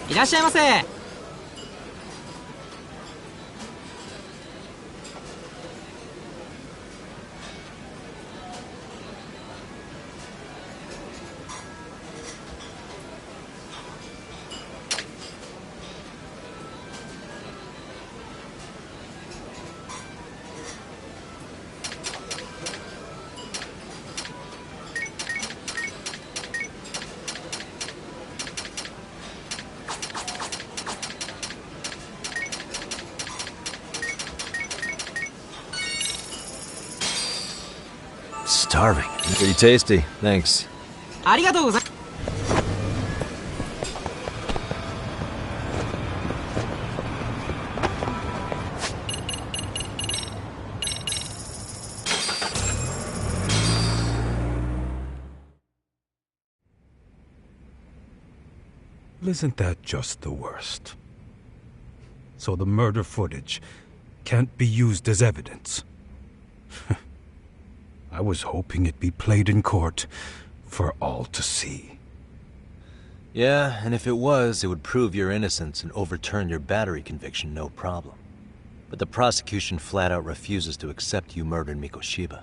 いらっしゃいませ。Starving. Pretty tasty. Thanks. ありがとうございます。Isn't that just the worst? So the murder footage can't be used as evidence. I was hoping it'd be played in court for all to see. Yeah, and if it was, it would prove your innocence and overturn your battery conviction, no problem. But the prosecution flat out refuses to accept you murdered Mikoshiba.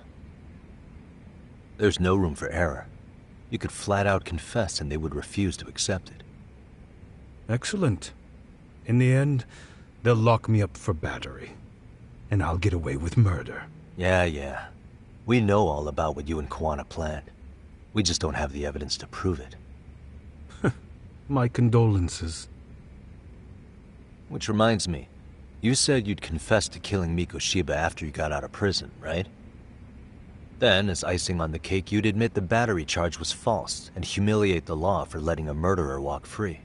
There's no room for error. You could flat out confess and they would refuse to accept it. Excellent. In the end, they'll lock me up for battery. And I'll get away with murder. Yeah. We know all about what you and Kwana planned. We just don't have the evidence to prove it. My condolences. Which reminds me, you said you'd confess to killing Mikoshiba after you got out of prison, right? Then, as icing on the cake, you'd admit the battery charge was false and humiliate the law for letting a murderer walk free.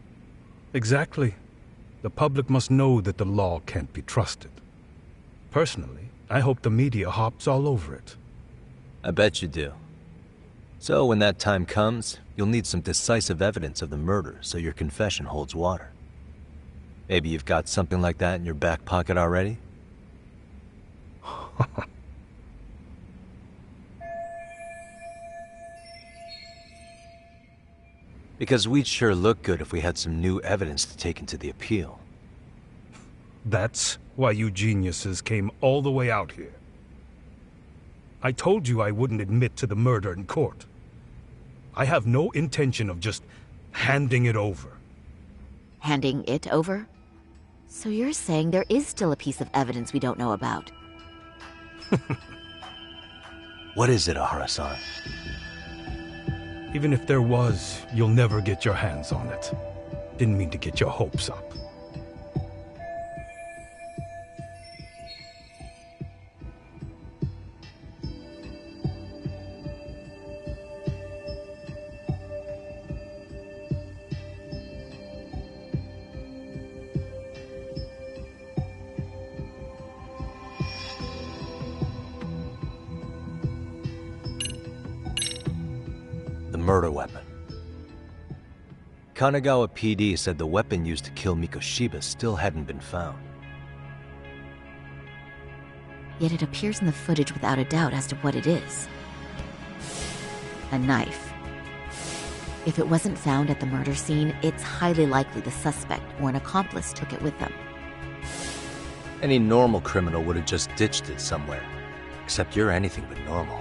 Exactly. The public must know that the law can't be trusted. Personally, I hope the media hops all over it. I bet you do. So when that time comes, you'll need some decisive evidence of the murder so your confession holds water. Maybe you've got something like that in your back pocket already? Because we'd sure look good if we had some new evidence to take into the appeal. That's why you geniuses came all the way out here. I told you I wouldn't admit to the murder in court. I have no intention of just handing it over. Handing it over? So you're saying there is still a piece of evidence we don't know about? What is it, Ahara-san? Even if there was, you'll never get your hands on it. Didn't mean to get your hopes up. Murder weapon. Kanagawa PD said the weapon used to kill Mikoshiba still hadn't been found. Yet it appears in the footage without a doubt as to what it is. A knife. If it wasn't found at the murder scene, it's highly likely the suspect or an accomplice took it with them. Any normal criminal would have just ditched it somewhere. Except you're anything but normal.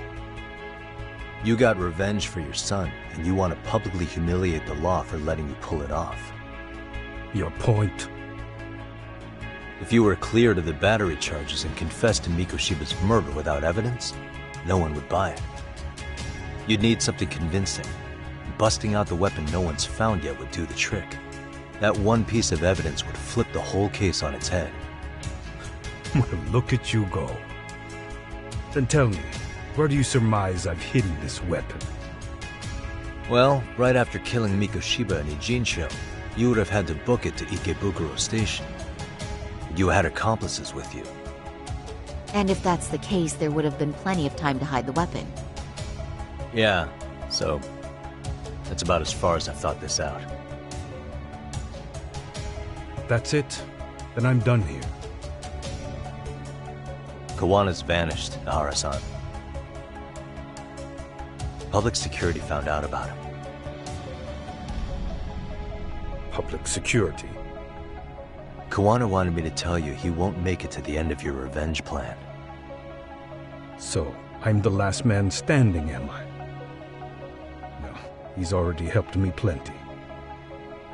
You got revenge for your son, and you want to publicly humiliate the law for letting you pull it off. Your point? If you were cleared of the battery charges and confessed to Mikoshiba's murder without evidence, no one would buy it. You'd need something convincing. Busting out the weapon no one's found yet would do the trick. That one piece of evidence would flip the whole case on its head. Well, look at you go. Then tell me, where do you surmise I've hidden this weapon? Well, right after killing Mikoshiba and Ijincho, you would have had to book it to Ikebukuro Station. You had accomplices with you. And if that's the case, there would have been plenty of time to hide the weapon. Yeah, so that's about as far as I've thought this out. That's it? Then I'm done here. Kawana's vanished, Ahara-san. Public security found out about him. public security. Kuwana wanted me to tell you he won't make it to the end of your revenge plan. So, I'm the last man standing, am I? No, he's already helped me plenty.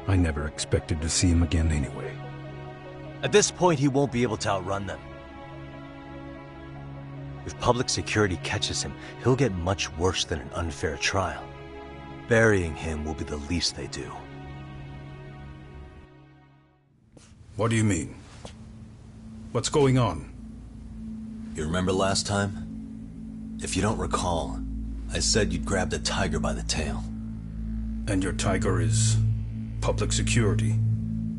I never expected to see him again anyway. At this point, he won't be able to outrun them. If public security catches him, he'll get much worse than an unfair trial. Burying him will be the least they do. What do you mean? What's going on? You remember last time? If you don't recall, I said you'd grab the tiger by the tail. And your tiger is public security?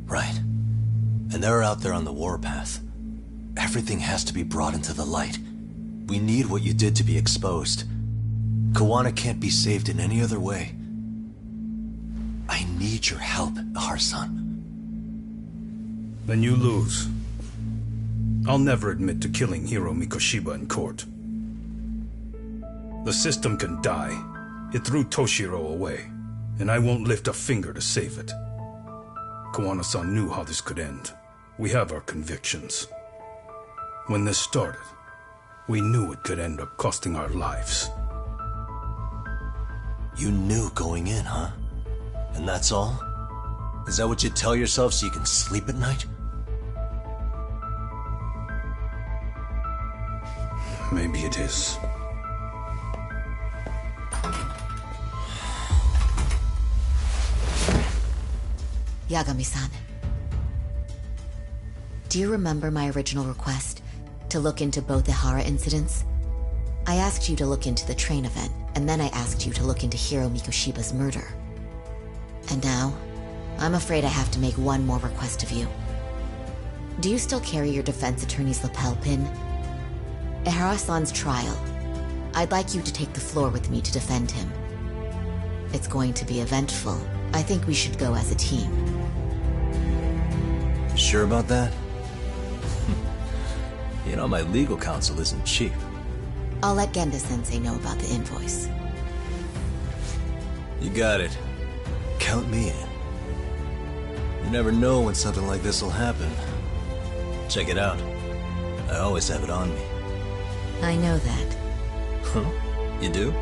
Right. And they're out there on the warpath. Everything has to be brought into the light. We need what you did to be exposed. Kuwana can't be saved in any other way. I need your help, Ahar-san. Then you lose. I'll never admit to killing Hiro Mikoshiba in court. The system can die. It threw Toshiro away, and I won't lift a finger to save it. Kuwana-san knew how this could end. We have our convictions. When this started, we knew it could end up costing our lives. You knew going in, huh? And that's all? Is that what you tell yourself so you can sleep at night? Maybe it is. Yagami-san. Do you remember my original request to look into both the Hara incidents? I asked you to look into the train event, and then I asked you to look into Hiro Mikoshiba's murder. And now, I'm afraid I have to make one more request of you. Do you still carry your defense attorney's lapel pin? Ihara-san's trial. I'd like you to take the floor with me to defend him. It's going to be eventful. I think we should go as a team. Sure about that? You know, my legal counsel isn't cheap. I'll let Genda-sensei know about the invoice. You got it. Count me in. You never know when something like this will happen. Check it out. I always have it on me. I know that. Huh? You do?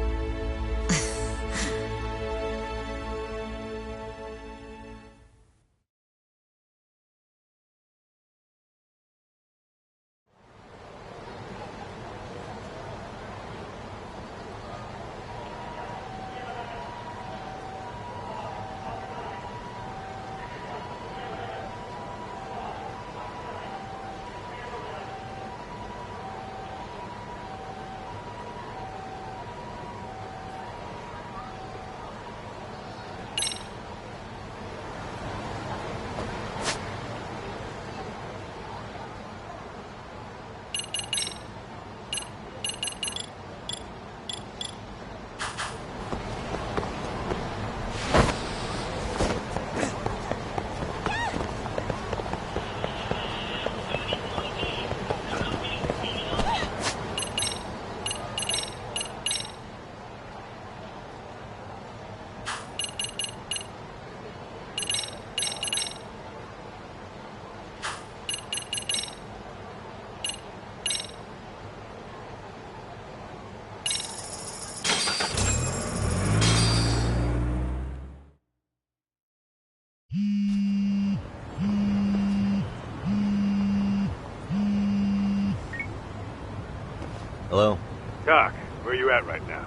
Hello? Doc, where are you at right now?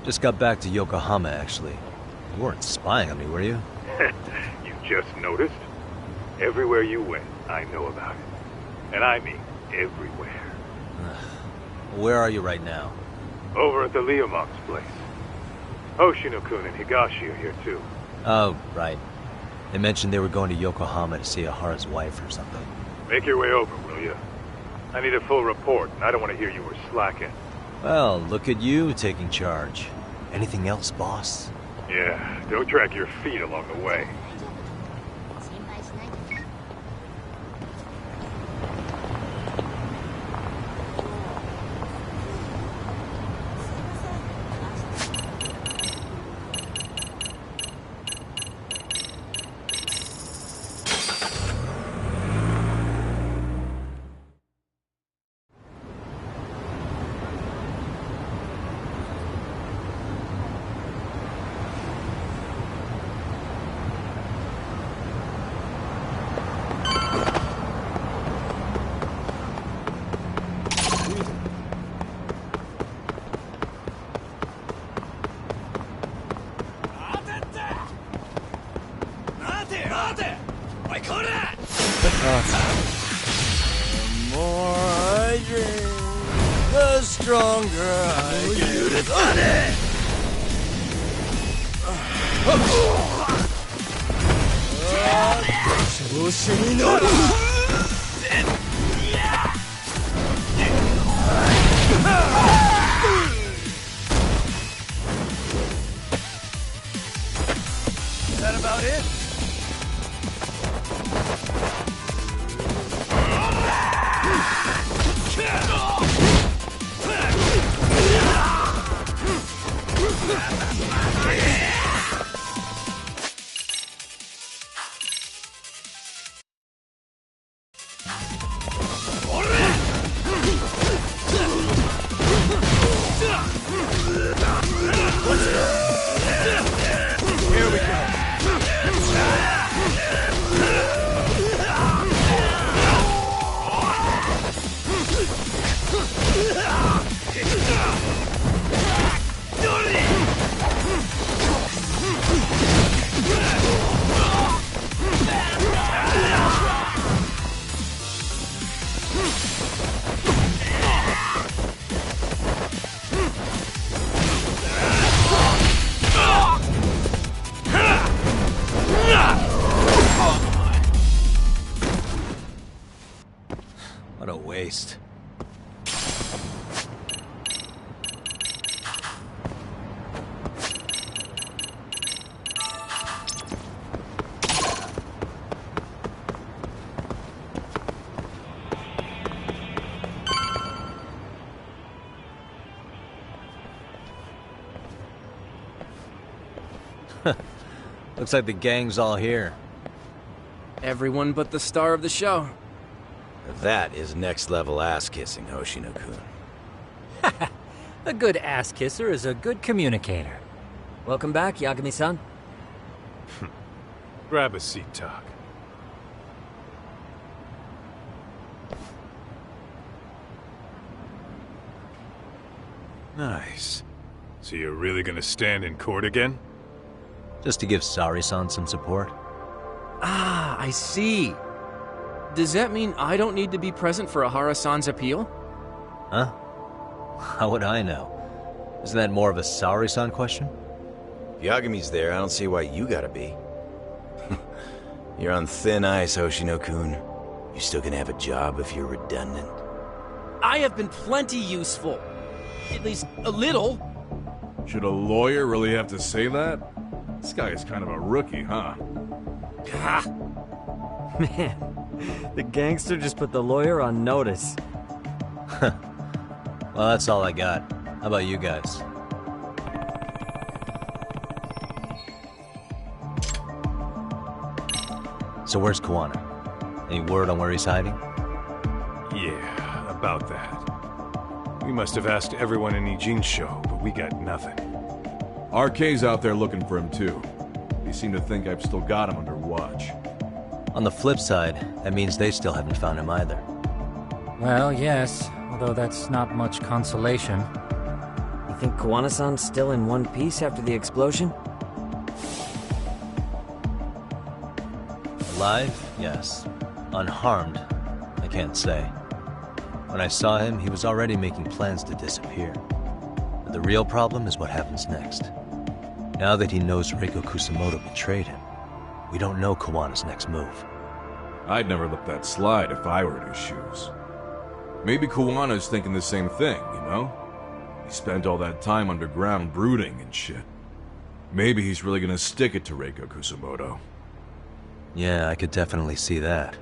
Just got back to Yokohama, actually. You weren't spying on me, were you? You just noticed? Everywhere you went, I know about it. And I mean everywhere. Where are you right now? Over at the Leomont's place. Hoshino-kun and Higashi are here too. Oh, right. They mentioned they were going to Yokohama to see Ahara's wife or something. Make your way over, will you? I need a full report, and I don't want to hear you were slacking. Well, look at you taking charge. Anything else, boss? Yeah, don't drag your feet along the way. the stronger I get. Is that about it? Here we go. What a waste. Looks like the gang's all here. Everyone but the star of the show. That is next-level ass-kissing, Hoshino-kun. A good ass kisser is a good communicator. Welcome back, Yagami-san. Grab a seat, Tak. Nice. So you're really gonna stand in court again? Just to give Sari-san some support. Ah, I see. Does that mean I don't need to be present for Ahara-san's appeal? Huh? How would I know? Isn't that more of a Sari-san question? If Yagami's there, I don't see why you gotta be. You're on thin ice, Hoshino-kun. You still gonna have a job if you're redundant? I have been plenty useful. At least a little. Should a lawyer really have to say that? This guy is kind of a rookie, huh? Ah, Man, the gangster just put the lawyer on notice. Well, that's all I got. How about you guys? So where's Kuwana? Any word on where he's hiding? Yeah, about that. We must have asked everyone in Ijin's show, but we got nothing. RK's out there looking for him too. They seem to think I've still got him under watch. On the flip side, that means they still haven't found him either. Well, yes, although that's not much consolation. You think Kuwana-san's still in one piece after the explosion? Alive? Yes. Unharmed? I can't say. When I saw him, he was already making plans to disappear. But the real problem is what happens next. Now that he knows Reiko Kusamoto betrayed him, we don't know Kawana's next move. I'd never let that slide if I were in his shoes. Maybe Kuwana's thinking the same thing, you know? He spent all that time underground brooding and shit. Maybe he's really gonna stick it to Reiko Kusamoto. Yeah, I could definitely see that.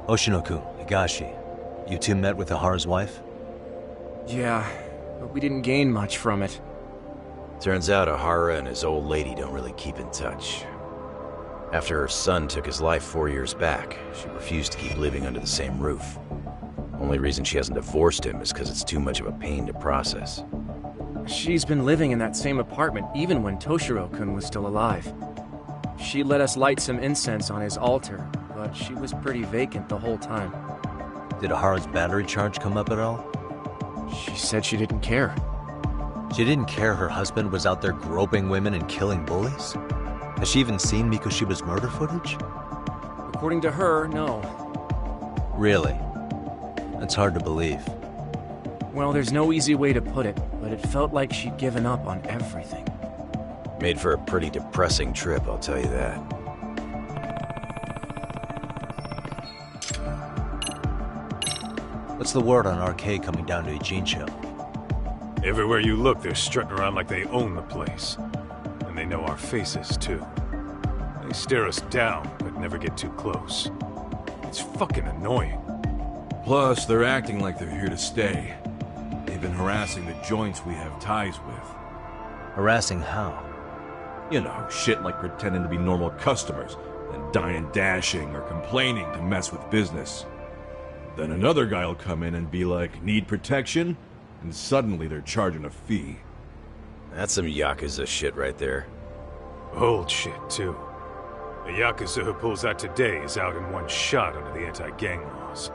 Hoshino-kun, Higashi, you two met with Ahara's wife? yeah, but we didn't gain much from it. Turns out Ahara and his old lady don't really keep in touch. After her son took his life 4 years back, she refused to keep living under the same roof. Only reason she hasn't divorced him is because it's too much of a pain to process. She's been living in that same apartment even when Toshiro-kun was still alive. She let us light some incense on his altar, but she was pretty vacant the whole time. Did Ahara's battery charge come up at all? She said she didn't care. She didn't care her husband was out there groping women and killing bullies? Has she even seen Mikoshiba's murder footage? According to her, no. Really? That's hard to believe. Well, there's no easy way to put it, but it felt like she'd given up on everything. Made for a pretty depressing trip, I'll tell you that. What's the word on Arcade coming down to Ijincho? Everywhere you look, they're strutting around like they own the place. And they know our faces, too. They stare us down, but never get too close. It's fucking annoying. Plus, they're acting like they're here to stay. They've been harassing the joints we have ties with. Harassing how? You know, shit like pretending to be normal customers, then dying dashing or complaining to mess with business. Then another guy will come in and be like, need protection? And suddenly they're charging a fee. That's some Yakuza shit right there. Old shit, too. The Yakuza who pulls that today is out in one shot under the anti-gang laws.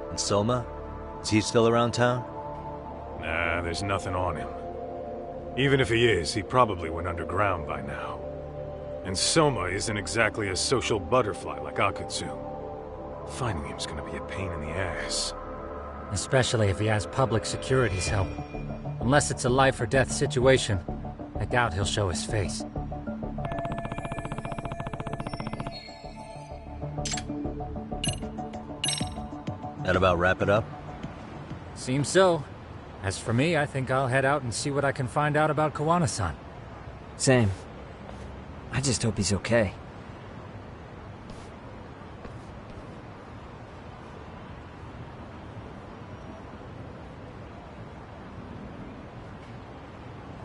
And Soma? Is he still around town? Nah, there's nothing on him. Even if he is, he probably went underground by now. And Soma isn't exactly a social butterfly like Akutsu. Finding him's gonna be a pain in the ass. Especially if he has public security's help. Unless it's a life or death situation, I doubt he'll show his face. That about wrap it up? Seems so. As for me, I think I'll head out and see what I can find out about Kawana-san. Same. I just hope he's okay.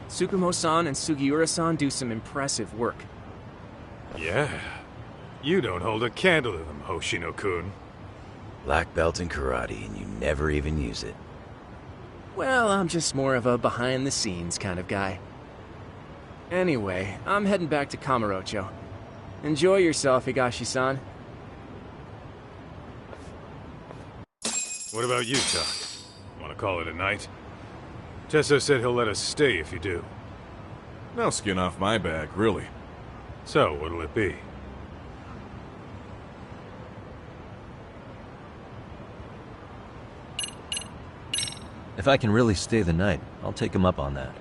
Tsukumo-san and Sugiura-san do some impressive work. Yeah. You don't hold a candle to them, Hoshino-kun. Black belt in karate, and you never even use it. Well, I'm just more of a behind-the-scenes kind of guy. Anyway, I'm heading back to Kamurocho. Enjoy yourself, Higashi-san. What about you, Tak? Wanna call it a night? Tesso said he'll let us stay if you do. No skin off my back, really. So, what'll it be? If I can really stay the night, I'll take him up on that.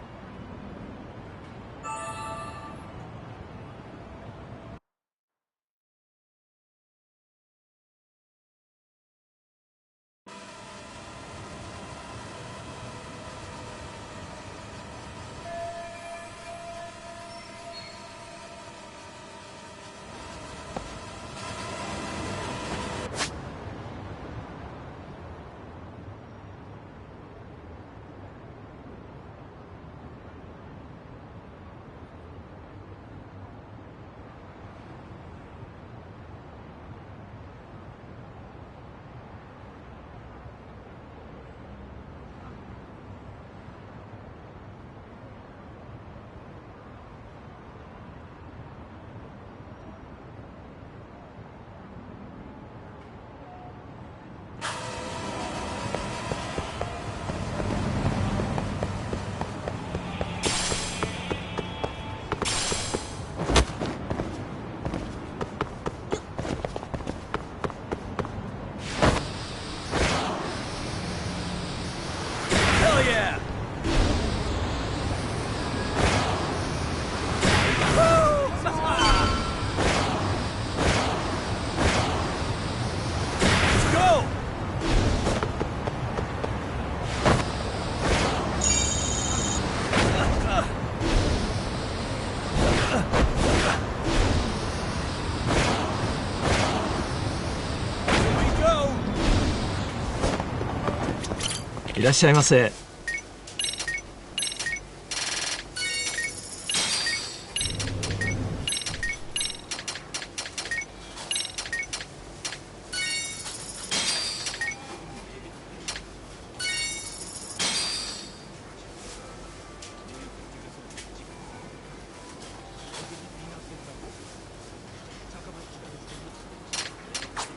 いらっしゃいませ。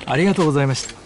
ありがとうございました。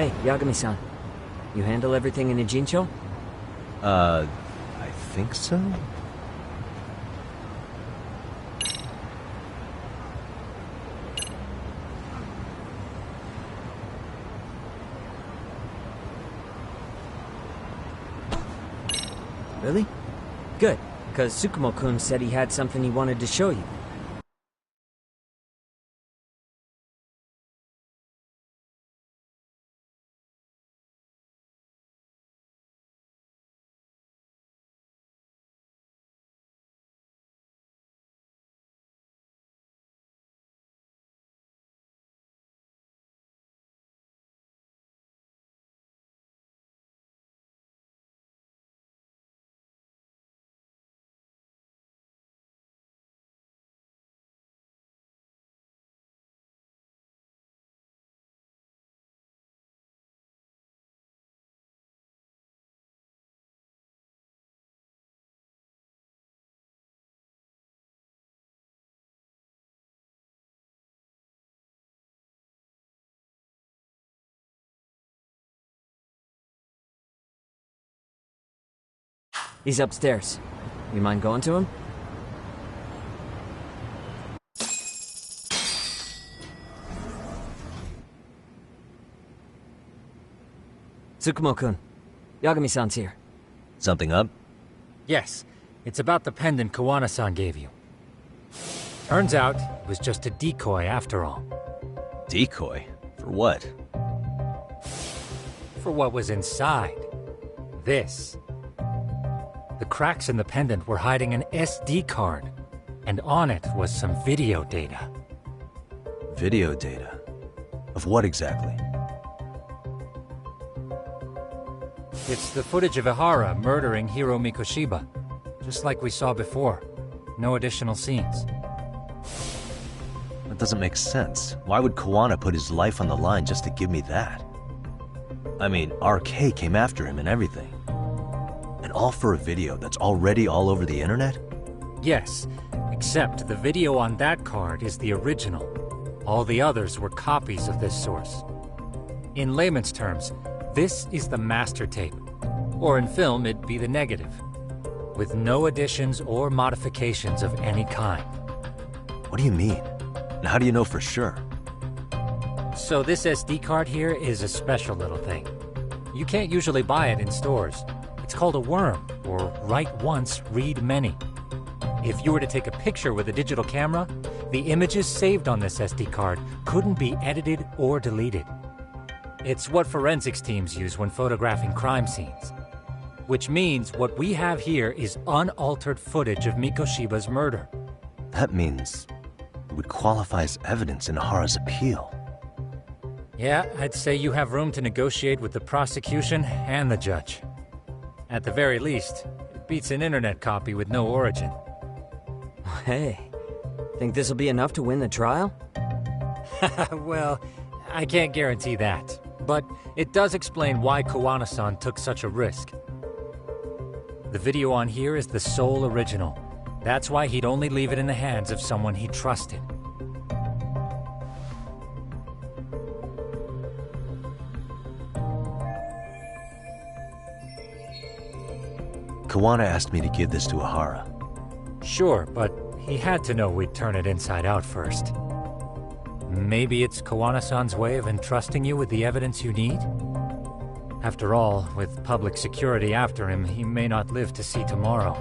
Hey, Yagami-san. You handle everything in Ijincho? I think so? Really? Good, because Tsukumo-kun said he had something he wanted to show you. He's upstairs. You mind going to him? Tsukumo-kun, Yagami-san's here. Something up? Yes, it's about the pendant Kawana-san gave you. Turns out, it was just a decoy after all. Decoy? For what? For what was inside. This. The cracks in the pendant were hiding an SD card, and on it was some video data. Video data? Of what exactly? It's the footage of Ihara murdering Hiro Mikoshiba, just like we saw before. No additional scenes. That doesn't make sense. Why would Kawana put his life on the line just to give me that? I mean, RK came after him and everything. And all for a video that's already all over the internet? Yes, except the video on that card is the original. All the others were copies of this source. In layman's terms, this is the master tape. Or in film, it'd be the negative. With no additions or modifications of any kind. What do you mean? And how do you know for sure? So this SD card here is a special little thing. You can't usually buy it in stores. It's called a worm, or write once, read many. If you were to take a picture with a digital camera, the images saved on this SD card couldn't be edited or deleted. It's what forensics teams use when photographing crime scenes. Which means what we have here is unaltered footage of Mikoshiba's murder. That means it would qualify as evidence in Ihara's appeal. Yeah, I'd say you have room to negotiate with the prosecution and the judge. At the very least, it beats an internet copy with no origin. Hey, think this'll be enough to win the trial? Well, I can't guarantee that. But it does explain why Kawana-san took such a risk. The video on here is the sole original. That's why he'd only leave it in the hands of someone he trusted. Kawana asked me to give this to Ihara. Sure, but he had to know we'd turn it inside out first. Maybe it's Kawana-san's way of entrusting you with the evidence you need? After all, with public security after him, he may not live to see tomorrow.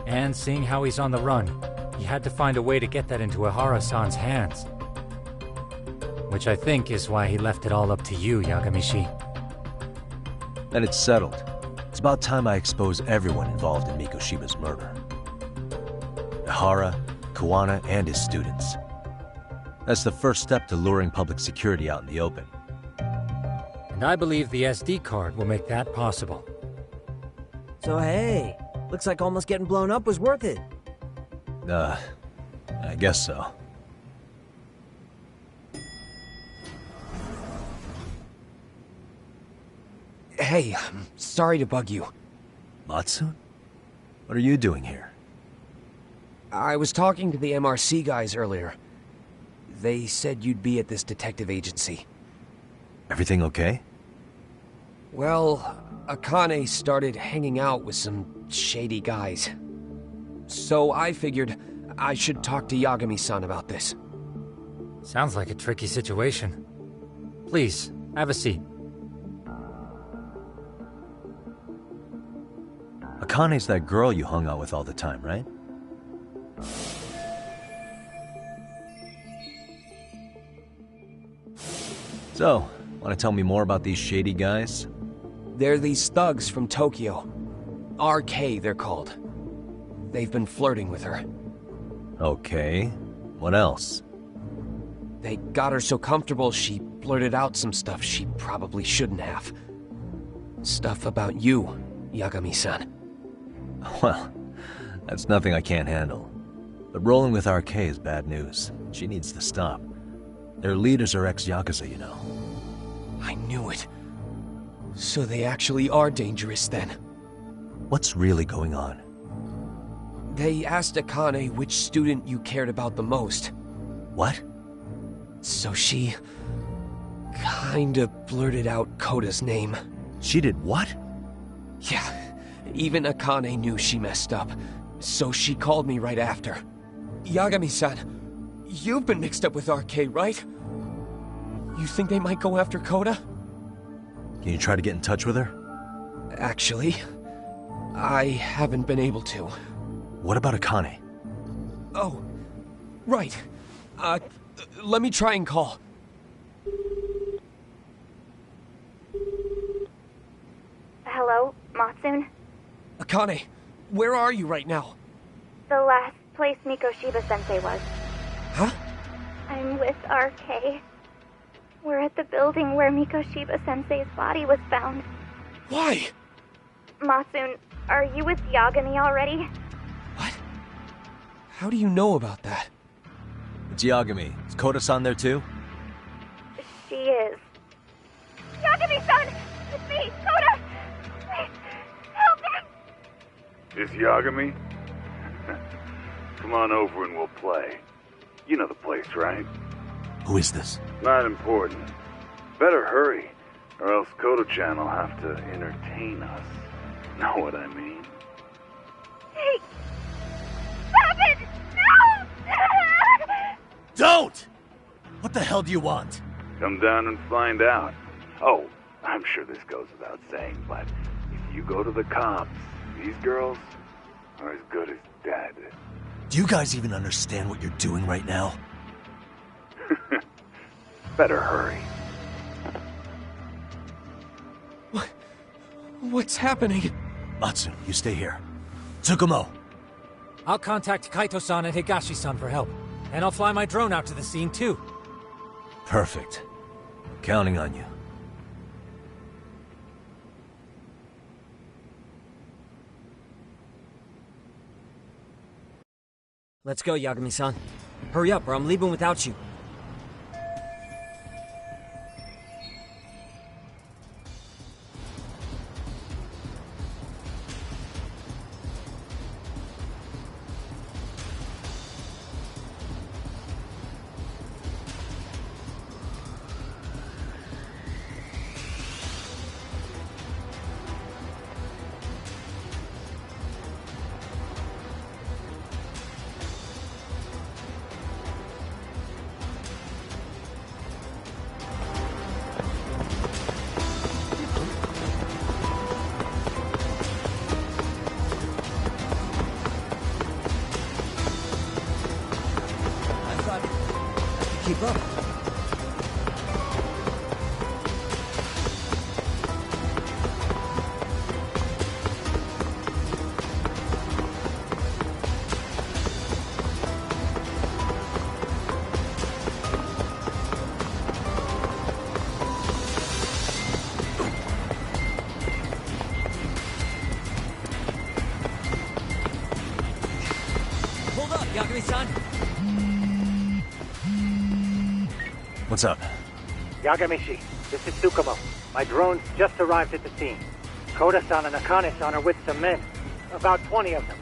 And seeing how he's on the run, he had to find a way to get that into Ihara-san's hands. Which I think is why he left it all up to you, Yagamishi. Then it's settled. It's about time I expose everyone involved in Mikoshiba's murder. Ihara, Kawana, and his students. That's the first step to luring public security out in the open. And I believe the SD card will make that possible. So hey, looks like almost getting blown up was worth it. I guess so. Hey, I'm sorry to bug you. Matsune? What are you doing here? I was talking to the MRC guys earlier. They said you'd be at this detective agency. Everything okay? Well, Akane started hanging out with some shady guys. So I figured I should talk to Yagami-san about this. Sounds like a tricky situation. Please, have a seat. Akane's that girl you hung out with all the time, right? So, want to tell me more about these shady guys? They're these thugs from Tokyo. RK, they're called. They've been flirting with her. Okay. What else? They got her so comfortable she blurted out some stuff she probably shouldn't have. Stuff about you, Yagami-san. Well, that's nothing I can't handle. But rolling with RK is bad news. She needs to stop. Their leaders are ex-Yakuza, you know. I knew it. So they actually are dangerous then. What's really going on? They asked Akane which student you cared about the most. What? So she kinda blurted out Koda's name. She did what? Yeah, even Akane knew she messed up, so she called me right after. Yagami-san, you've been mixed up with RK, right? You think they might go after Koda? Can you try to get in touch with her? Actually, I haven't been able to. What about Akane? Oh, right. Let me try and call. Hello, Matsun? Akane, where are you right now? The last place Mikoshiba-sensei was. Huh? I'm with RK. We're at the building where Mikoshiba-sensei's body was found. Why? Matsun, are you with Yagami already? What? How do you know about that? It's Yagami. Is Koda-san there too? She is. Yagami-san! It's me, Koda! Please, help me! Is Yagami? Come on over and we'll play. You know the place, right? Who is this? Not important. Better hurry, or else Koda-chan will have to entertain us. Know what I mean? Hey! Stop it! No! Don't! What the hell do you want? Come down and find out. Oh, I'm sure this goes without saying, but if you go to the cops, these girls are as good as dead. Do you guys even understand what you're doing right now? Better hurry. What's happening? Matsu, you stay here. Tsukumo! I'll contact Kaito-san and Higashi-san for help. And I'll fly my drone out to the scene, too. Perfect. Counting on you. Let's go, Yagami-san. Hurry up, or I'm leaving without you. Keep up. Hold up, Yagami-san. What's up? Yagamishi, this is Tsukumo. My drones just arrived at the scene. Koda-san and Akane-san are with some men. About 20 of them.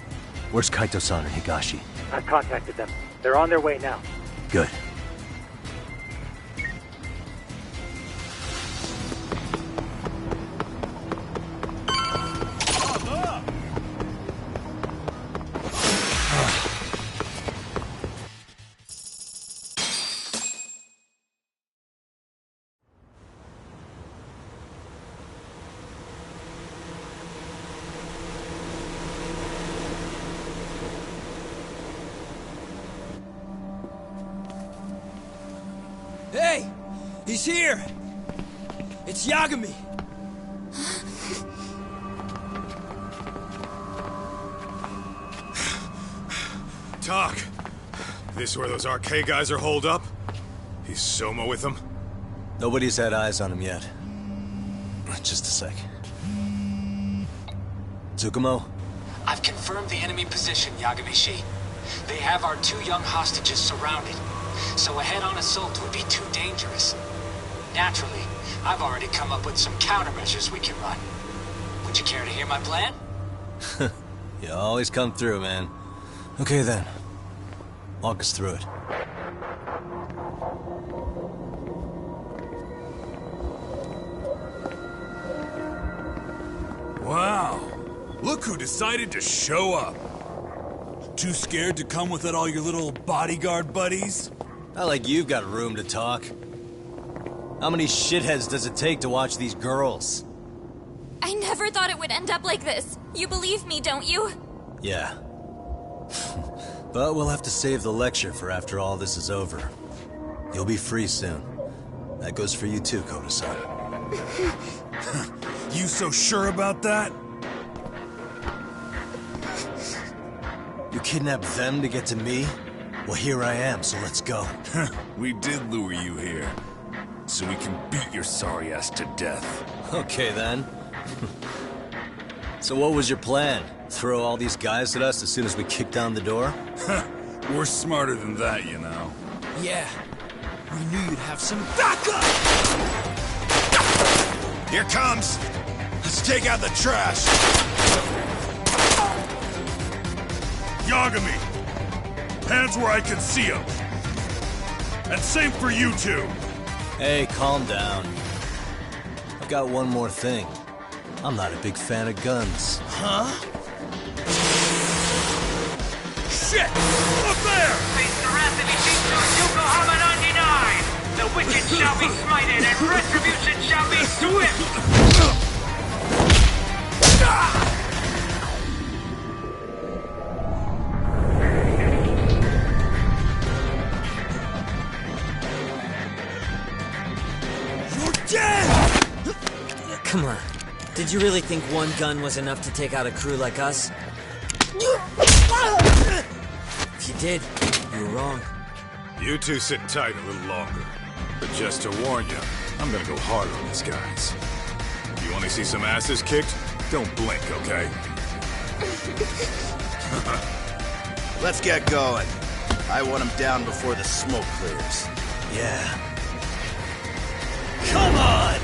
Where's Kaito-san and Higashi? I've contacted them. They're on their way now. Good. Hey! He's here! It's Yagami! Talk. This where those RK guys are holed up? He's Soma with them? Nobody's had eyes on him yet. Just a sec. Tsukumo? I've confirmed the enemy position, Yagami-shi. They have our 2 young hostages surrounded, so a head-on assault would be too dangerous. Naturally, I've already come up with some countermeasures we can run. Would you care to hear my plan? You always come through, man. Okay then. Walk us through it. Wow. Look who decided to show up. Too scared to come with all your little bodyguard buddies? Not like you've got room to talk. How many shitheads does it take to watch these girls? I never thought it would end up like this. You believe me, don't you? Yeah. But we'll have to save the lecture for after all this is over. You'll be free soon. That goes for you too, Koda-san. You so sure about that? You kidnapped them to get to me? Well, here I am, so let's go. We did lure you here, so we can beat your sorry ass to death. Okay, then. So what was your plan? Throw all these guys at us as soon as we kick down the door? We're smarter than that, you know. Yeah. We knew you'd have some backup! Here comes! Let's take out the trash! Yagami! Hands where I can see them! And same for you two! Hey, calm down. I've got one more thing. I'm not a big fan of guns. Huh? Shit! Up there! Face the wrath of Ishizu Yokohama 99! The wicked shall be smited and retribution shall be swift! You're dead! Come on. Did you really think one gun was enough to take out a crew like us? If you did, you were wrong. You two sit tight a little longer. But just to warn you, I'm gonna go harder on these guys. You wanna see some asses kicked? Don't blink, okay? Let's get going. I want him down before the smoke clears. Yeah. Come on!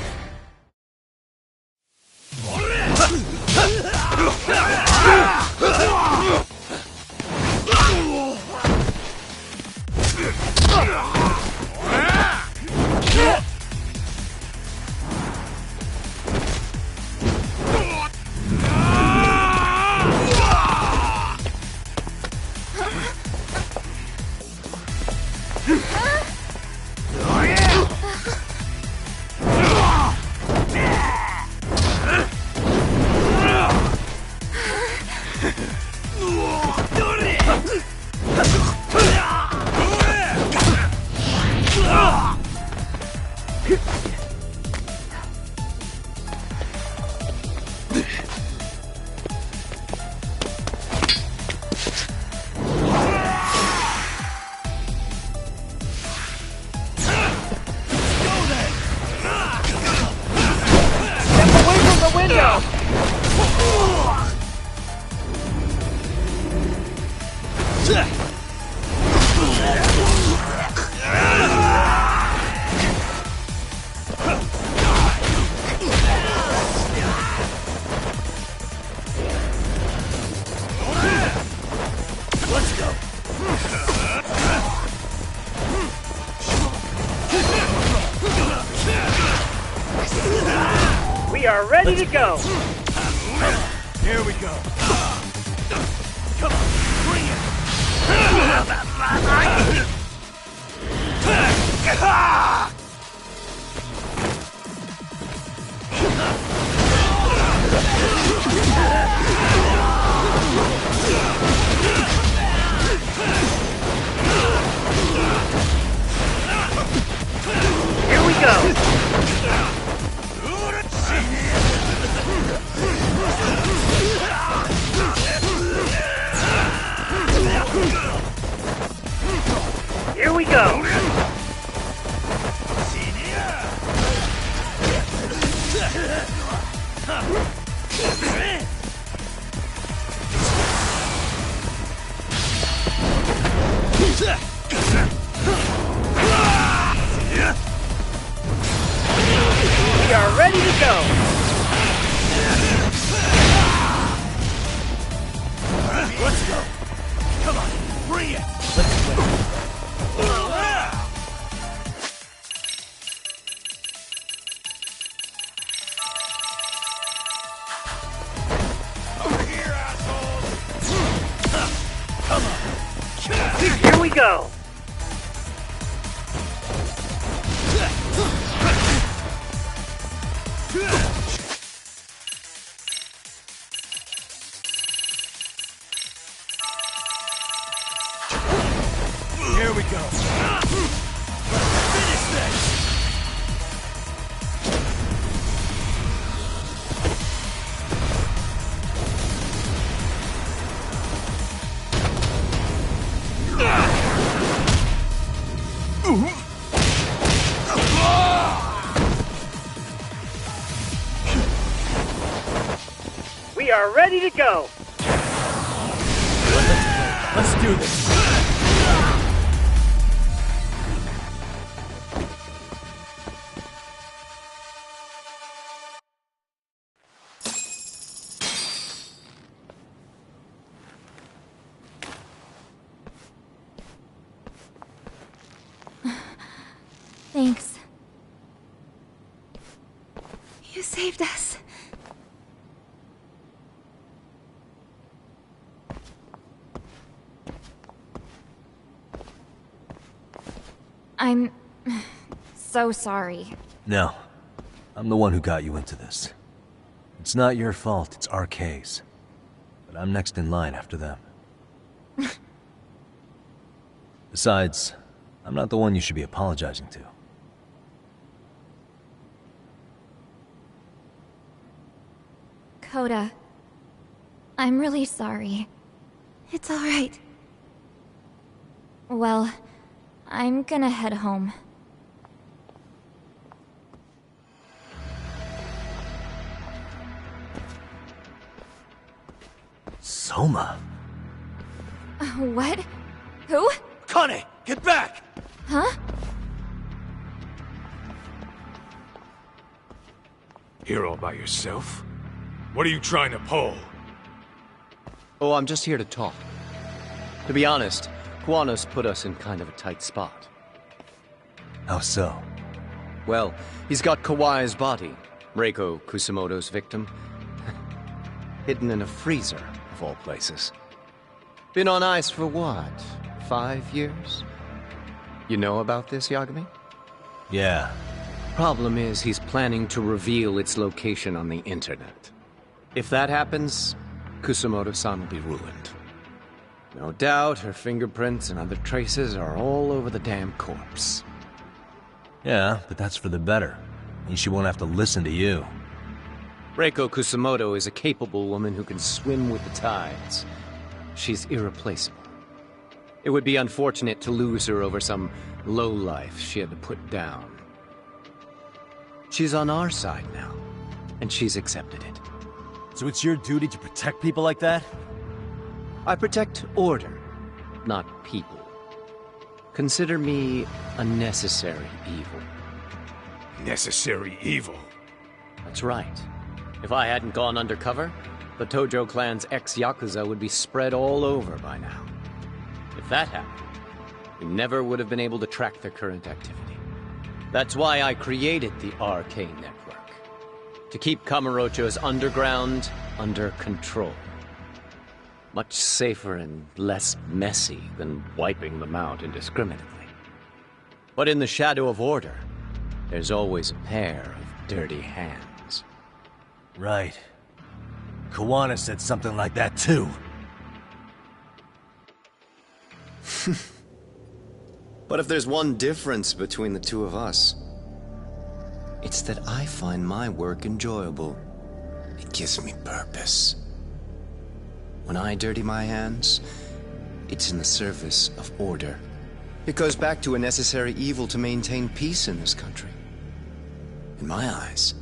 We are ready to go. Here we go. Come on, bring it. We are ready to go! Let's go! Come on, bring it! Let's go! Over here, assholes! Come on! Here we go! Here we go. Let's finish this. We are ready to go! Let's do this. Thanks. You saved us. I'm so sorry. No. I'm the one who got you into this. It's not your fault, it's RK's. But I'm next in line after them. Besides, I'm not the one you should be apologizing to. Coda, I'm really sorry. It's all right. Well, I'm gonna head home. Soma? What? Who? Kane, get back! Huh? Here all by yourself? What are you trying to pull? Oh, I'm just here to talk. To be honest, Kuwano's put us in kind of a tight spot. How so? Well, he's got Kawai's body, Reiko Kusumoto's victim, hidden in a freezer, of all places. Been on ice for what, 5 years? You know about this, Yagami? Yeah. Problem is, he's planning to reveal its location on the internet. If that happens, Kusumoto-san will be ruined. No doubt her fingerprints and other traces are all over the damn corpse. Yeah, but that's for the better. Means she won't have to listen to you. Reiko Kusumoto is a capable woman who can swim with the tides. She's irreplaceable. It would be unfortunate to lose her over some lowlife she had to put down. She's on our side now, and she's accepted it. So it's your duty to protect people like that? I protect order, not people. Consider me a necessary evil. Necessary evil? That's right. If I hadn't gone undercover, the Tojo clan's ex-Yakuza would be spread all over by now. If that happened, we never would have been able to track their current activity. That's why I created the RK Network. To keep Kamurocho's underground under control. Much safer and less messy than wiping them out indiscriminately. But in the shadow of order, there's always a pair of dirty hands. Right. Kuwana said something like that too. But if there's one difference between the two of us, it's that I find my work enjoyable. It gives me purpose. When I dirty my hands, it's in the service of order. It goes back to a necessary evil to maintain peace in this country. In my eyes,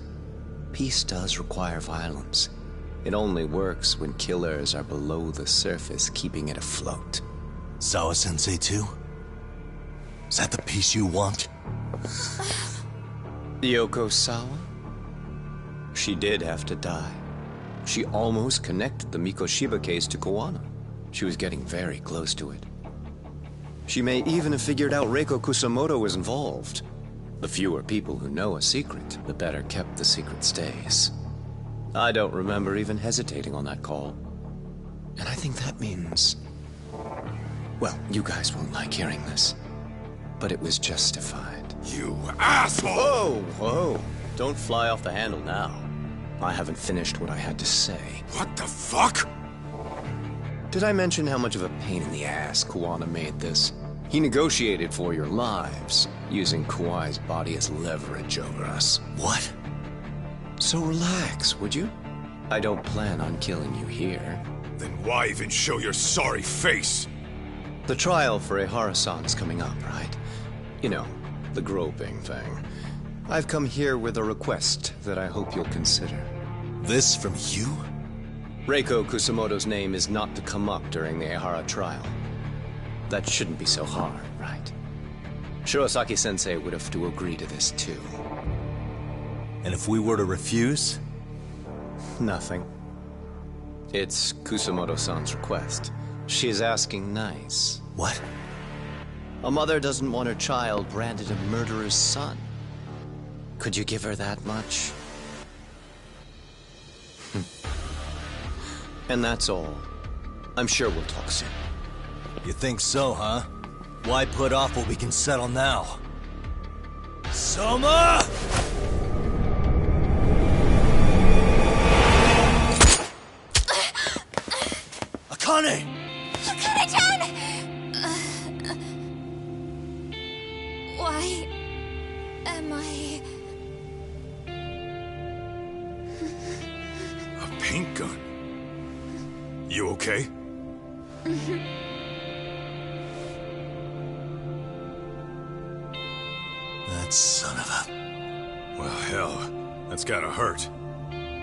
Peace does require violence. It only works when killers are below the surface, keeping it afloat. Sawa-sensei too? Is that the peace you want? Yoko Sawa? She did have to die. She almost connected the Mikoshiba case to Koana. She was getting very close to it. She may even have figured out Reiko Kusamoto was involved. The fewer people who know a secret, the better kept the secret stays. I don't remember even hesitating on that call. And I think that means... well, you guys won't like hearing this, but it was justified. You asshole! Whoa, whoa. Don't fly off the handle now. I haven't finished what I had to say. What the fuck? Did I mention how much of a pain in the ass Kuwana made this? He negotiated for your lives, using Kuai's body as leverage over us. What? So relax, would you? I don't plan on killing you here. Then why even show your sorry face? The trial for Ehara-san is coming up, right? You know, the groping thing. I've come here with a request that I hope you'll consider. This from you? Reiko Kusamoto's name is not to come up during the Ehara trial. That shouldn't be so hard, right? Shirosaki-sensei would have to agree to this too. And if we were to refuse? Nothing. It's Kusamoto-san's request. She is asking nice. What? A mother doesn't want her child branded a murderer's son. Could you give her that much? And that's all. I'm sure we'll talk soon. You think so, huh? Why put off what we can settle now? Soma! Akane! Akane-chan! Why am I... A paint gun? You okay? That son of a... Well, hell, that's gotta hurt.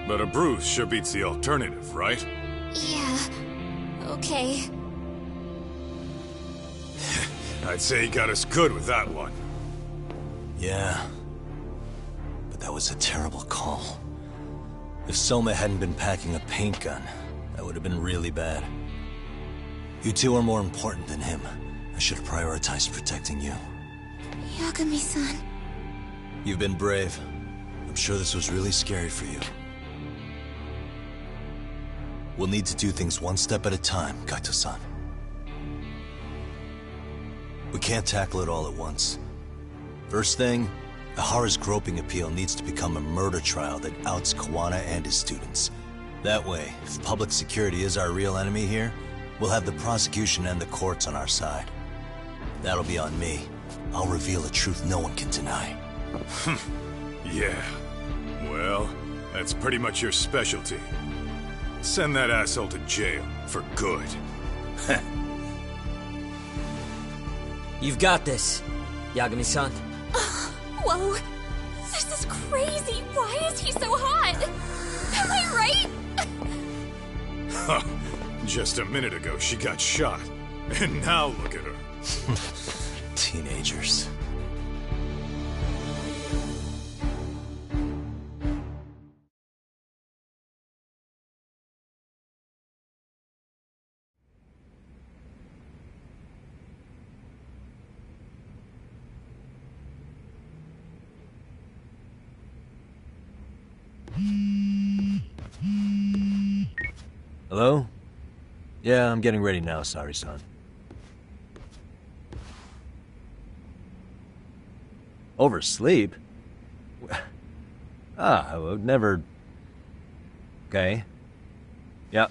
But a bruise sure beats the alternative, right? Yeah. Okay. I'd say he got us good with that one. Yeah. But that was a terrible call. If Soma hadn't been packing a paint gun, that would have been really bad. You two are more important than him. I should have prioritized protecting you. Yagami-san. You've been brave. I'm sure this was really scary for you. We'll need to do things one step at a time, Kaito-san. We can't tackle it all at once. First thing, Ehara's groping appeal needs to become a murder trial that outs Kuwana and his students. That way, if public security is our real enemy here, we'll have the prosecution and the courts on our side. That'll be on me. I'll reveal a truth no one can deny. Yeah. Well, that's pretty much your specialty. Send that asshole to jail, for good. You've got this, Yagami-san. Whoa. This is crazy. Why is he so hot? Am I right? Huh. Just a minute ago, she got shot. And now look at her. Teenagers. Hello? Yeah, I'm getting ready now, Sari-san. Oversleep? I would never... Okay. Yeah.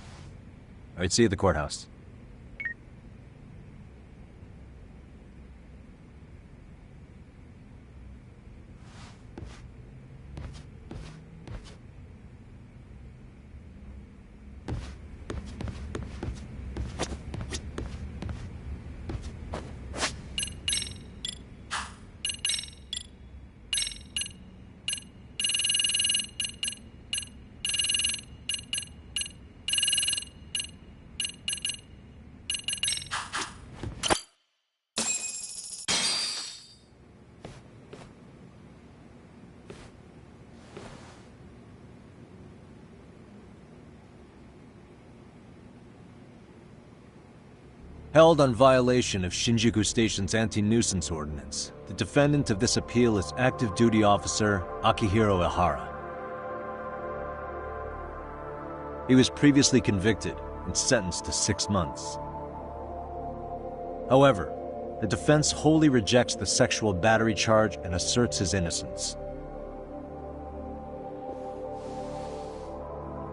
Alright, see you at the courthouse. Held on violation of Shinjuku Station's anti-nuisance ordinance, the defendant of this appeal is active duty officer Akihiro Ihara. He was previously convicted and sentenced to 6 months. However, the defense wholly rejects the sexual battery charge and asserts his innocence.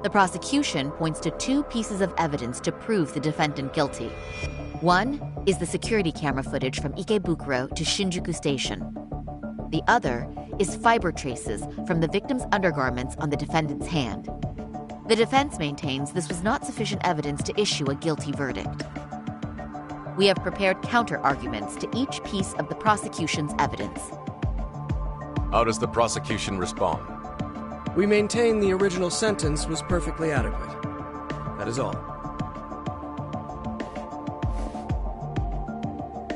The prosecution points to 2 pieces of evidence to prove the defendant guilty. One is the security camera footage from Ikebukuro to Shinjuku Station. The other is fiber traces from the victim's undergarments on the defendant's hand. The defense maintains this was not sufficient evidence to issue a guilty verdict. We have prepared counter-arguments to each piece of the prosecution's evidence. How does the prosecution respond? We maintain the original sentence was perfectly adequate. That is all.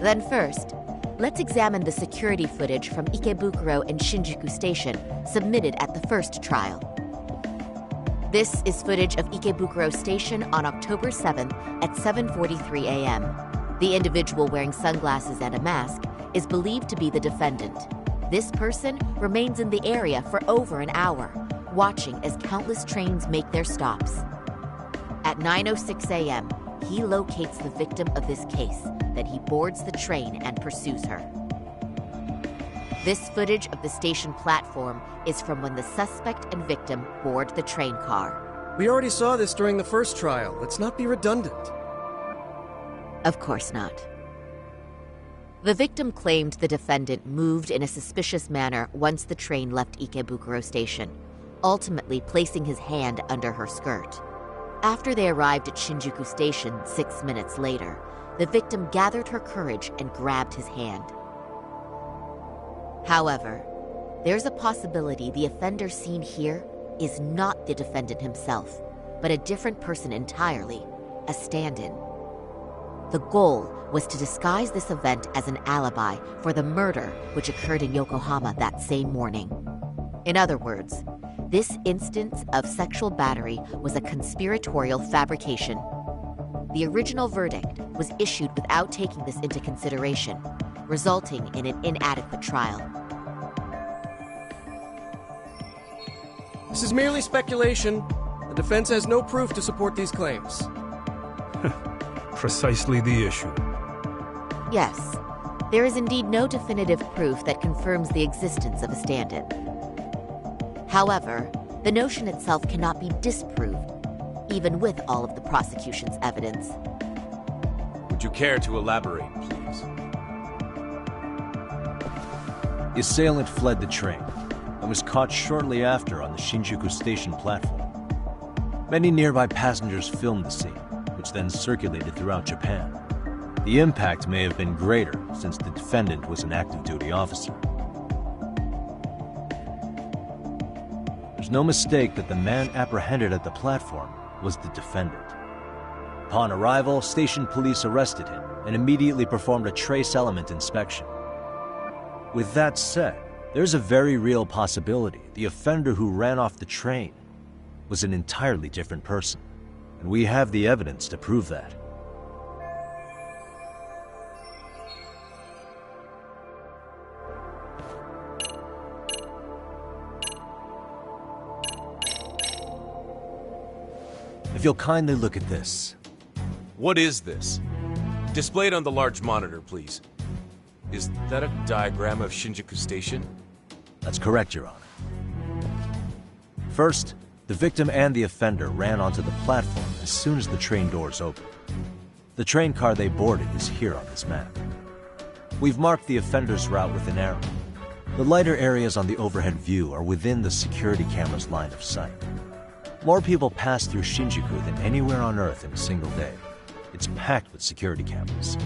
Then first, let's examine the security footage from Ikebukuro and Shinjuku Station submitted at the first trial. This is footage of Ikebukuro Station on October 7th at 7:43 a.m. The individual wearing sunglasses and a mask is believed to be the defendant. This person remains in the area for over an hour, watching as countless trains make their stops. At 9:06 a.m., he locates the victim of this case, then he boards the train and pursues her. This footage of the station platform is from when the suspect and victim board the train car. We already saw this during the first trial. Let's not be redundant. Of course not. The victim claimed the defendant moved in a suspicious manner once the train left Ikebukuro Station, ultimately placing his hand under her skirt. After they arrived at Shinjuku Station 6 minutes later, the victim gathered her courage and grabbed his hand. However, there's a possibility the offender seen here is not the defendant himself, but a different person entirely, a stand-in. The goal was to disguise this event as an alibi for the murder which occurred in Yokohama that same morning. In other words, this instance of sexual battery was a conspiratorial fabrication. The original verdict was issued without taking this into consideration, resulting in an inadequate trial. This is merely speculation. The defense has no proof to support these claims. Precisely the issue. Yes, there is indeed no definitive proof that confirms the existence of a stand-in. However, the notion itself cannot be disproved, even with all of the prosecution's evidence. Would you care to elaborate, please? The assailant fled the train and was caught shortly after on the Shinjuku Station platform. Many nearby passengers filmed the scene, which then circulated throughout Japan. The impact may have been greater since the defendant was an active duty officer. There's no mistake that the man apprehended at the platform was the defendant. Upon arrival, station police arrested him and immediately performed a trace element inspection. With that said, there's a very real possibility the offender who ran off the train was an entirely different person, and we have the evidence to prove that. If you'll kindly look at this. What is this? Displayed on the large monitor, please. Is that a diagram of Shinjuku Station? That's correct, Your Honor. First, the victim and the offender ran onto the platform as soon as the train doors opened. The train car they boarded is here on this map. We've marked the offender's route with an arrow. The lighter areas on the overhead view are within the security camera's line of sight. More people pass through Shinjuku than anywhere on Earth in a single day. It's packed with security cameras.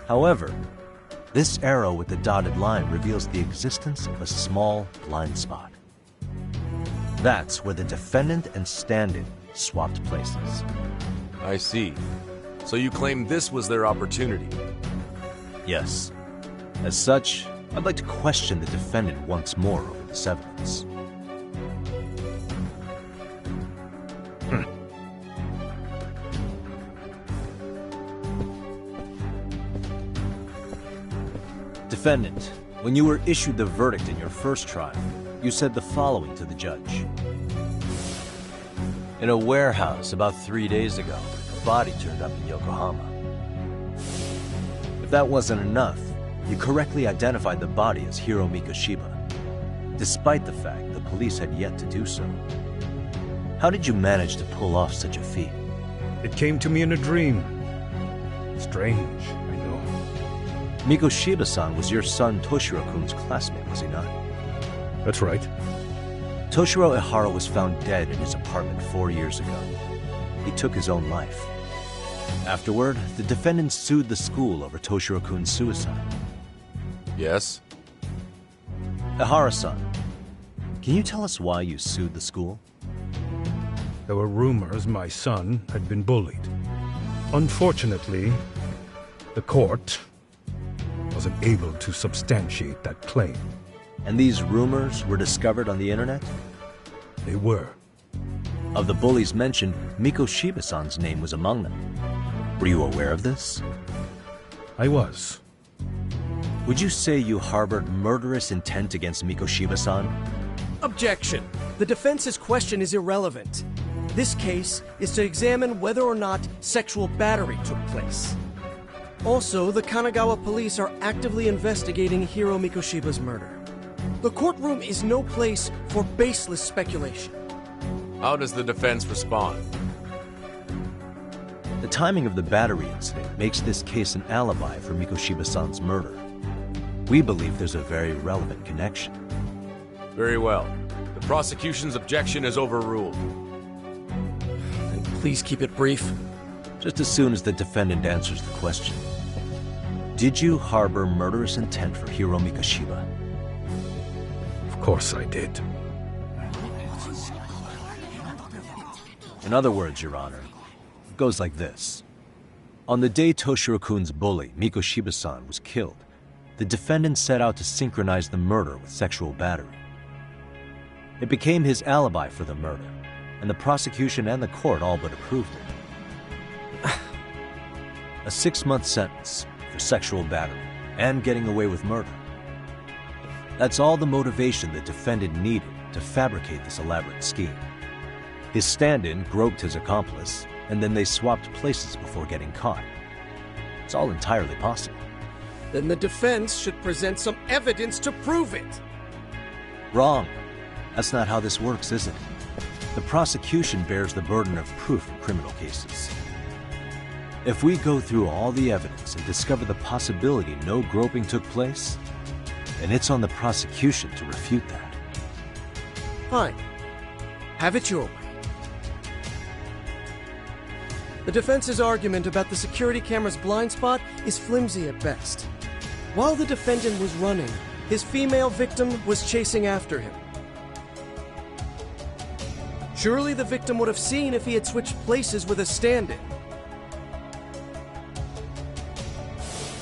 However, this arrow with the dotted line reveals the existence of a small blind spot. That's where the defendant and stand-in swapped places. I see. So you claim this was their opportunity? Yes. As such, I'd like to question the defendant once more over this evidence. Defendant, when you were issued the verdict in your first trial, you said the following to the judge. In a warehouse about 3 days ago, a body turned up in Yokohama. If that wasn't enough, you correctly identified the body as Hiro Mikoshiba, despite the fact the police had yet to do so. How did you manage to pull off such a feat? It came to me in a dream. Strange, I know. Mikoshiba-san was your son Toshiro-kun's classmate, was he not? That's right. Toshiro Ehara was found dead in his apartment 4 years ago. He took his own life. Afterward, the defendant sued the school over Toshiro-kun's suicide. Yes? Ehara-san, can you tell us why you sued the school? There were rumors my son had been bullied. Unfortunately, the court wasn't able to substantiate that claim. And these rumors were discovered on the internet? They were. Of the bullies mentioned, Mikoshiba-san's name was among them. Were you aware of this? I was. Would you say you harbored murderous intent against Mikoshiba-san? Objection. The defense's question is irrelevant. This case is to examine whether or not sexual battery took place. Also, the Kanagawa police are actively investigating Hiro Mikoshiba's murder. The courtroom is no place for baseless speculation. How does the defense respond? The timing of the battery incident makes this case an alibi for Mikoshiba-san's murder. We believe there's a very relevant connection. Very well. The prosecution's objection is overruled. And please keep it brief. Just as soon as the defendant answers the question. Did you harbor murderous intent for Hiro Mikoshiba? Of course I did. In other words, Your Honor, it goes like this. On the day Toshiro-kun's bully, Mikoshiba-san, was killed, the defendant set out to synchronize the murder with sexual battery. It became his alibi for the murder, and the prosecution and the court all but approved it. A 6-month sentence for sexual battery and getting away with murder. That's all the motivation the defendant needed to fabricate this elaborate scheme. His stand-in groped his accomplice, and then they swapped places before getting caught. It's all entirely possible. Then the defense should present some evidence to prove it. Wrong. That's not how this works, is it? The prosecution bears the burden of proof in criminal cases. If we go through all the evidence and discover the possibility no groping took place, then it's on the prosecution to refute that. Fine. Have it your way. The defense's argument about the security camera's blind spot is flimsy at best. While the defendant was running, his female victim was chasing after him. Surely the victim would have seen if he had switched places with a stand-in.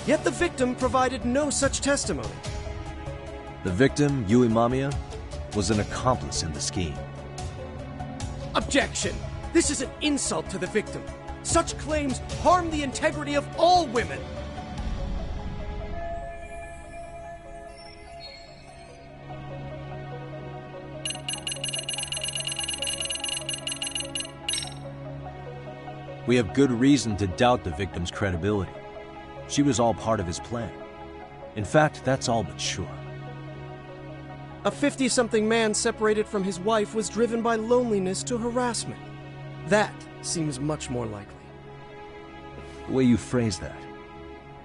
Yet the victim provided no such testimony. The victim, Yui Mamiya, was an accomplice in the scheme. Objection! This is an insult to the victim. Such claims harm the integrity of all women. We have good reason to doubt the victim's credibility. She was all part of his plan. In fact, that's all but sure. A 50-something man separated from his wife was driven by loneliness to harassment. That seems much more likely. The way you phrase that.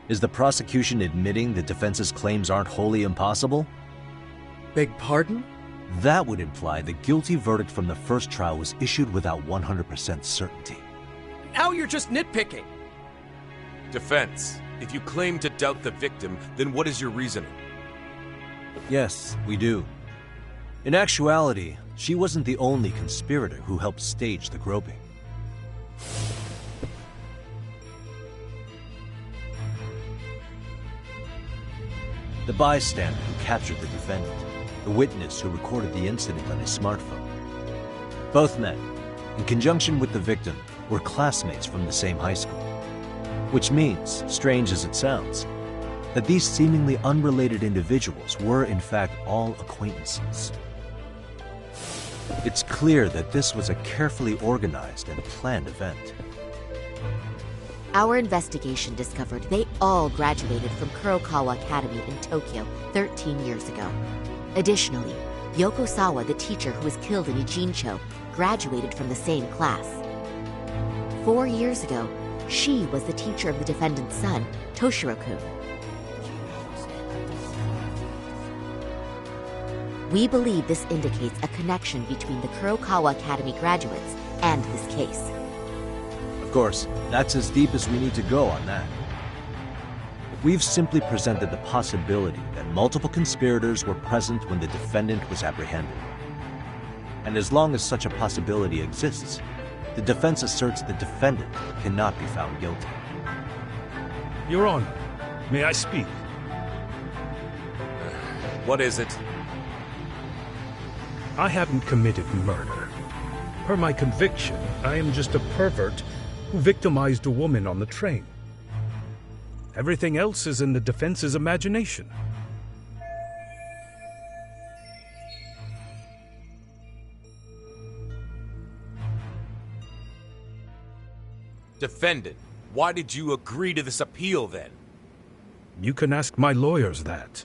Is the prosecution admitting the defense's claims aren't wholly impossible? Beg pardon? That would imply the guilty verdict from the first trial was issued without 100% certainty. Now you're just nitpicking. Defense, if you claim to doubt the victim, then what is your reasoning? Yes, we do. In actuality, she wasn't the only conspirator who helped stage the groping. The bystander who captured the defendant, the witness who recorded the incident on his smartphone. Both men, in conjunction with the victim, were classmates from the same high school. Which means, strange as it sounds, that these seemingly unrelated individuals were in fact all acquaintances. It's clear that this was a carefully organized and planned event. Our investigation discovered they all graduated from Kurokawa Academy in Tokyo 13 years ago. Additionally, Yoko Sawa, the teacher who was killed in Ijincho, graduated from the same class. 4 years ago, she was the teacher of the defendant's son, Toshiro-kun. We believe this indicates a connection between the Kurokawa Academy graduates and this case. Of course, that's as deep as we need to go on that. We've simply presented the possibility that multiple conspirators were present when the defendant was apprehended. And as long as such a possibility exists, the defense asserts the defendant cannot be found guilty. Your Honor, may I speak? What is it? I haven't committed murder. Per my conviction, I am just a pervert who victimized a woman on the train. Everything else is in the defense's imagination. Defendant, why did you agree to this appeal then? You can ask my lawyers that.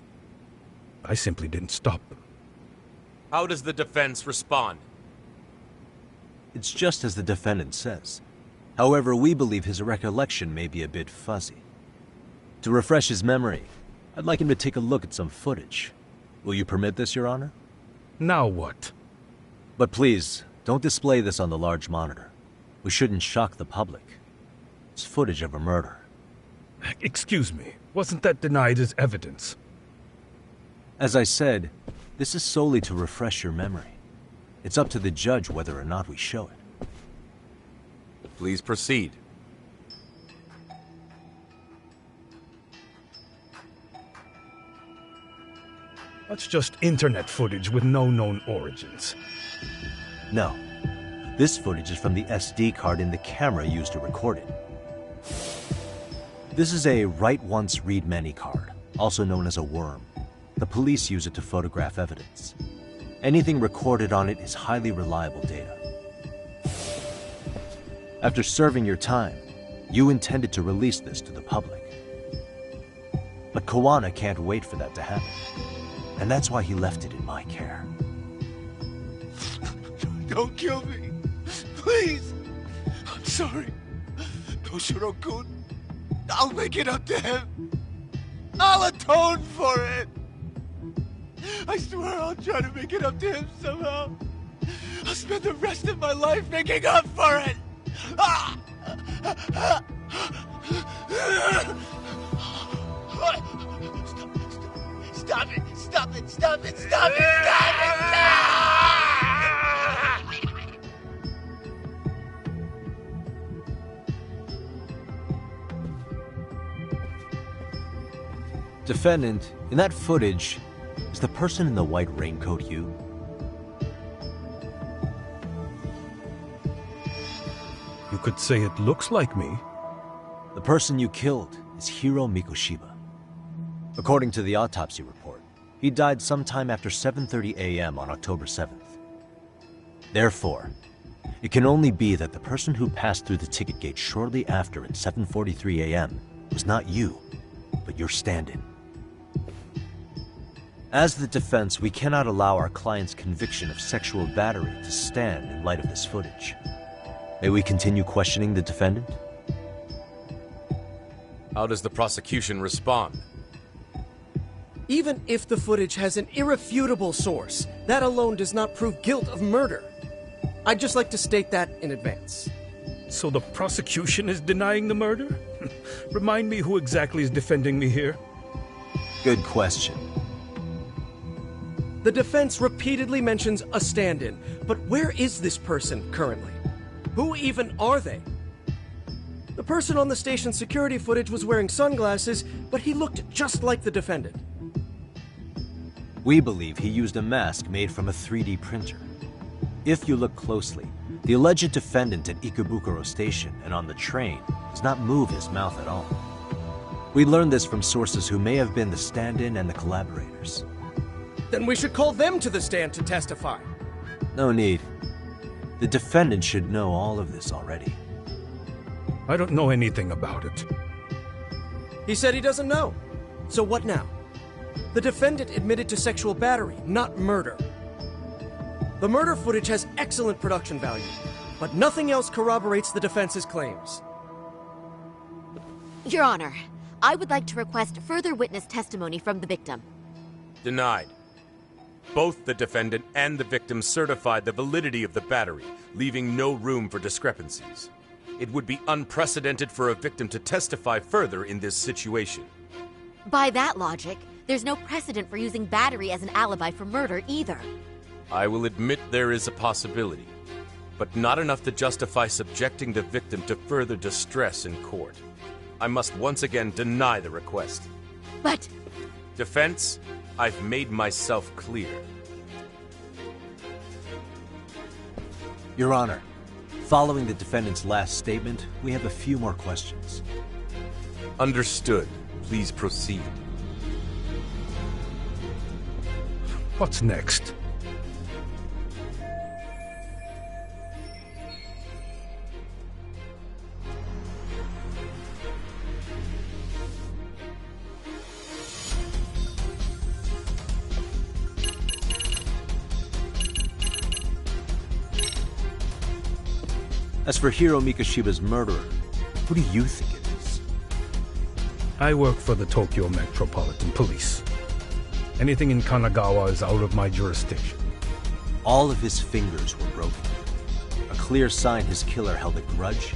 I simply didn't stop them. How does the defense respond? It's just as the defendant says. However, we believe his recollection may be a bit fuzzy. To refresh his memory, I'd like him to take a look at some footage. Will you permit this, Your Honor? Now what? But please, don't display this on the large monitor. We shouldn't shock the public. It's footage of a murder. Excuse me, wasn't that denied as evidence? As I said, this is solely to refresh your memory. It's up to the judge whether or not we show it. Please proceed. That's just internet footage with no known origins. No. This footage is from the SD card in the camera used to record it. This is a write once, read many card, also known as a worm. The police use it to photograph evidence. Anything recorded on it is highly reliable data. After serving your time, you intended to release this to the public. But Kawana can't wait for that to happen. And that's why he left it in my care. Don't kill me. Please. I'm sorry. Toshiro-kun. I'll make it up to him. I'll atone for it. I swear I'll try to make it up to him somehow. I'll spend the rest of my life making up for it. Stop it! Stop it! Stop it! Stop it! Stop it! Defendant, in that footage, is the person in the white raincoat you? You could say it looks like me. The person you killed is Hiro Mikoshiba. According to the autopsy report, he died sometime after 7:30 a.m. on October 7th. Therefore, it can only be that the person who passed through the ticket gate shortly after at 7:43 a.m. was not you, but your stand-in. As the defense, we cannot allow our client's conviction of sexual battery to stand in light of this footage. May we continue questioning the defendant? How does the prosecution respond? Even if the footage has an irrefutable source, that alone does not prove guilt of murder. I'd just like to state that in advance. So the prosecution is denying the murder? Remind me who exactly is defending me here? Good question. The defense repeatedly mentions a stand-in, but where is this person currently? Who even are they? The person on the station security footage was wearing sunglasses, but he looked just like the defendant. We believe he used a mask made from a 3D printer. If you look closely, the alleged defendant at Ikebukuro Station and on the train does not move his mouth at all. We learned this from sources who may have been the stand-in and the collaborators. Then we should call them to the stand to testify. No need. The defendant should know all of this already. I don't know anything about it. He said he doesn't know. So what now? The defendant admitted to sexual battery, not murder. The murder footage has excellent production value, but nothing else corroborates the defense's claims. Your Honor, I would like to request further witness testimony from the victim. Denied. Both the defendant and the victim certified the validity of the battery, leaving no room for discrepancies. It would be unprecedented for a victim to testify further in this situation. By that logic, there's no precedent for using battery as an alibi for murder either. I will admit there is a possibility, but not enough to justify subjecting the victim to further distress in court. I must once again deny the request. But... Defense, I've made myself clear. Your Honor, following the defendant's last statement, we have a few more questions. Understood. Please proceed. What's next? As for Hiro Mikoshiba's murderer, who do you think it is? I work for the Tokyo Metropolitan Police. Anything in Kanagawa is out of my jurisdiction. All of his fingers were broken. A clear sign his killer held a grudge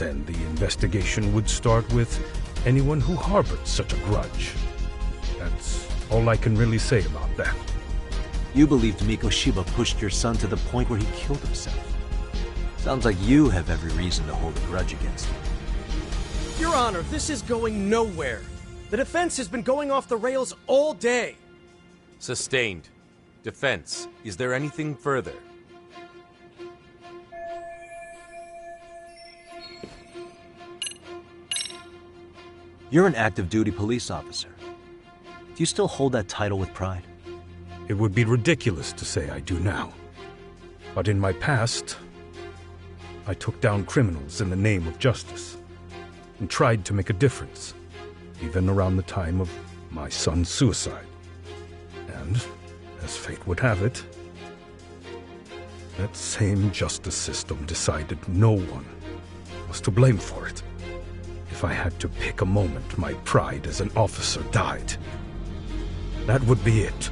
Then the investigation would start with anyone who harbored such a grudge. That's all I can really say about that. You believed Mikoshiba pushed your son to the point where he killed himself. Sounds like you have every reason to hold a grudge against him. Your Honor, this is going nowhere. The defense has been going off the rails all day. Sustained. Defense, is there anything further? You're an active duty police officer. Do you still hold that title with pride? It would be ridiculous to say I do now. But in my past, I took down criminals in the name of justice and tried to make a difference, even around the time of my son's suicide. And, as fate would have it, that same justice system decided no one was to blame for it. If I had to pick a moment my pride as an officer died, that would be it.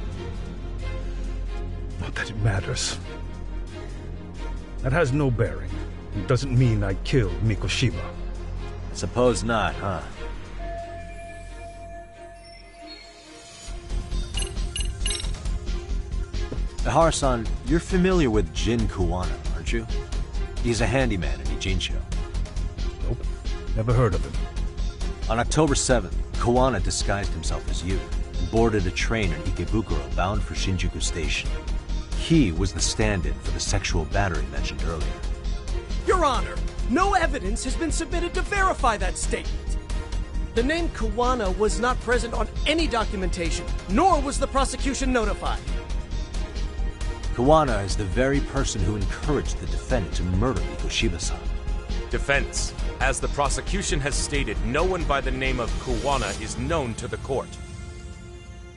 Not that it matters. That has no bearing. It doesn't mean I killed Mikoshiba. Suppose not, huh? Ihara-san, you're familiar with Jin Kuwana, aren't you? He's a handyman in Ijincho. Nope, never heard of him. On October 7th, Kuwana disguised himself as you and boarded a train in Ikebukuro bound for Shinjuku Station. He was the stand-in for the sexual battery mentioned earlier. Your Honor, no evidence has been submitted to verify that statement. The name Kuwana was not present on any documentation, nor was the prosecution notified. Kuwana is the very person who encouraged the defendant to murder Mikoshiba-san. Defense. As the prosecution has stated, no one by the name of Kuwana is known to the court.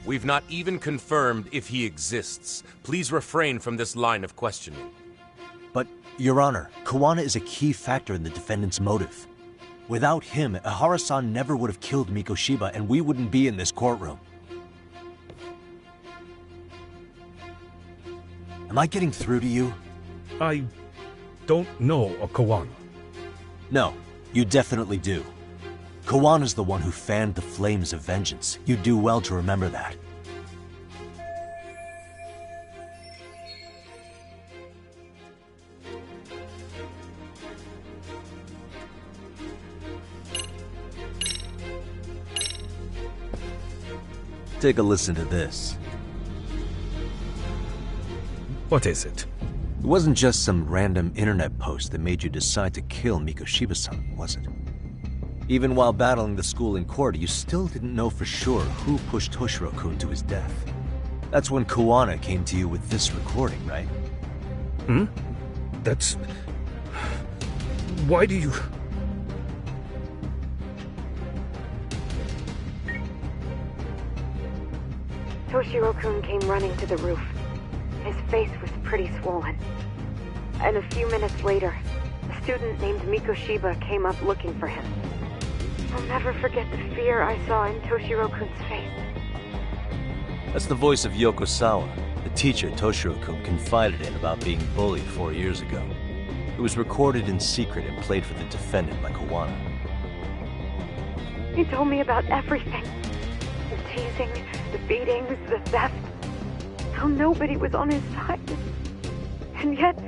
We've not even confirmed if he exists. Please refrain from this line of questioning. But, Your Honor, Kuwana is a key factor in the defendant's motive. Without him, Ihara-san never would have killed Mikoshiba, and we wouldn't be in this courtroom. Am I getting through to you? I don't know a Kuwana. No, you definitely do. Kawana's the one who fanned the flames of vengeance. You do well to remember that. Take a listen to this. What is it? It wasn't just some random internet post that made you decide to kill Mikoshiba-san, was it? Even while battling the school in court, you still didn't know for sure who pushed Toshiro-kun to his death. That's when Kuwana came to you with this recording, right? That's... Why do you... Toshiro-kun came running to the roof. His face was pretty swollen. And a few minutes later, a student named Mikoshiba came up looking for him. I'll never forget the fear I saw in Toshiro-kun's face. That's the voice of Yokosawa, the teacher Toshiro-kun confided in about being bullied 4 years ago. It was recorded in secret and played for the defendant by Kuwana. He told me about everything. The teasing, the beatings, the theft. How nobody was on his side. And yet,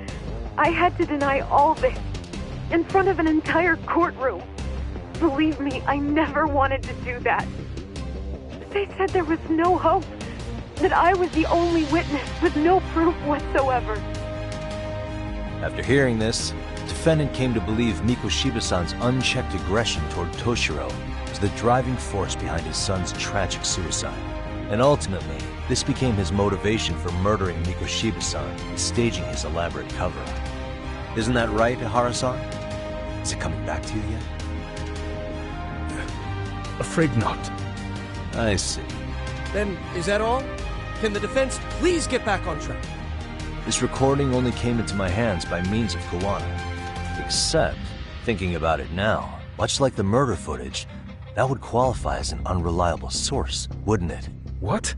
I had to deny all this in front of an entire courtroom. Believe me, I never wanted to do that. They said there was no hope, that I was the only witness with no proof whatsoever. After hearing this, the defendant came to believe Mikoshiba-san's unchecked aggression toward Toshiro was the driving force behind his son's tragic suicide. And ultimately, this became his motivation for murdering Mikoshiba-san and staging his elaborate cover-up. Isn't that right, Ihara-san? Is it coming back to you yet? Afraid not. I see. Then, is that all? Can the defense please get back on track? This recording only came into my hands by means of Kuwana. Except, thinking about it now, much like the murder footage, that would qualify as an unreliable source, wouldn't it? What?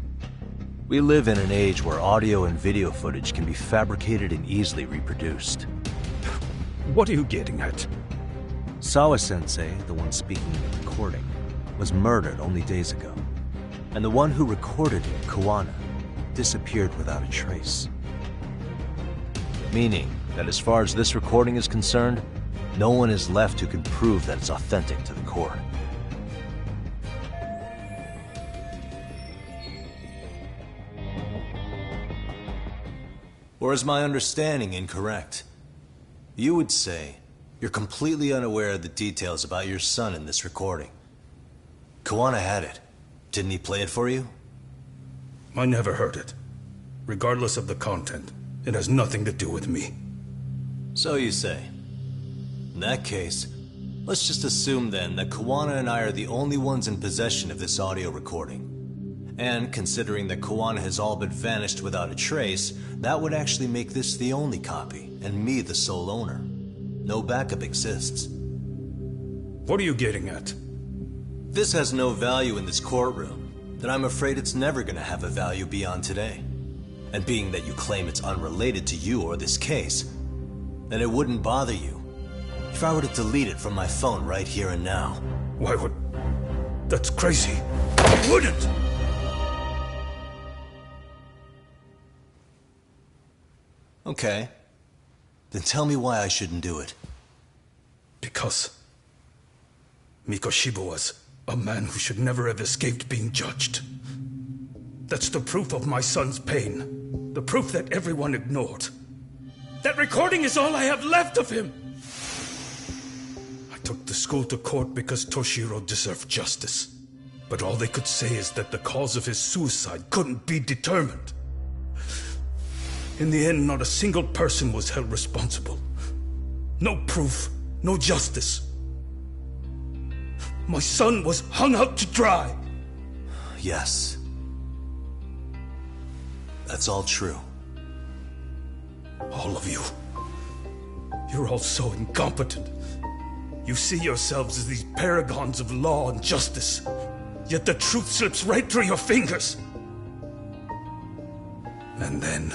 We live in an age where audio and video footage can be fabricated and easily reproduced. What are you getting at? Sawa-sensei, the one speaking in the recording, was murdered only days ago. And the one who recorded it, Kuwana, disappeared without a trace. Meaning that as far as this recording is concerned, no one is left who can prove that it's authentic to the core. Or is my understanding incorrect? You would say you're completely unaware of the details about your son in this recording. Kuwana had it. Didn't he play it for you? I never heard it. Regardless of the content, it has nothing to do with me. So you say. In that case, let's just assume then that Kuwana and I are the only ones in possession of this audio recording. And considering that Kuwana has all but vanished without a trace, that would actually make this the only copy, and me the sole owner. No backup exists. What are you getting at? This has no value in this courtroom, then I'm afraid it's never gonna have a value beyond today. And being that you claim it's unrelated to you or this case, then it wouldn't bother you if I were to delete it from my phone right here and now. Why would... That's crazy. I wouldn't! Okay. Then tell me why I shouldn't do it. Because Mikoshiba was a man who should never have escaped being judged. That's the proof of my son's pain. The proof that everyone ignored. That recording is all I have left of him! I took the school to court because Toshiro deserved justice. But all they could say is that the cause of his suicide couldn't be determined. In the end, not a single person was held responsible. No proof, no justice. My son was hung out to dry. Yes. That's all true. All of you. You're all so incompetent. You see yourselves as these paragons of law and justice. Yet the truth slips right through your fingers. And then,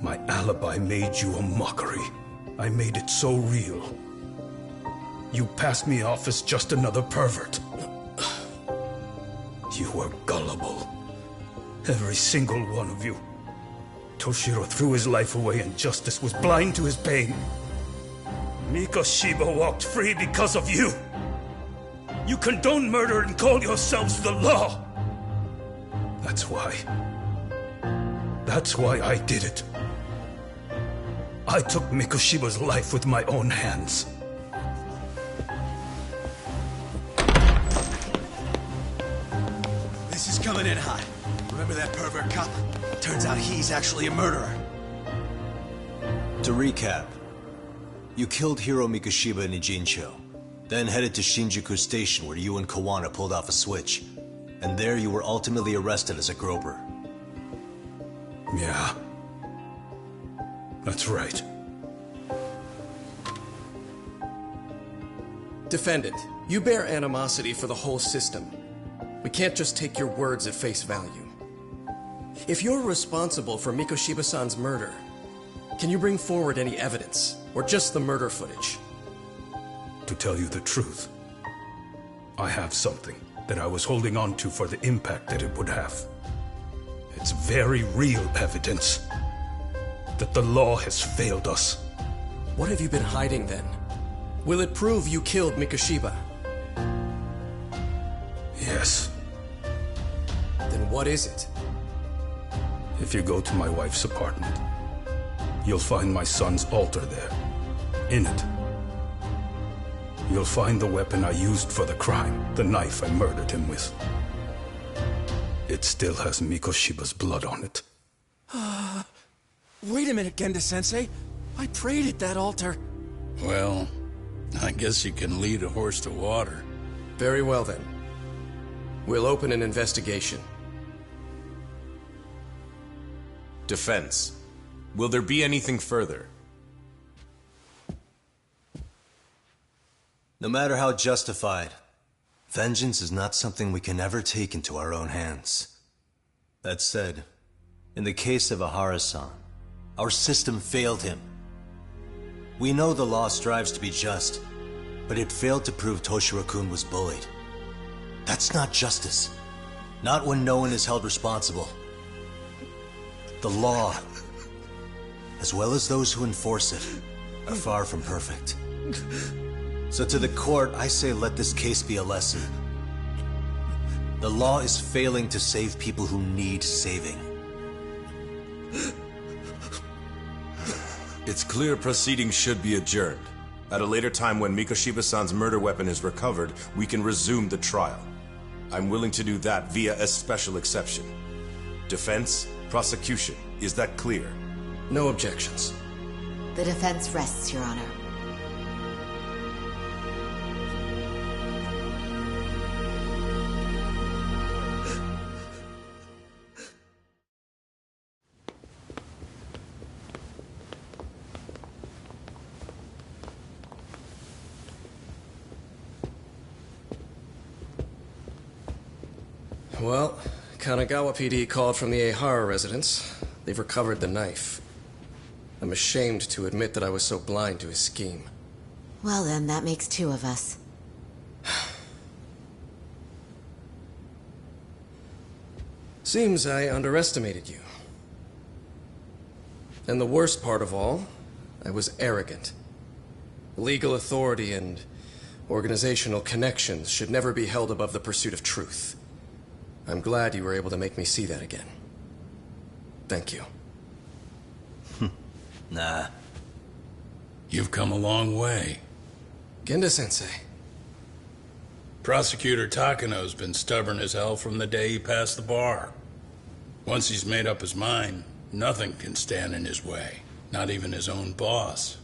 my alibi made you a mockery. I made it so real. You passed me off as just another pervert. You were gullible. Every single one of you. Toshiro threw his life away and justice was blind to his pain. Mikoshiba walked free because of you. You condone murder and call yourselves the law. That's why I did it. I took Mikoshiba's life with my own hands. This is coming in hot. Remember that pervert cop? Turns out he's actually a murderer. To recap, you killed Hiro Mikoshiba in Ijincho, then headed to Shinjuku Station where you and Kuwana pulled off a switch, and there you were ultimately arrested as a groper. Yeah. That's right. Defendant, you bear animosity for the whole system. We can't just take your words at face value. If you're responsible for Mikoshiba-san's murder, can you bring forward any evidence, or just the murder footage? To tell you the truth, I have something that I was holding on to for the impact that it would have. It's very real evidence that the law has failed us. What have you been hiding then? Will it prove you killed Mikoshiba? Yes. Then what is it? If you go to my wife's apartment, you'll find my son's altar there. In it, you'll find the weapon I used for the crime, the knife I murdered him with. It still has Mikoshiba's blood on it. Wait a minute, Genda-sensei. I prayed at that altar. Well, I guess you can lead a horse to water. Very well then. We'll open an investigation. Defense. Will there be anything further? No matter how justified, vengeance is not something we can ever take into our own hands. That said, in the case of Ihara-san, our system failed him. We know the law strives to be just, but it failed to prove Toshiro-kun was bullied. That's not justice. Not when no one is held responsible. The law, as well as those who enforce it, are far from perfect. So to the court, I say let this case be a lesson. The law is failing to save people who need saving. It's clear proceedings should be adjourned. At a later time when Mikoshiba-san's murder weapon is recovered, we can resume the trial. I'm willing to do that via a special exception. Defense, prosecution, is that clear? No objections. The defense rests, Your Honor. Well, Kanagawa PD called from the Ehara residence. They've recovered the knife. I'm ashamed to admit that I was so blind to his scheme. Well then, that makes two of us. Seems I underestimated you. And the worst part of all, I was arrogant. Legal authority and organizational connections should never be held above the pursuit of truth. I'm glad you were able to make me see that again. Thank you. Nah. You've come a long way. Genda-sensei. Prosecutor Takano's been stubborn as hell from the day he passed the bar. Once he's made up his mind, nothing can stand in his way. Not even his own boss.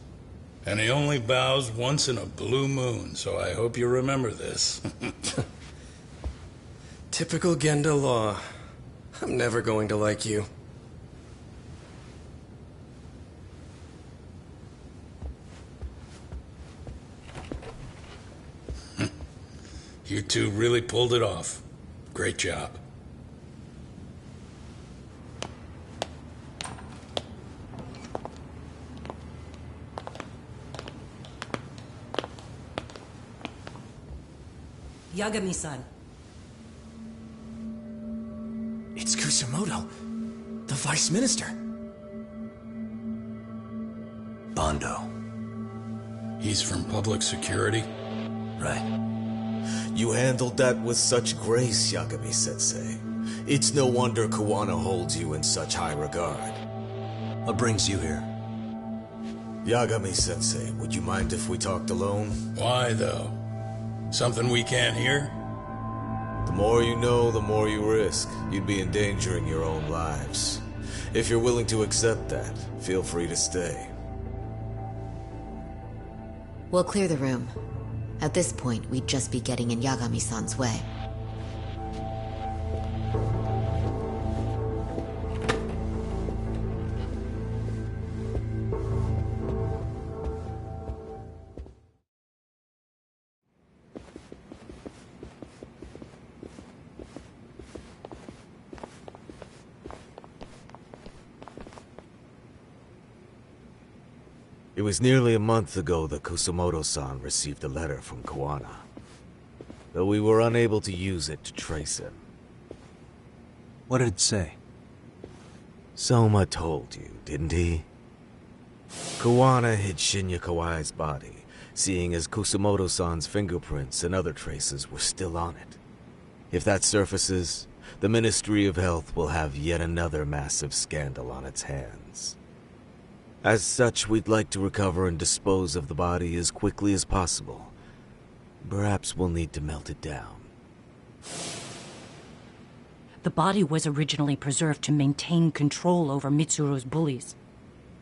And he only bows once in a blue moon, so I hope you remember this. Typical Genda law. I'm never going to like you. You two really pulled it off. Great job. Yagami-san. It's Kusumoto, the Vice Minister. Bondo. He's from public security? Right. You handled that with such grace, Yagami-sensei. It's no wonder Kuwana holds you in such high regard. What brings you here? Yagami-sensei, would you mind if we talked alone? Why, though? Something we can't hear? The more you know, the more you risk. You'd be endangering your own lives. If you're willing to accept that, feel free to stay. We'll clear the room. At this point, we'd just be getting in Yagami-san's way. It was nearly a month ago that Kusumoto-san received a letter from Kuwana, though we were unable to use it to trace him. What did it say? Soma told you, didn't he? Kuwana hid Shinya Kawai's body, seeing as Kusumoto-san's fingerprints and other traces were still on it. If that surfaces, the Ministry of Health will have yet another massive scandal on its hands. As such, we'd like to recover and dispose of the body as quickly as possible. Perhaps we'll need to melt it down. The body was originally preserved to maintain control over Mitsuru's bullies.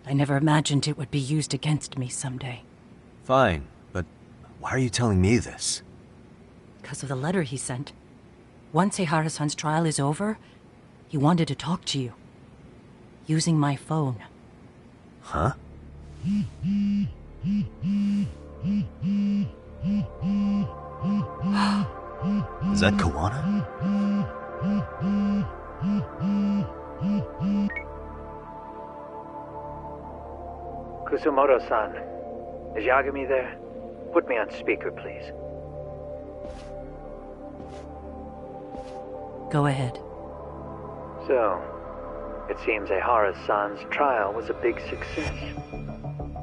I never imagined it would be used against me someday. Fine, but why are you telling me this? Because of the letter he sent. Once Ehara-san's trial is over, he wanted to talk to you. Using my phone. Huh? Is that Kuwana? Kusumoto-san, is Yagami there? Put me on speaker, please. Go ahead. So, it seems Ehara-san's trial was a big success.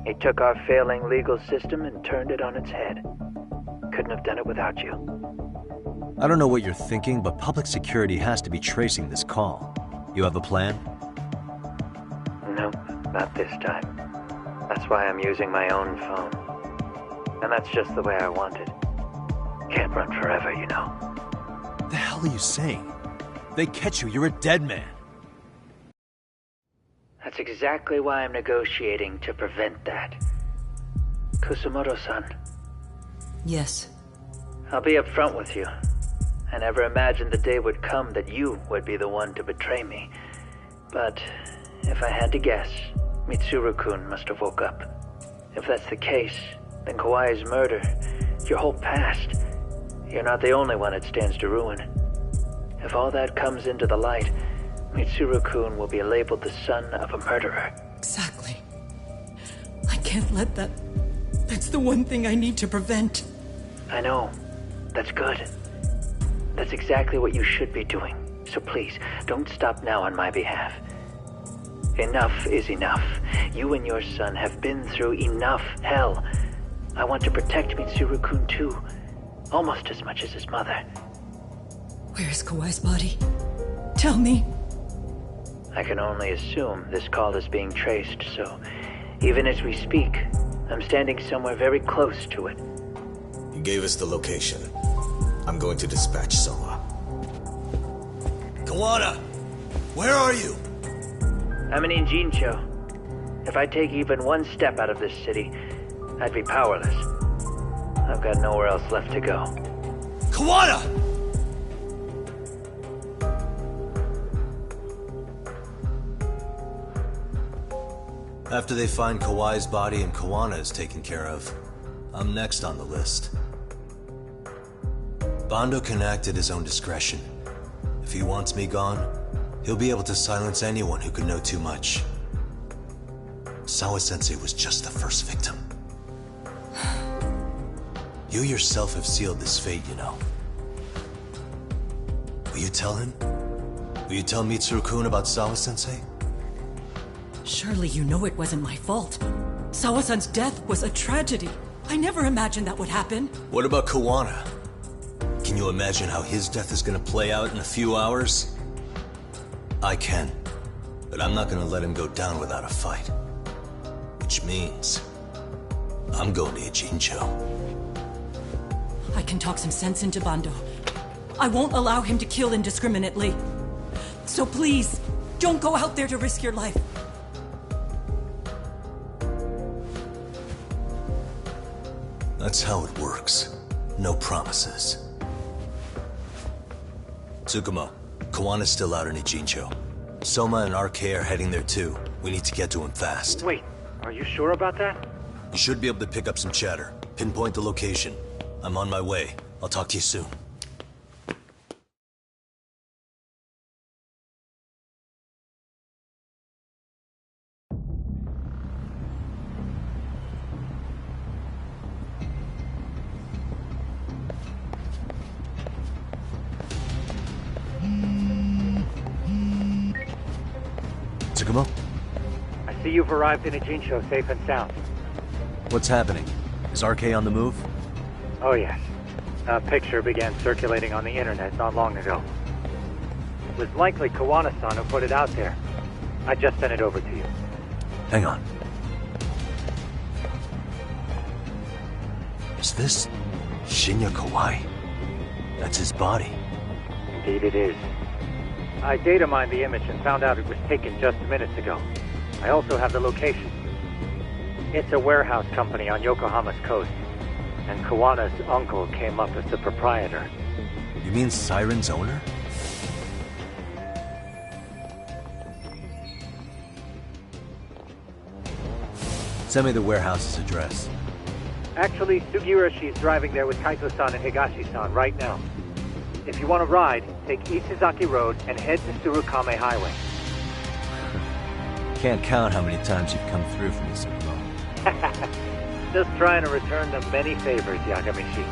He took our failing legal system and turned it on its head. Couldn't have done it without you. I don't know what you're thinking, but public security has to be tracing this call. You have a plan? Nope, not this time. That's why I'm using my own phone. And that's just the way I want it. Can't run forever, you know. What the hell are you saying? If they catch you, you're a dead man. That's exactly why I'm negotiating to prevent that. Kusumoto-san. Yes. I'll be upfront with you. I never imagined the day would come that you would be the one to betray me. But if I had to guess, Mitsuru-kun must have woke up. If that's the case, then Kawai's murder, your whole past, you're not the only one it stands to ruin. If all that comes into the light, Mitsuru-kun will be labeled the son of a murderer. Exactly. I can't let that... That's the one thing I need to prevent. I know. That's good. That's exactly what you should be doing. So please, don't stop now on my behalf. Enough is enough. You and your son have been through enough hell. I want to protect Mitsuru-kun too. Almost as much as his mother. Where is Kawai's body? Tell me. I can only assume this call is being traced, so even as we speak, I'm standing somewhere very close to it. You gave us the location. I'm going to dispatch Soma. Kawana! Where are you? I'm in Ijincho. If I take even one step out of this city, I'd be powerless. I've got nowhere else left to go. Kawana! After they find Kawai's body and Kawana is taken care of, I'm next on the list. Bando can act at his own discretion. If he wants me gone, he'll be able to silence anyone who could know too much. Sawa-sensei was just the first victim. You yourself have sealed this fate, you know. Will you tell him? Will you tell Mitsuru-kun about Sawa-sensei? Surely you know it wasn't my fault. Sawa-san's death was a tragedy. I never imagined that would happen. What about Kawana? Can you imagine how his death is gonna play out in a few hours? I can, but I'm not gonna let him go down without a fight. Which means, I'm going to Ijincho. I can talk some sense into Bando. I won't allow him to kill indiscriminately. So please, don't go out there to risk your life. That's how it works. No promises. Tsukumo, Kawana's still out in Ijincho. Soma and RK are heading there too. We need to get to him fast. Wait, are you sure about that? You should be able to pick up some chatter. Pinpoint the location. I'm on my way. I'll talk to you soon. Tsukumo? I see you've arrived in Ijincho safe and sound. What's happening? Is RK on the move? Oh yes. A picture began circulating on the internet not long ago. It was likely Kawana-san who put it out there. I just sent it over to you. Hang on. Is this Shinya Kawai? That's his body. Indeed it is. I data mined the image and found out it was taken just minutes ago. I also have the location. It's a warehouse company on Yokohama's coast, and Kawana's uncle came up as the proprietor. You mean Siren's owner? Send me the warehouse's address. Actually, Sugiurashi's driving there with Kaito-san and Higashi-san right now. If you want to ride, take Isizaki Road and head to Tsurukame Highway. Can't count how many times you've come through for me, Tsukumo. Just trying to return the many favors, Yagamishi.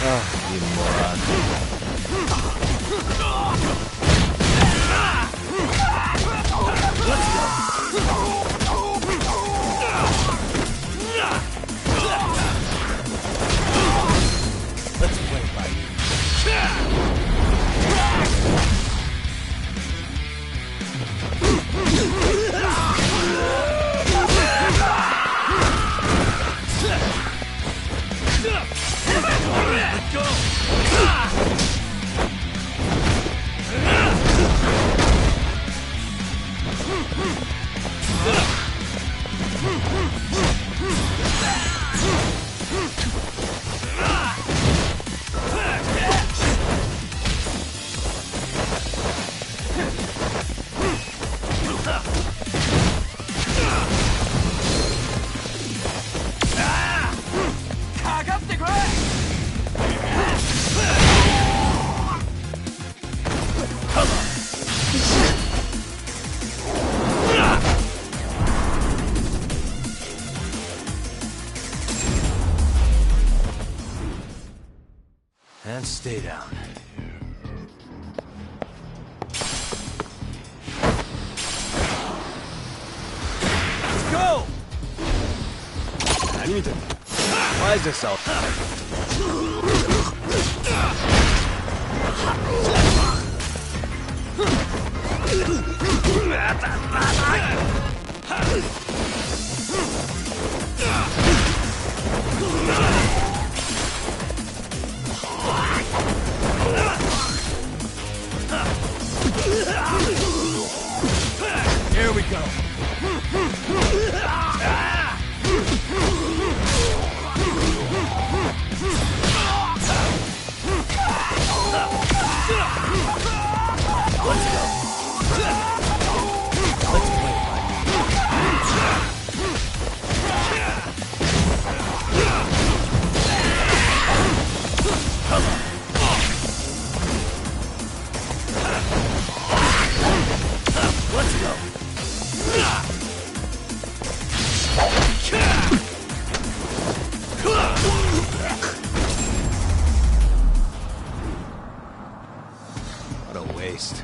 Oh, you moron. Let's play Let's go! And stay down. Let's go! Why is this all? Here we go. Let's go. Let's play. Let's go. What a waste.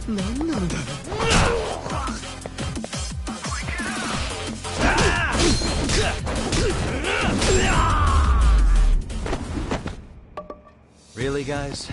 何なんだ。Really, guys?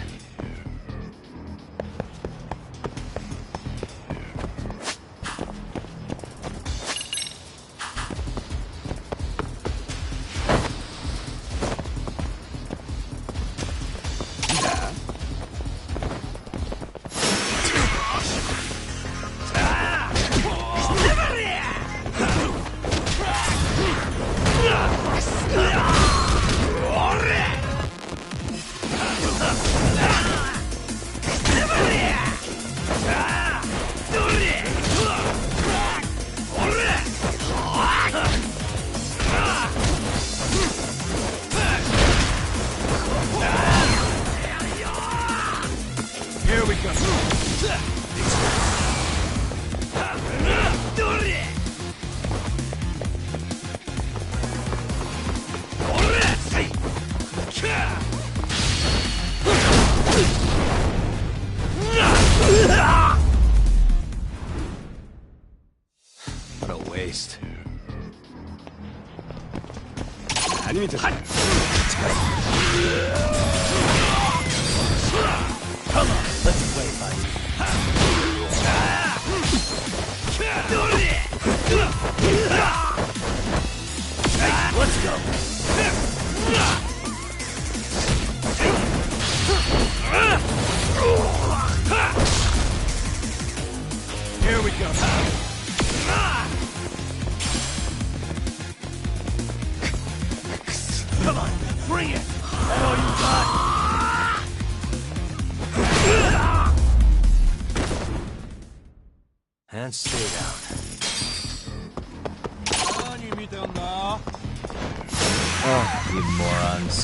Here we go. What a waste. Come on, let's play, buddy. Let's go. Here we go. Come on, bring it. That's all you got. And stay down. Oh, you morons.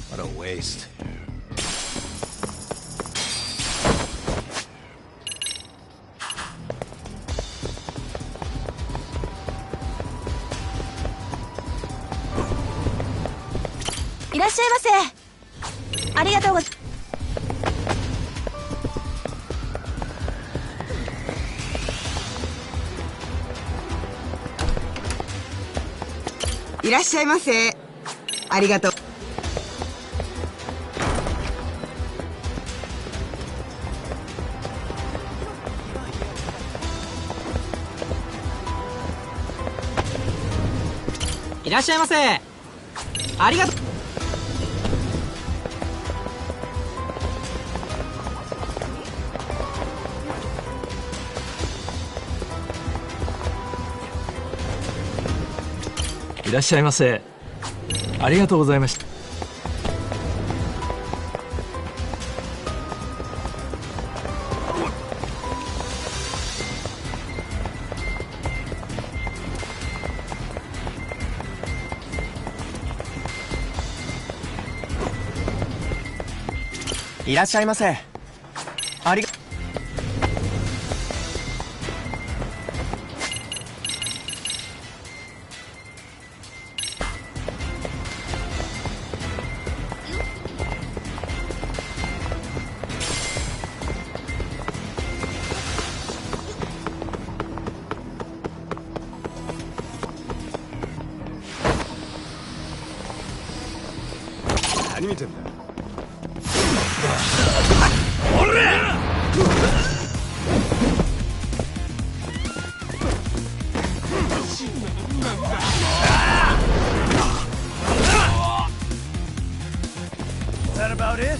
What a waste.いらっしゃいませ。ありがとうございます。いらっしゃいませ。ありがとう。いらっしゃいませ。ありがとう。いらっしゃいませ。ありがとうございました。いらっしゃいませ。ありが。何見てんだ。Is that about it?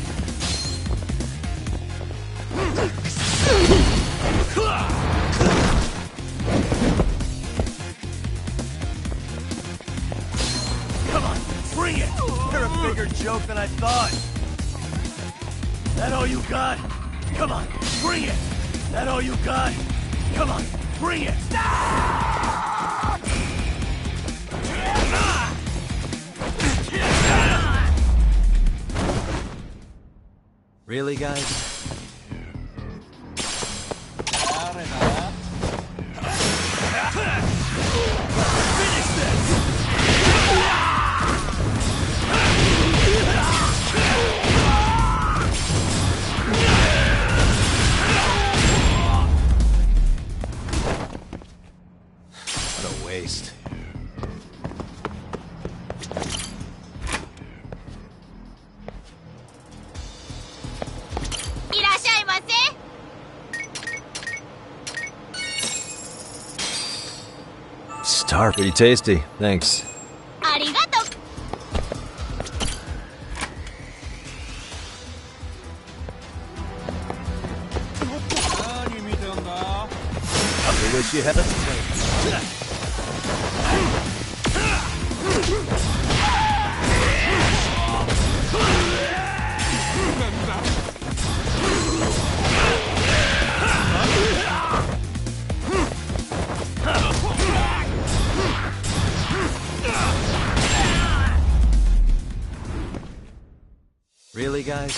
Come on, bring it! You're a bigger joke than I thought. That all you got? Come on, bring it! That all you got? Come on, bring it! Really, guys? What a waste. Star, pretty tasty. Thanks. ありがとう。何見てんだ I wish you had a... Really, guys?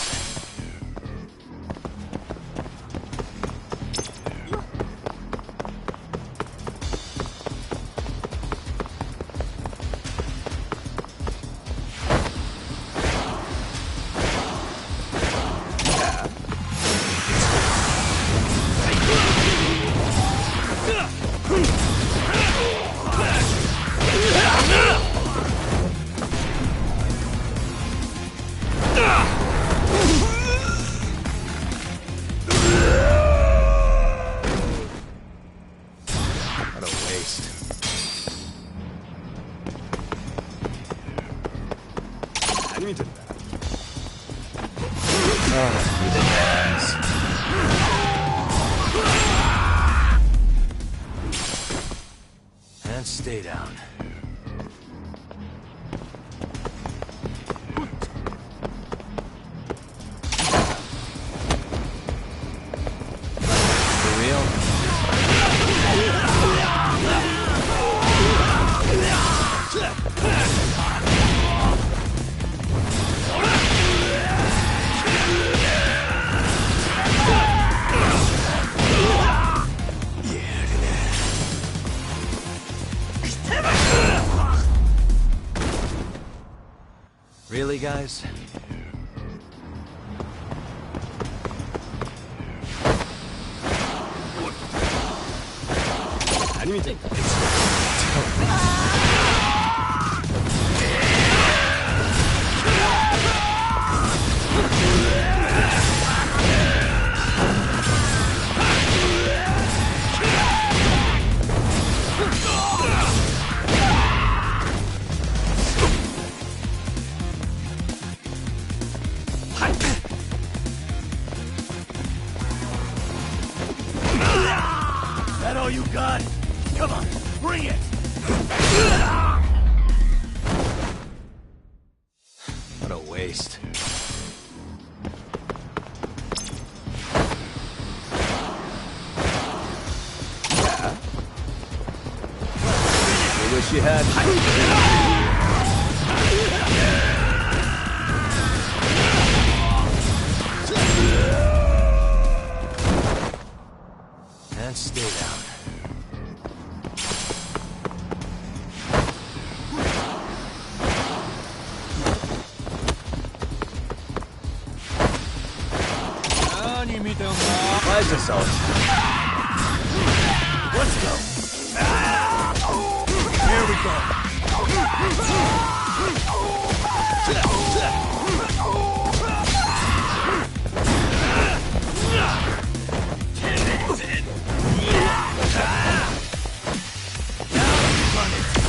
What a waste. I need to... Oh, you did that. And stay down. For real? Really, guys? I need to... That all you got? Come on, bring it! What a waste. I wish you had... And stay down. Wise assault. Let's go. Here we go.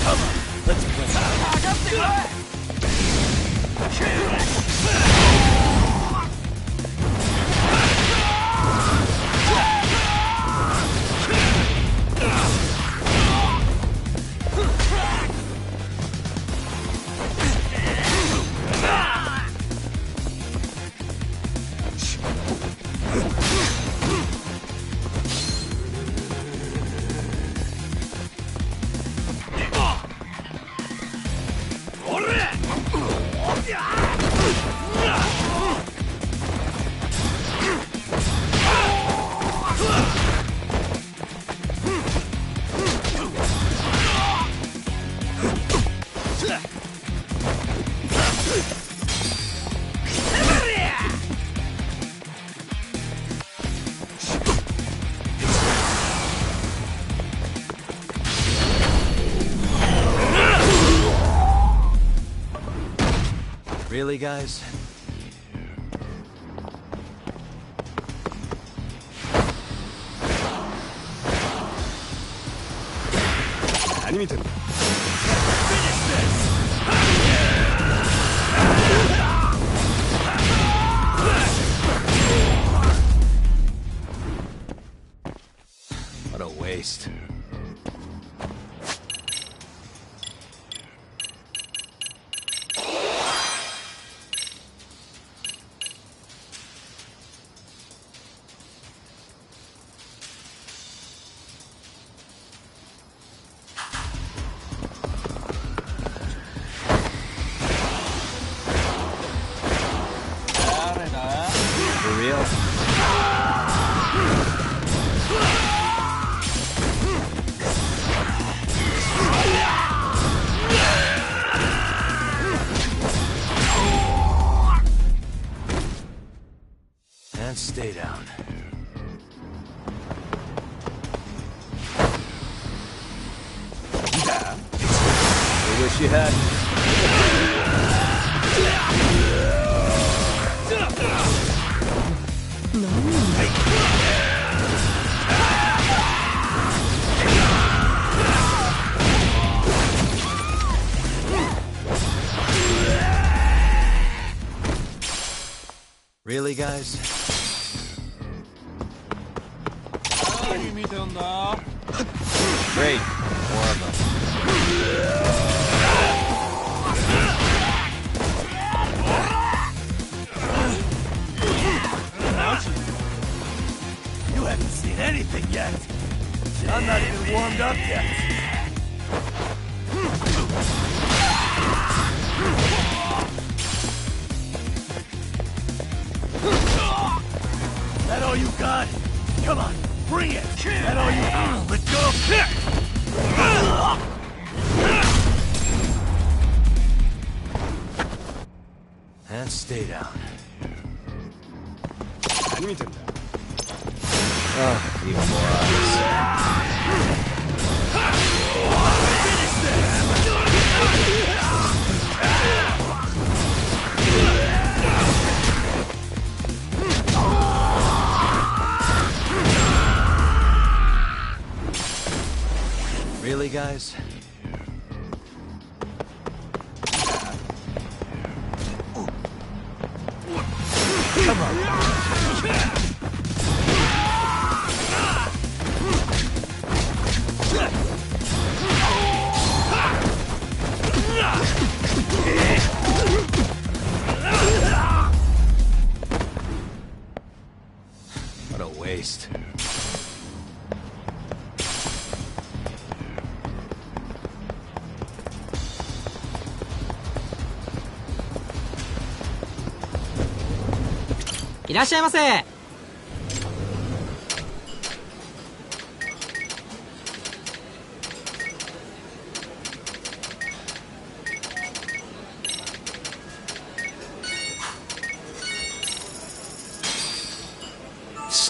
Come on, let's play. Really, guys? What a waste. For real? And stay down. I wish you hadn't. Really, guys? Great. More of them. You haven't seen anything yet. I'm not even warmed up yet. That all you got? Come on, bring it! That all you got? Let's go! And stay down. Oh, even more Really, guys? Come on. What a waste.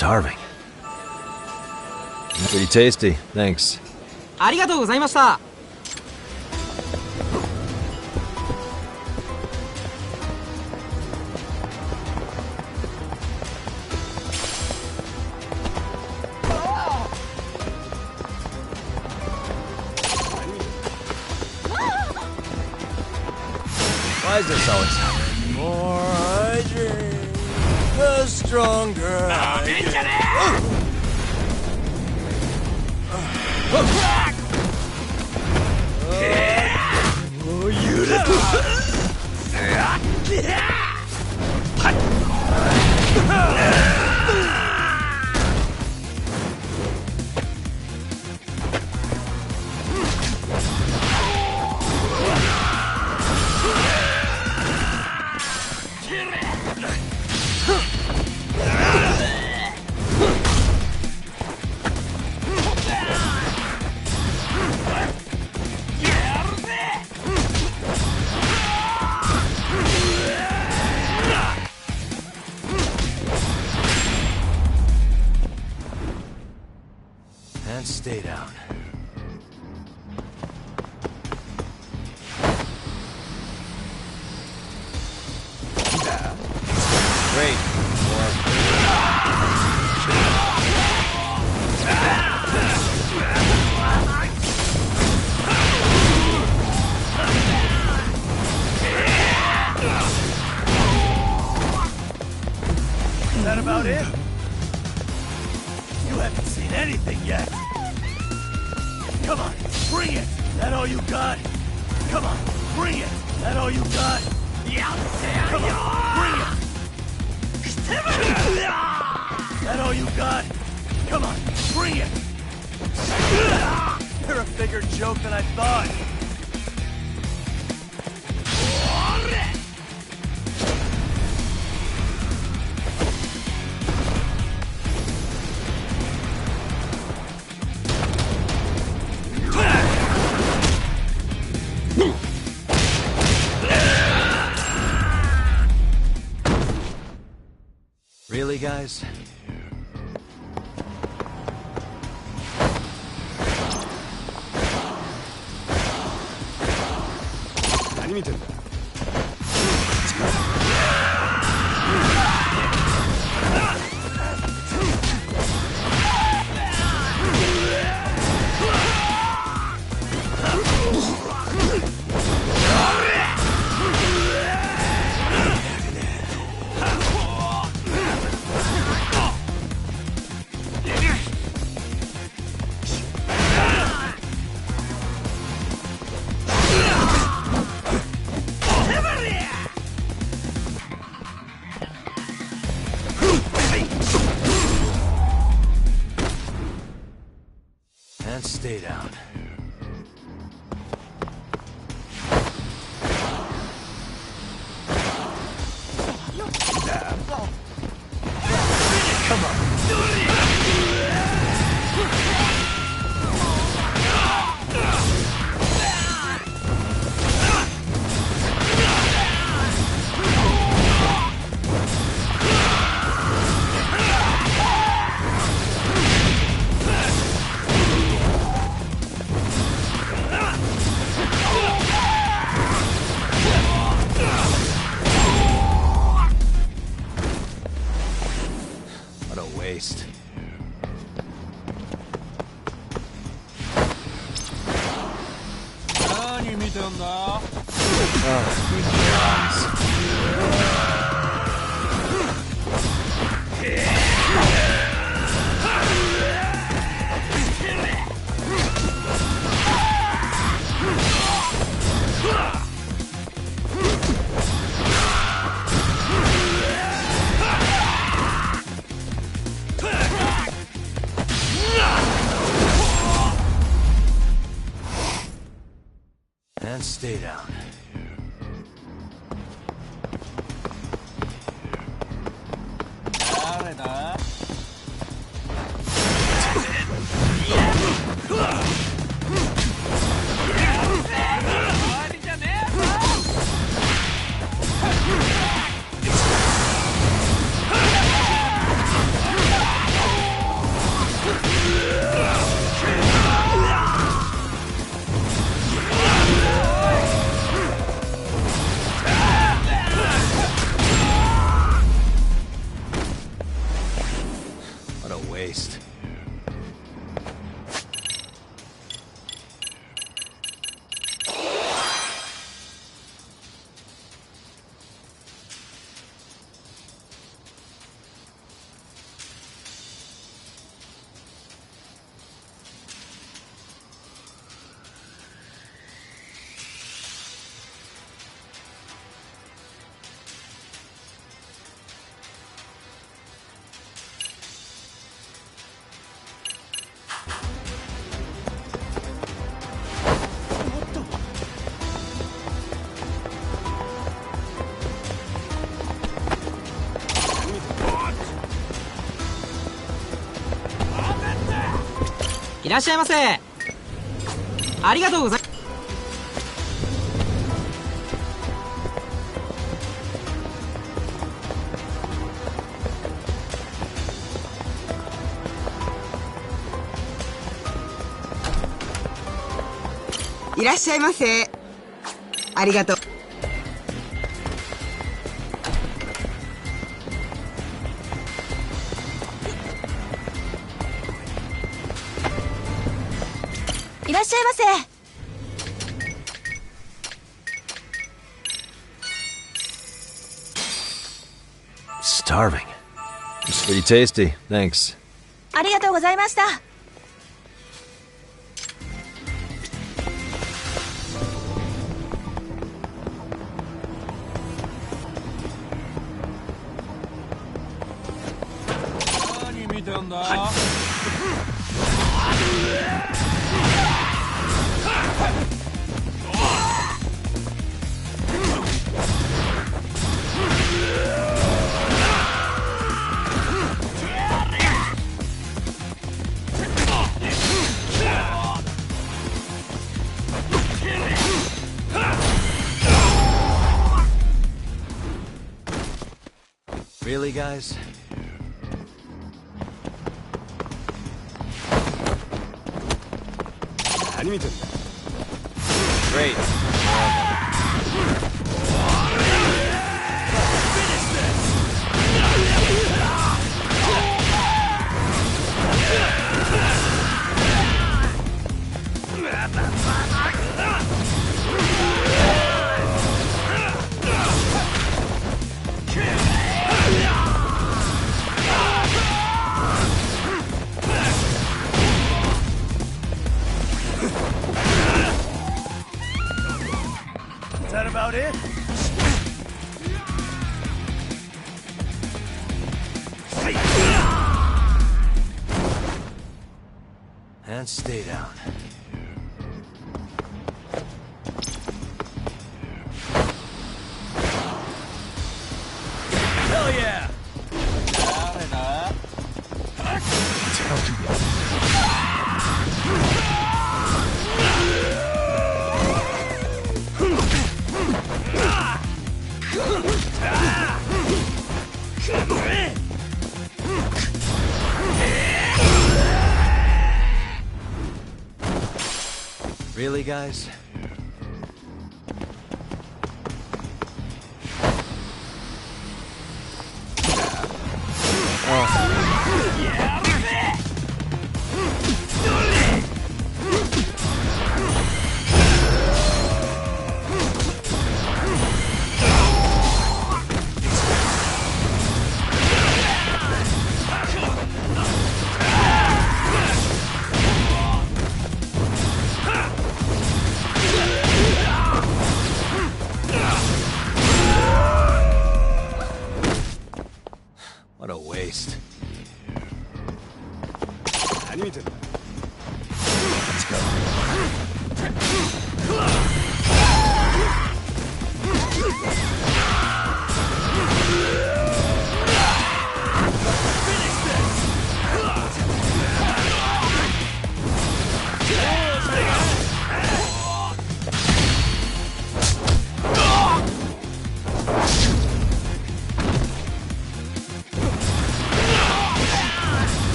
starving. Pretty tasty, thanks. ありがとうございました。Why is this always happening? The more I drink, the stronger I get. Oh, you And stay down. Great. Is that about it? You haven't seen anything yet. Come on, bring it! That all you got? Come on, bring it! That all you got? Come on, bring it! That all you got? Come on, bring it! You're a bigger joke than I thought. Really, guys? And stay down. Come on. What a waste. And stay down. いらっしゃいませ。ありがとうございます。いらっしゃいませ。ありがとう。いらっしゃいませ。Starving. It's pretty tasty. Thanks. ありがとうございました。何見てんだ。Really, guys? Great. Is that about it? And stay down. Hell yeah! Really, guys? What a waste. Let's go.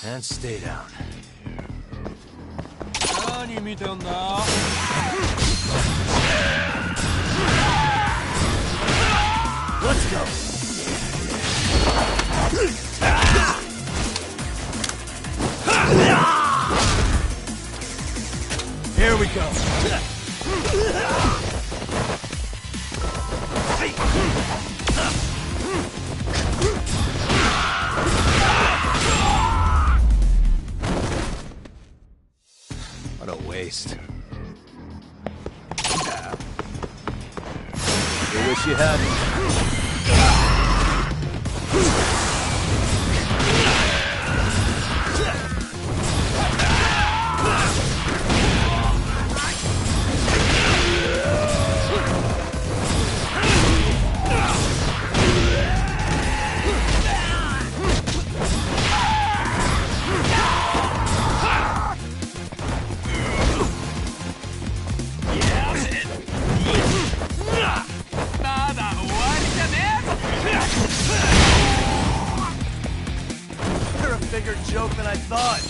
And stay down. 何見てんだ。Let's go. Here we go. What a waste. You wish you hadn't. than I thought.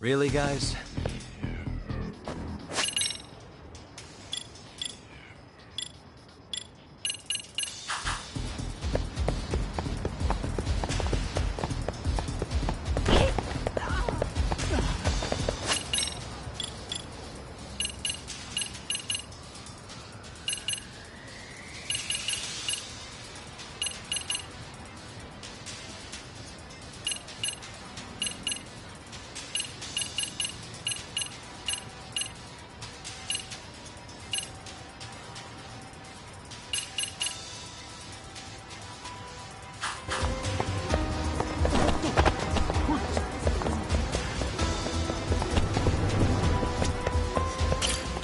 Really, guys?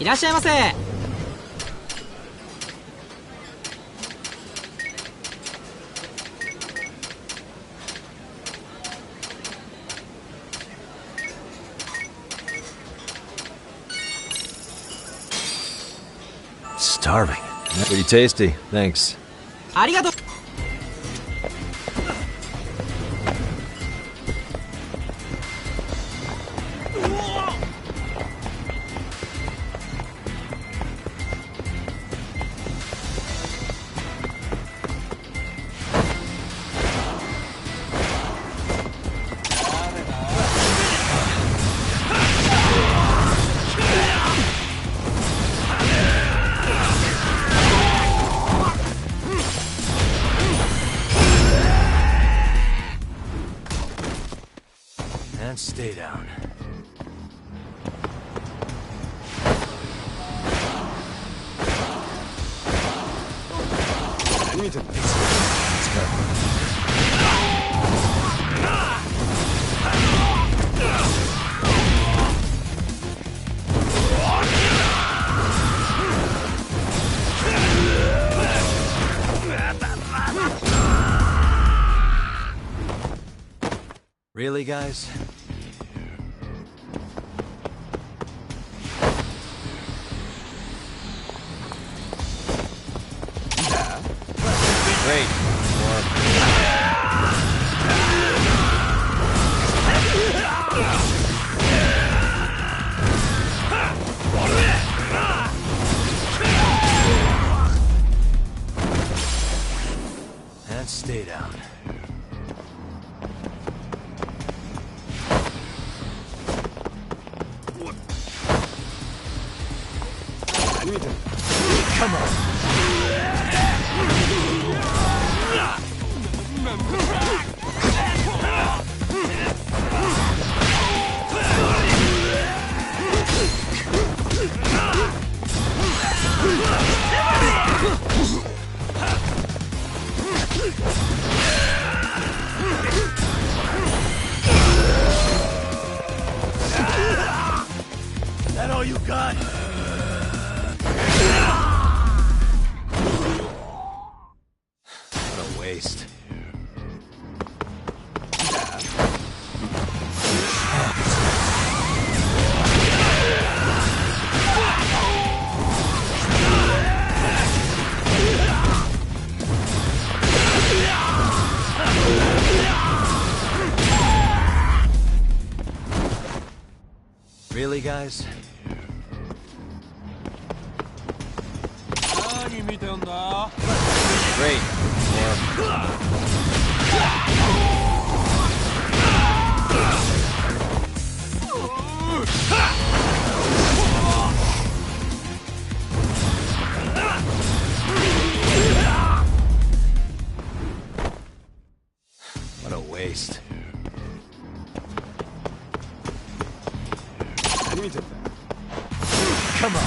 いらっしゃいませ。Starving. Pretty tasty. Thanks. ありがとう。And stay down. Let's go. Really, guys? Great. And stay down. Come on. Is that all you got? What a waste. Really, guys? 何見てんだ Great. What a waste. Come on.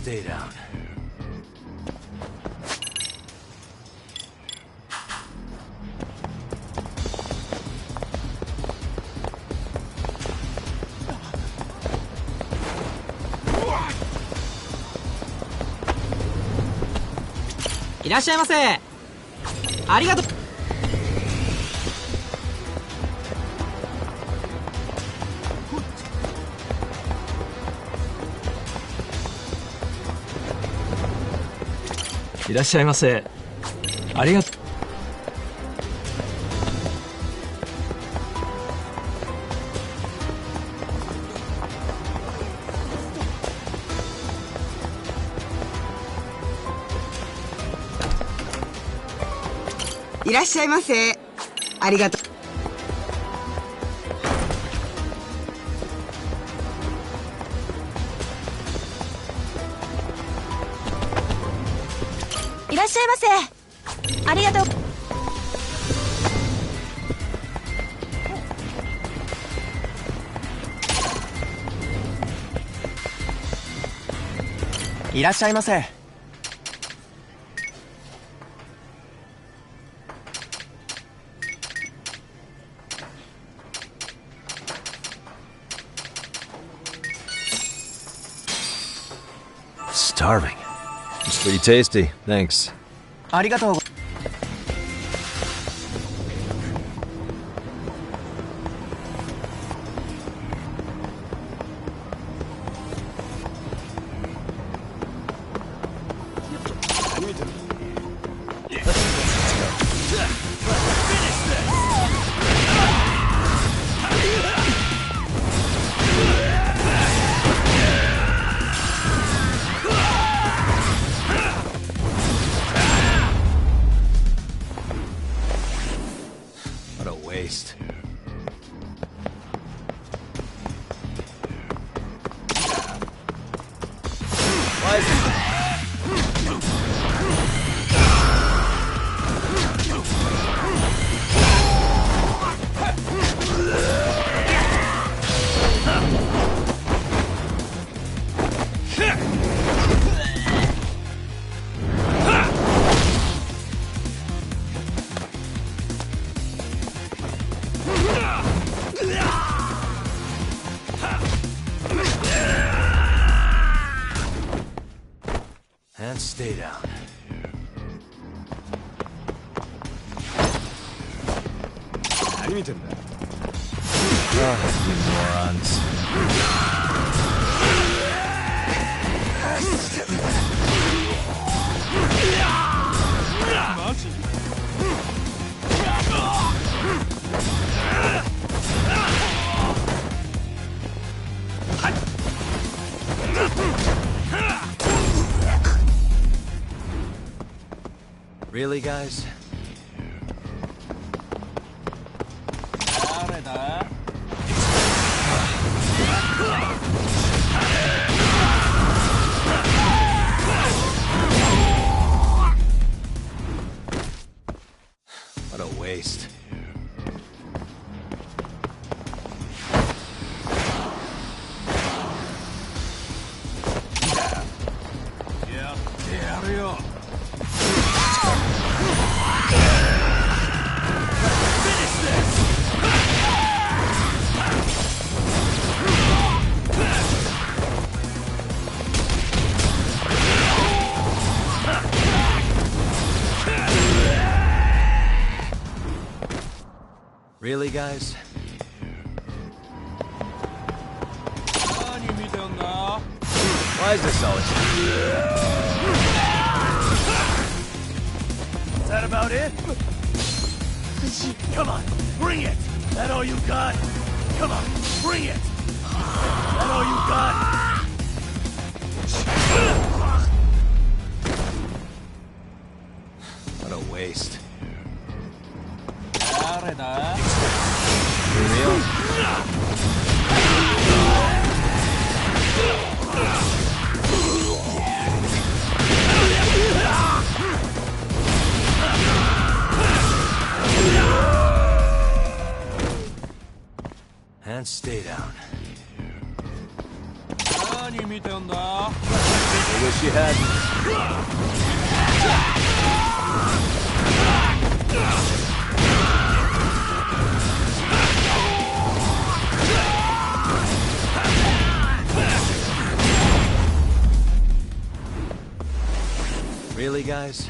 stay down.いらっしゃいませ。ありがとう。いらっしゃいませ。ありがとう。いらっしゃいませ。ありがとう。いらっしゃいませ。ありがとう。いらっしゃいませ。Starving. It's pretty tasty. Thanks. ありがとう。What a waste. Why is And stay down. You morons. Really, guys? What a waste. Really, guys? Why is this always... Is that about it? Come on, bring it! That all you got? Come on, bring it! That all you got? What a waste. And stay down. 何見てんだ I wish you hadn't. Really, guys?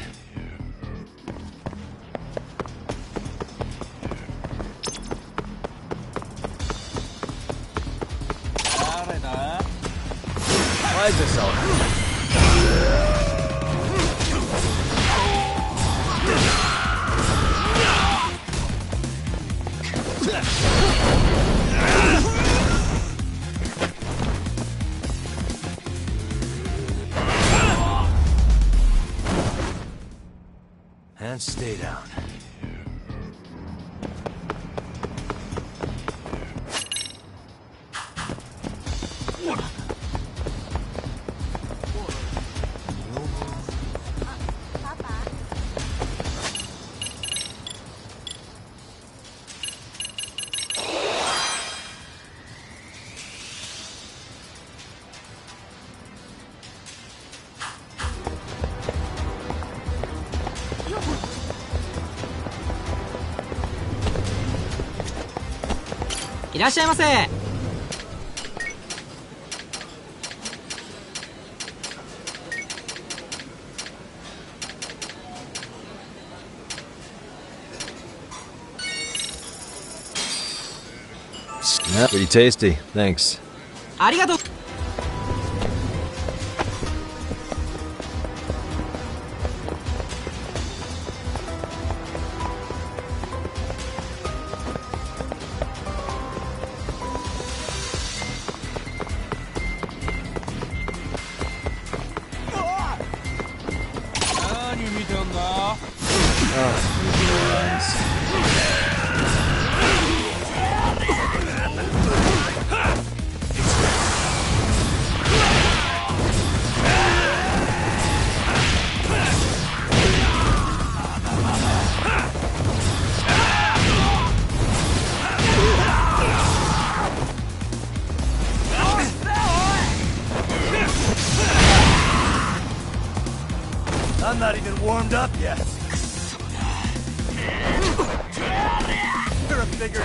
Why is this all? And stay down. I いらっしゃいませ。Pretty tasty, thanks. ありがとう。何見てんだ I'm not even warmed up yet. You're a bigger...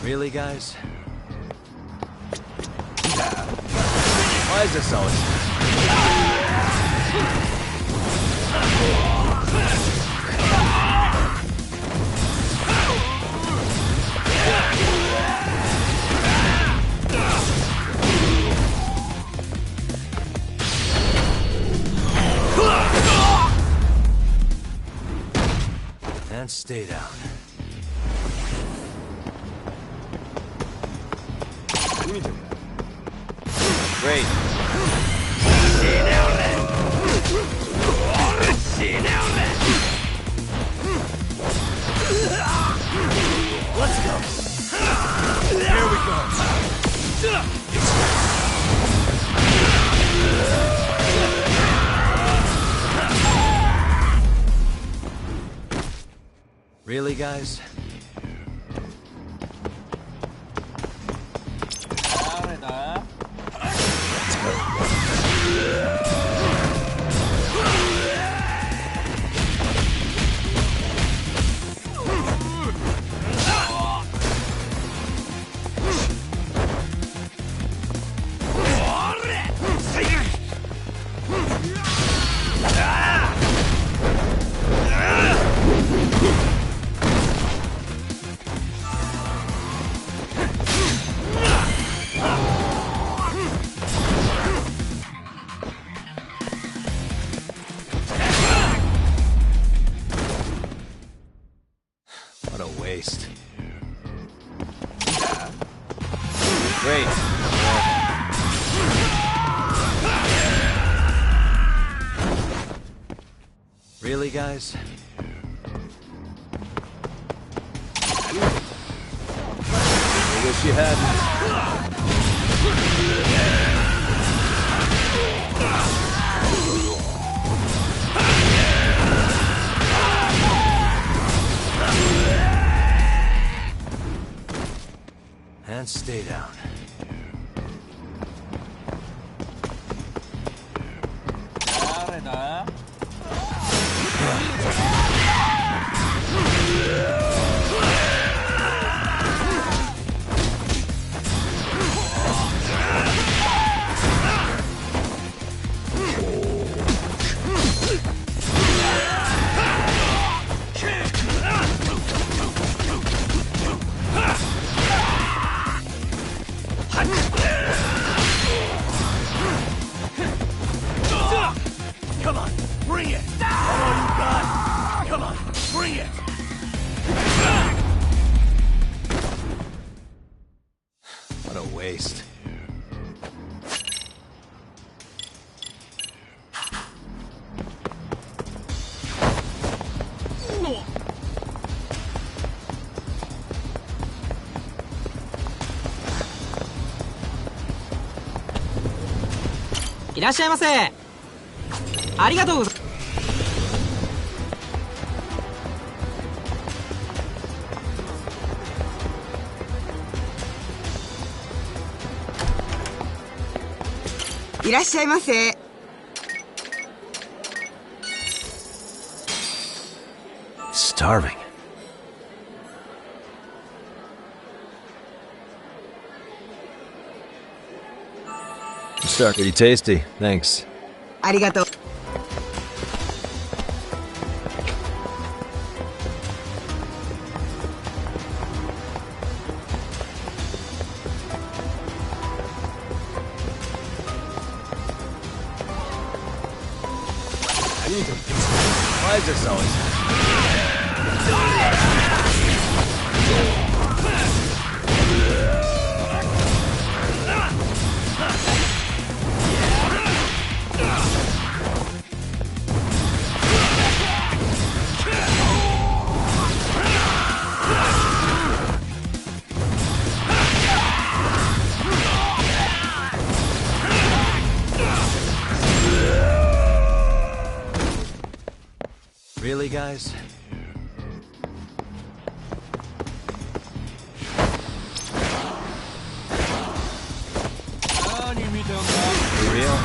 Really, guys? Why is this always... And stay down. Great. Stay down then. Stay down then. Let's go. Here we go. Really, guys? What a waste. Great. Really, guys? I wish you hadn't. And stay down. Come on, bring it! All you got! Come on, bring it! What a waste.いらっしゃいませ。ありがとうございます。いらっしゃいませ。Starving. Pretty tasty, thanks. ありがとう。Why is this always Really, guys? For real?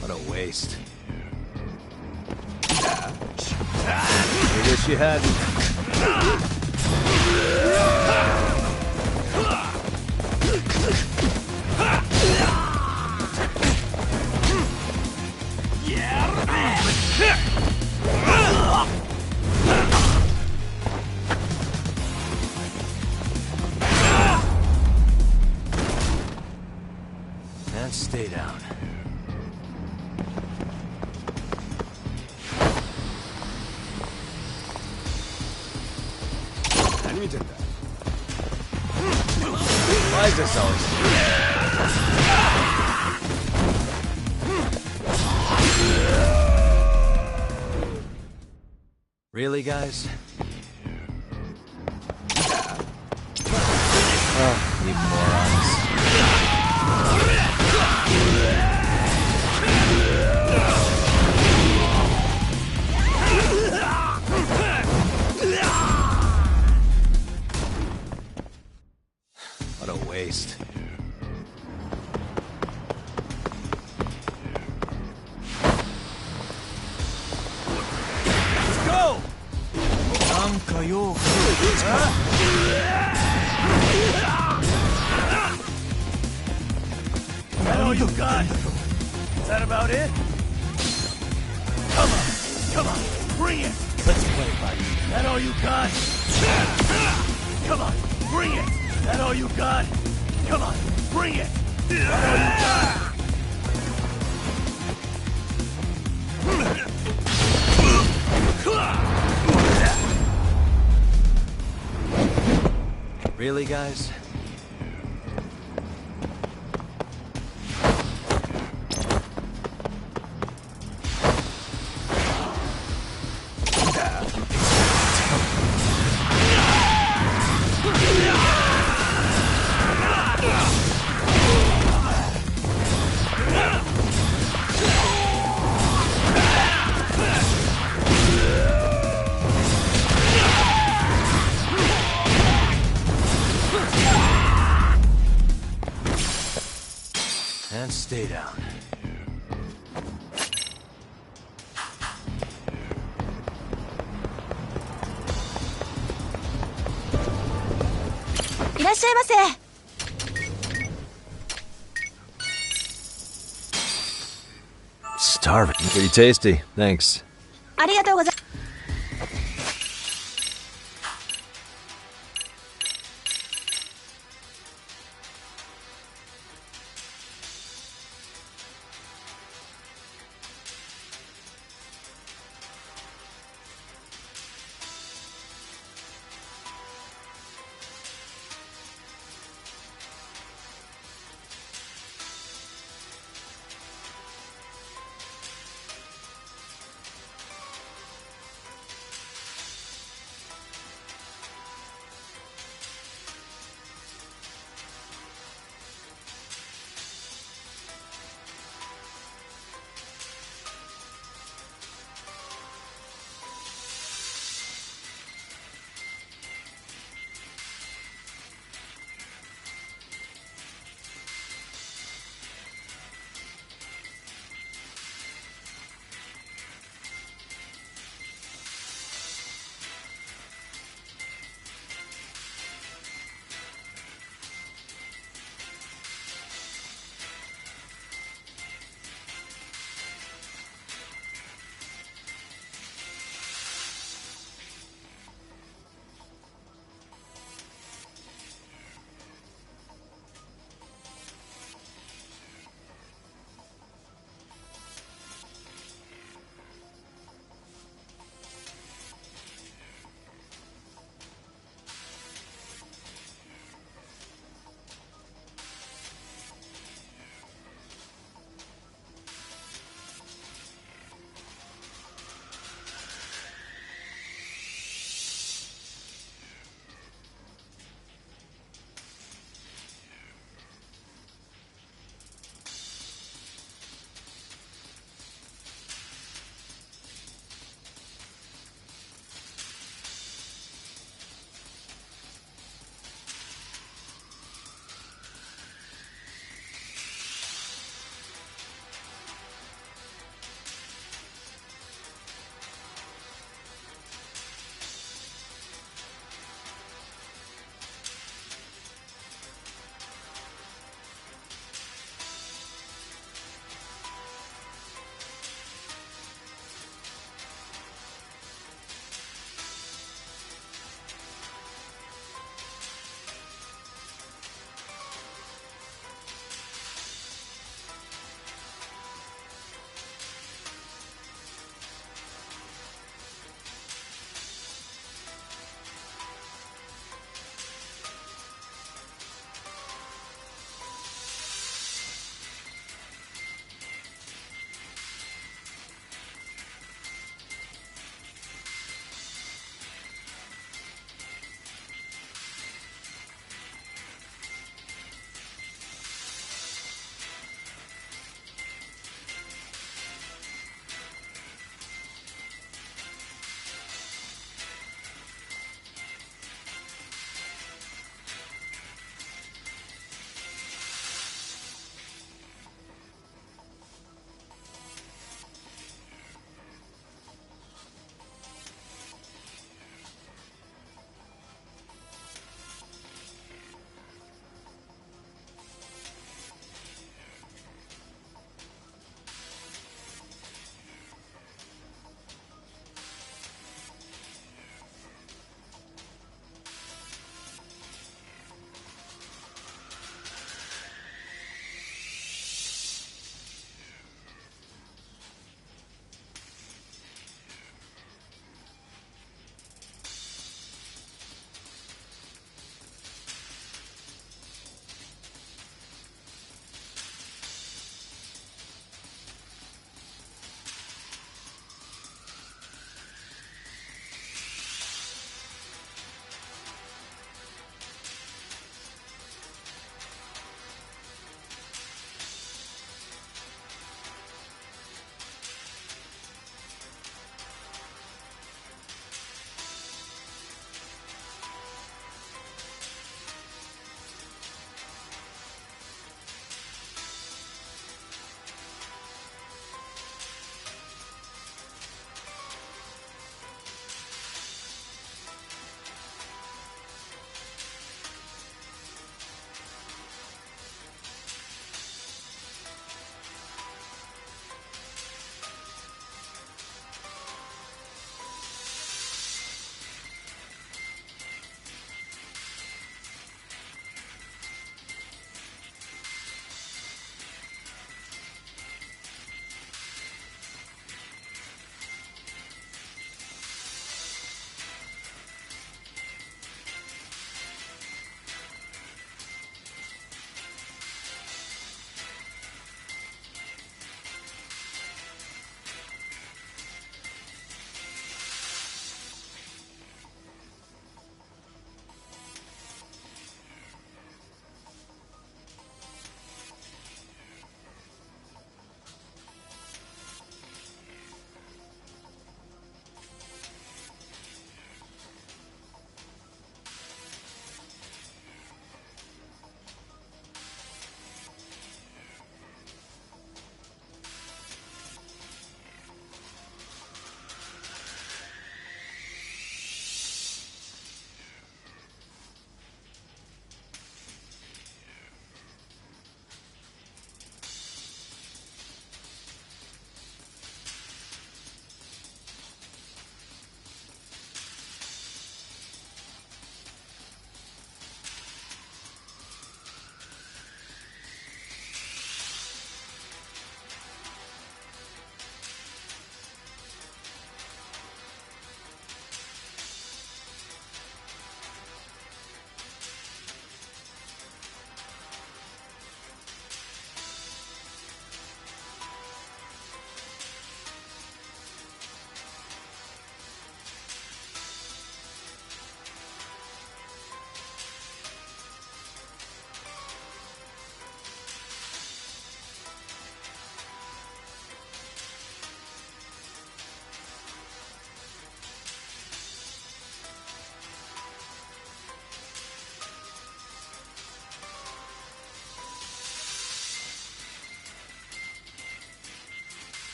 What a waste. I wish you hadn't. And stay down. Why is this always? Really, guys? Oh, you morons. What a waste. Let's go! Is that all you got? Is that about it? Come on, bring it! Let's play, buddy. Is that all you got? Come on, bring it! Is that all you got? Come on, bring it! Is that all you got? Really, guys? And stay down. Starving. Pretty tasty. Thanks. ありがとうございます。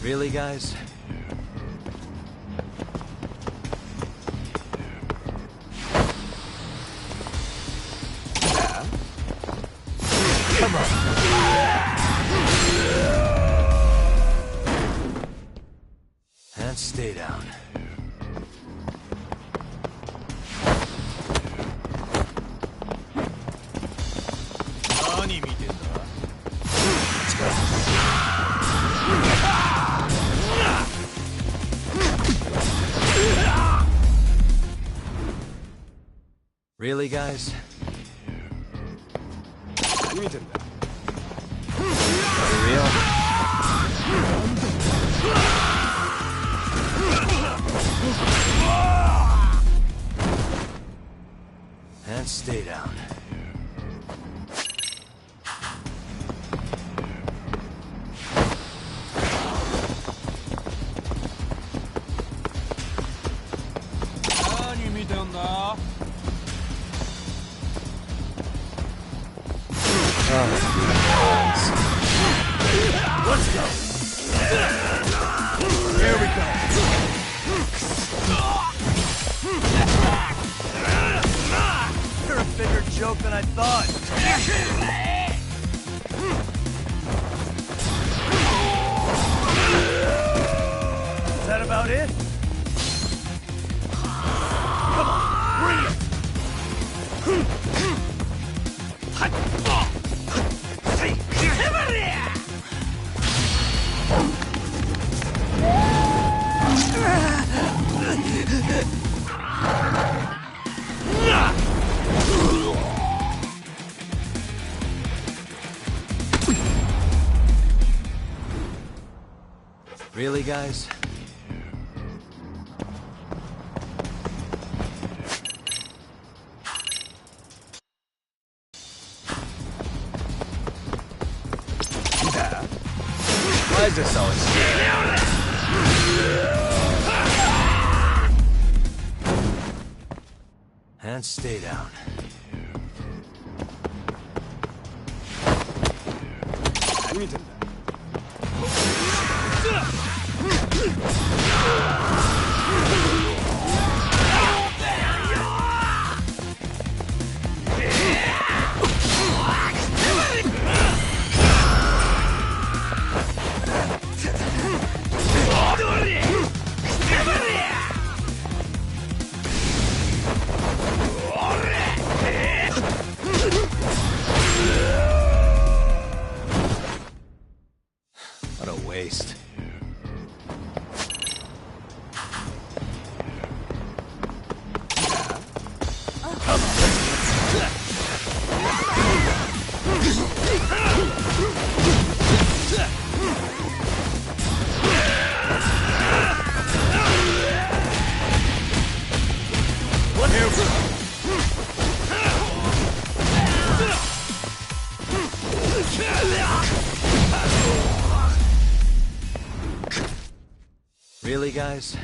Really, guys? Come on. And stay down. Really, guys? For real? And stay down. Let's go. Here we go. You're a bigger joke than I thought. Is that about it? Come on, bring it. Really, guys? Why is this always And stay down. What a waste. Really, guys?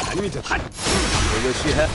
I wish you had.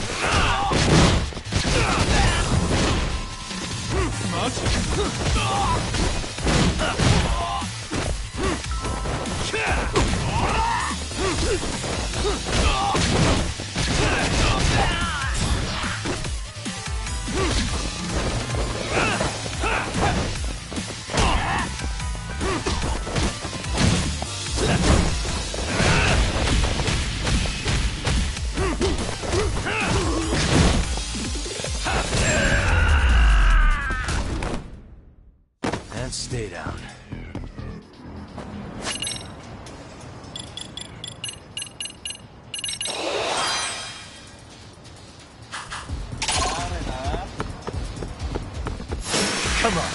And stay down. Come on.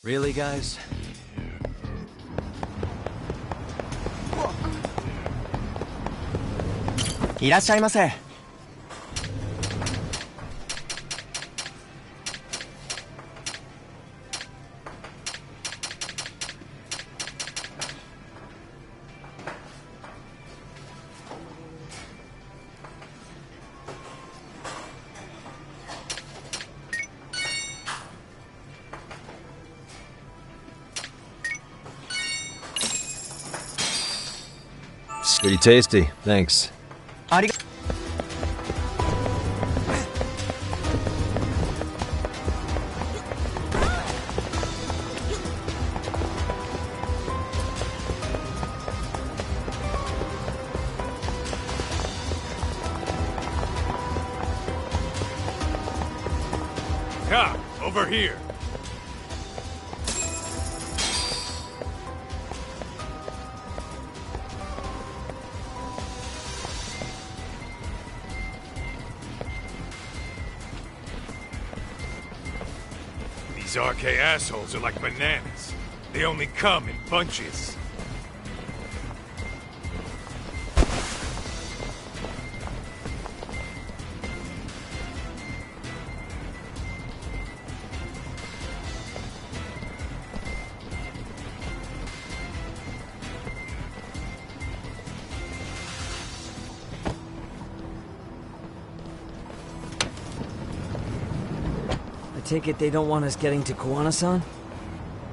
Really, guys? Pretty tasty, thanks. Cop, over here. These RK assholes are like bananas. They only come in bunches. I take it they don't want us getting to Kuwana-san?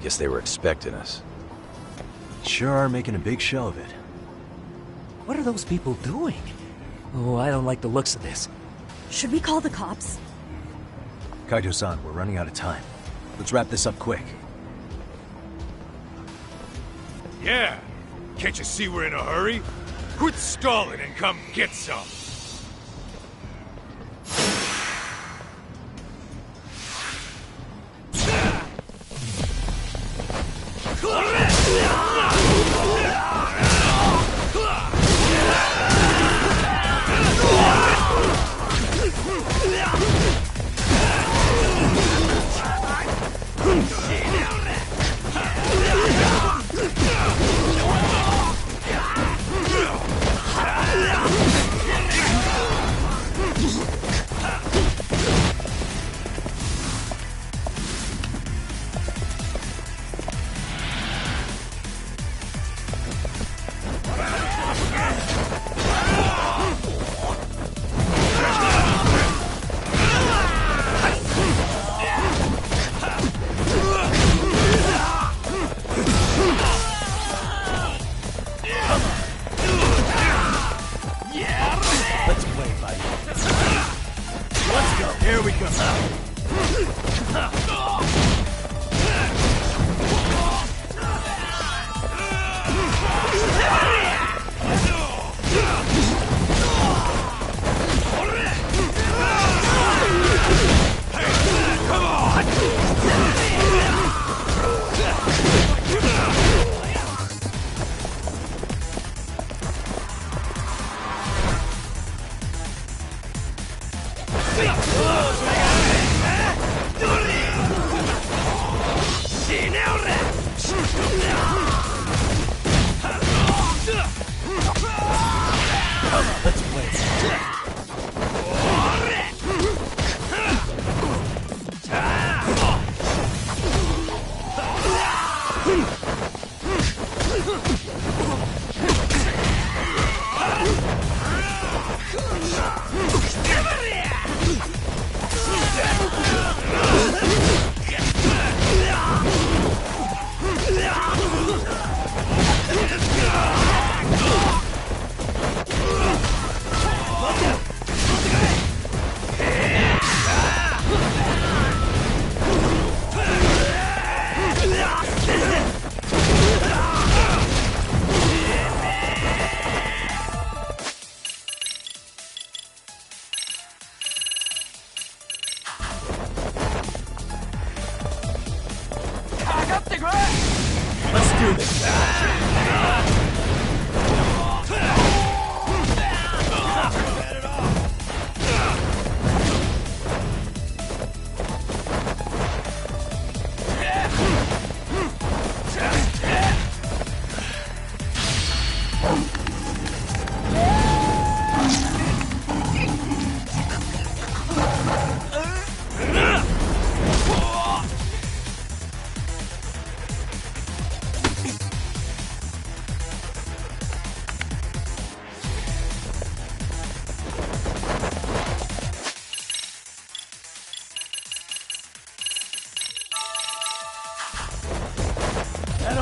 Guess they were expecting us. Sure are making a big show of it. What are those people doing? Oh, I don't like the looks of this. Should we call the cops? Kaito-san, we're running out of time. Let's wrap this up quick. Yeah. Can't you see we're in a hurry? Quit stalling and come get some. Let's do this.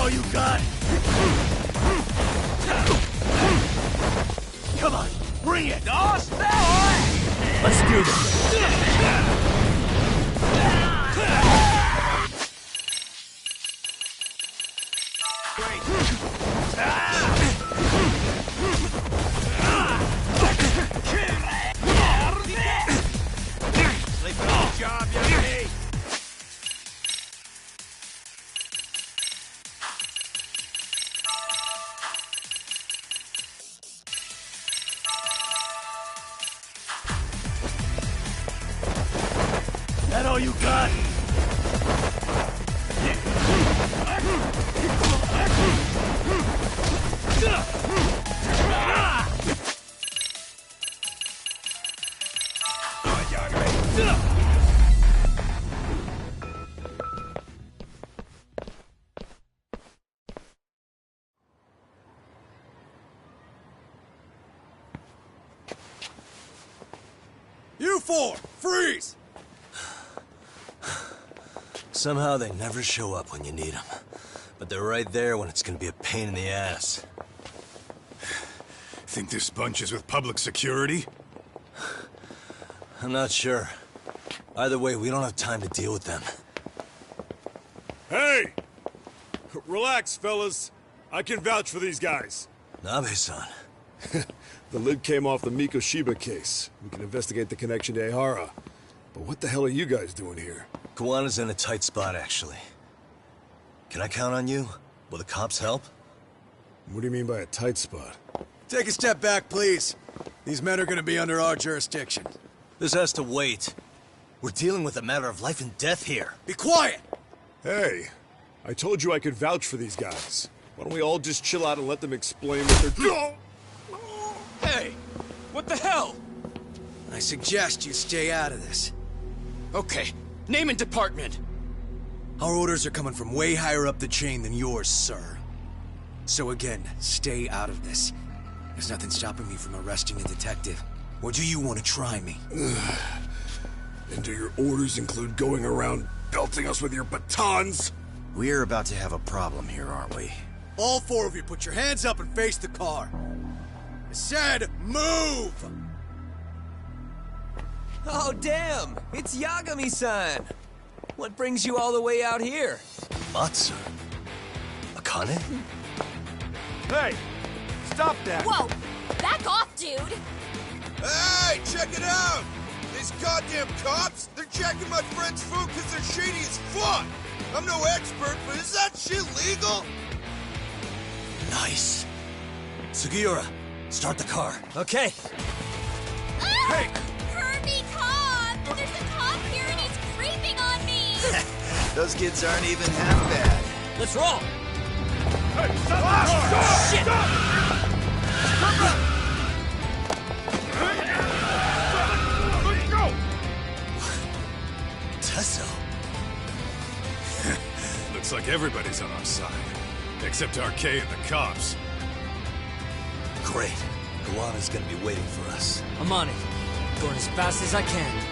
all you got? Come on, bring it! Let's do this. Job, Yagami! That all you got? You four, freeze! Somehow they never show up when you need them. But they're right there when it's gonna be a pain in the ass. Think this bunch is with public security? I'm not sure. Either way, we don't have time to deal with them. Hey! Relax, fellas. I can vouch for these guys. Nabe-san. The lid came off the Mikoshiba case. We can investigate the connection to Ehara. But what the hell are you guys doing here? Kawana's in a tight spot, actually. Can I count on you? Will the cops help? What do you mean by a tight spot? Take a step back, please. These men are gonna be under our jurisdiction. This has to wait. We're dealing with a matter of life and death here. Be quiet! Hey, I told you I could vouch for these guys. Why don't we all just chill out and let them explain what they're doing? Hey! What the hell? I suggest you stay out of this. Okay, name and department. Our orders are coming from way higher up the chain than yours, sir. So again, stay out of this. There's nothing stopping me from arresting a detective. Or do you want to try me? And do your orders include going around belting us with your batons? We're about to have a problem here, aren't we? All four of you, put your hands up and face the car. I said, move! Oh, damn! It's Yagami-san! What brings you all the way out here? Matsu? Akane? Hey! Stop that! Whoa! Back off, dude! Hey, check it out! These goddamn cops, they're checking my friend's food because they're shady as fuck! I'm no expert, but is that shit legal? Nice. Sugiura, start the car. Okay. Ah! Hey! Kirby, cop! There's a cop here and he's creeping on me! Those kids aren't even half bad. Let's roll! Hey, stop the car! Shit! Let's go! Tesso. Looks like everybody's on our side. Except RK and the cops. Great. Kawana's gonna be waiting for us. I'm on it. Going as fast as I can.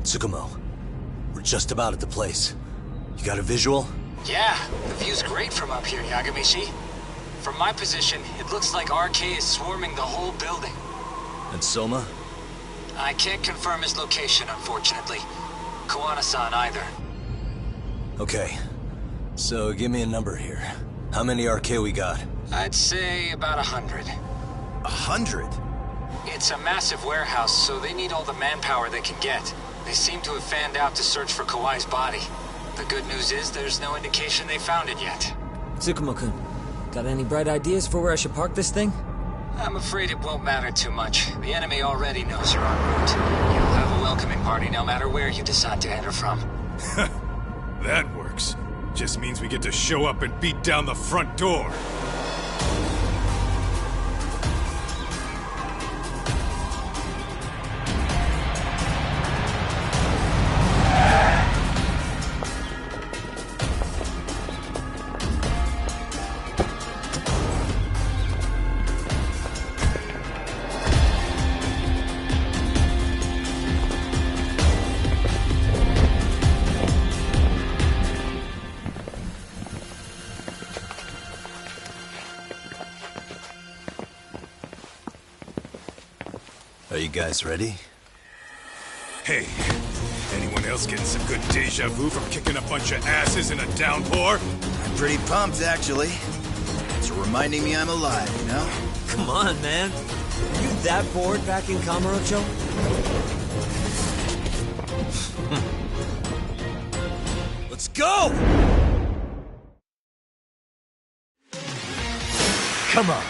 Tsukumo, we're just about at the place. You got a visual? Yeah, the view's great from up here, Yagamishi. From my position, it looks like RK is swarming the whole building. And Soma? I can't confirm his location, unfortunately. Kawana-san either. Okay. So give me a number here. How many RK we got? I'd say about 100. 100? It's a massive warehouse, so they need all the manpower they can get. They seem to have fanned out to search for Kawai's body. The good news is there's no indication they found it yet. Tsukumo-kun, got any bright ideas for where I should park this thing? I'm afraid it won't matter too much. The enemy already knows you're en route. You'll have a welcoming party no matter where you decide to enter from. That works. Just means we get to show up and beat down the front door. guys ready? Hey, anyone else getting some good deja vu from kicking a bunch of asses in a downpour? I'm pretty pumped, actually. It's reminding me I'm alive, you know? Come on, man. Are you that bored back in Kamurocho? Let's go! Come on.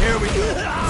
Here we go.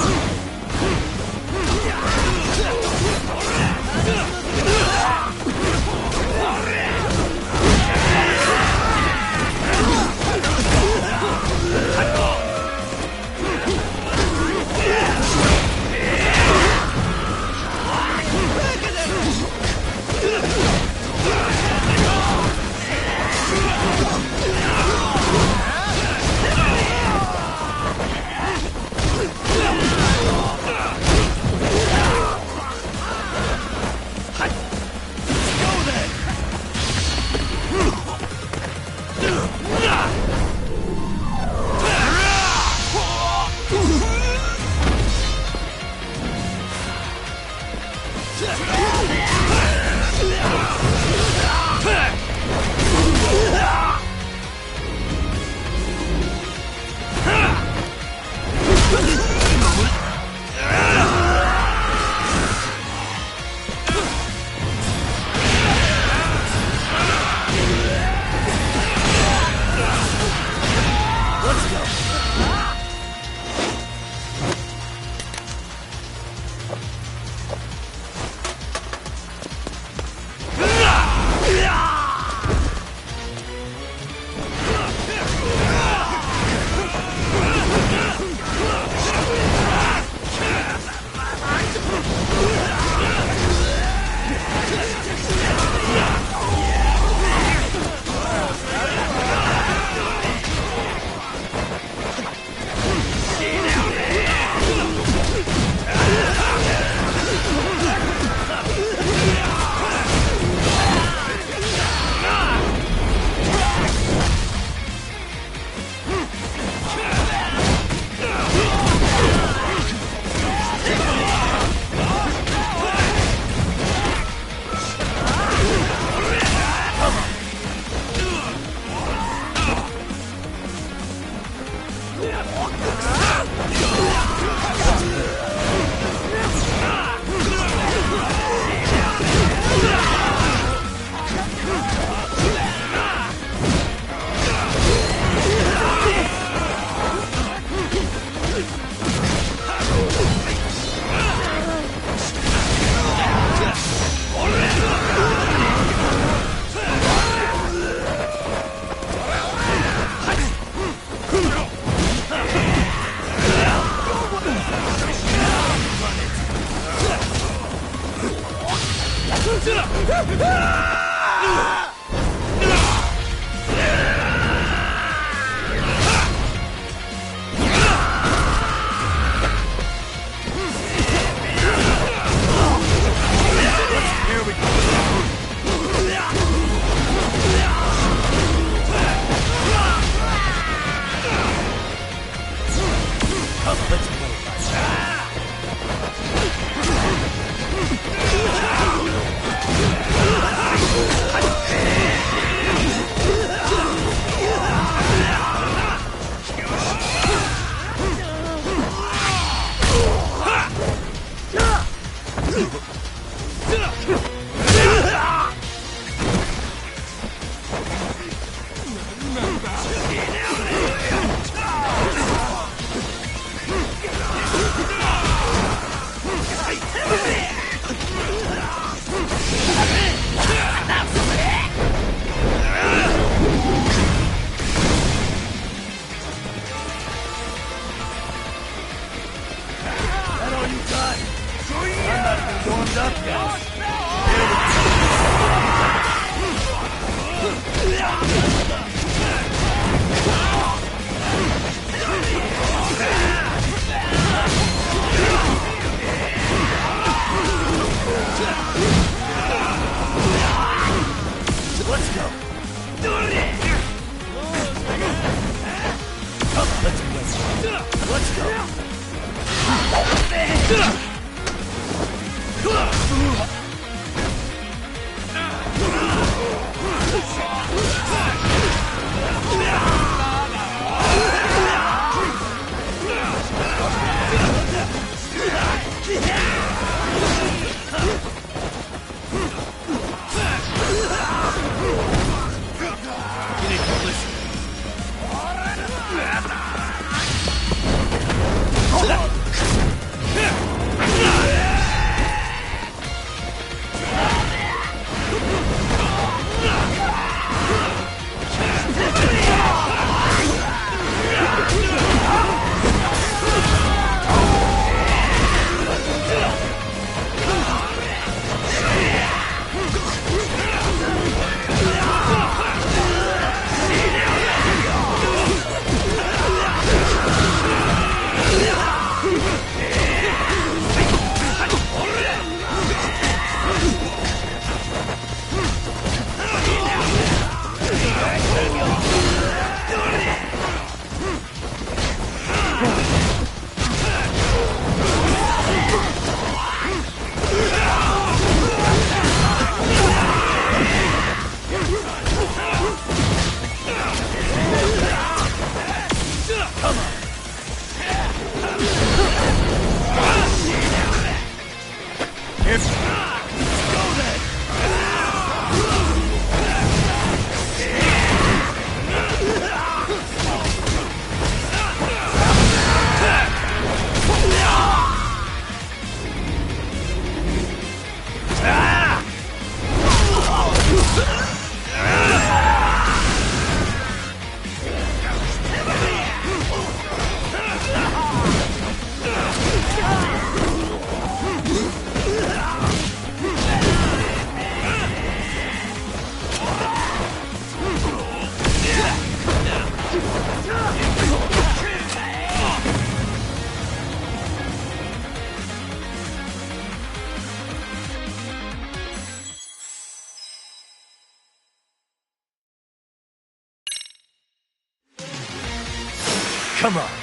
Come on.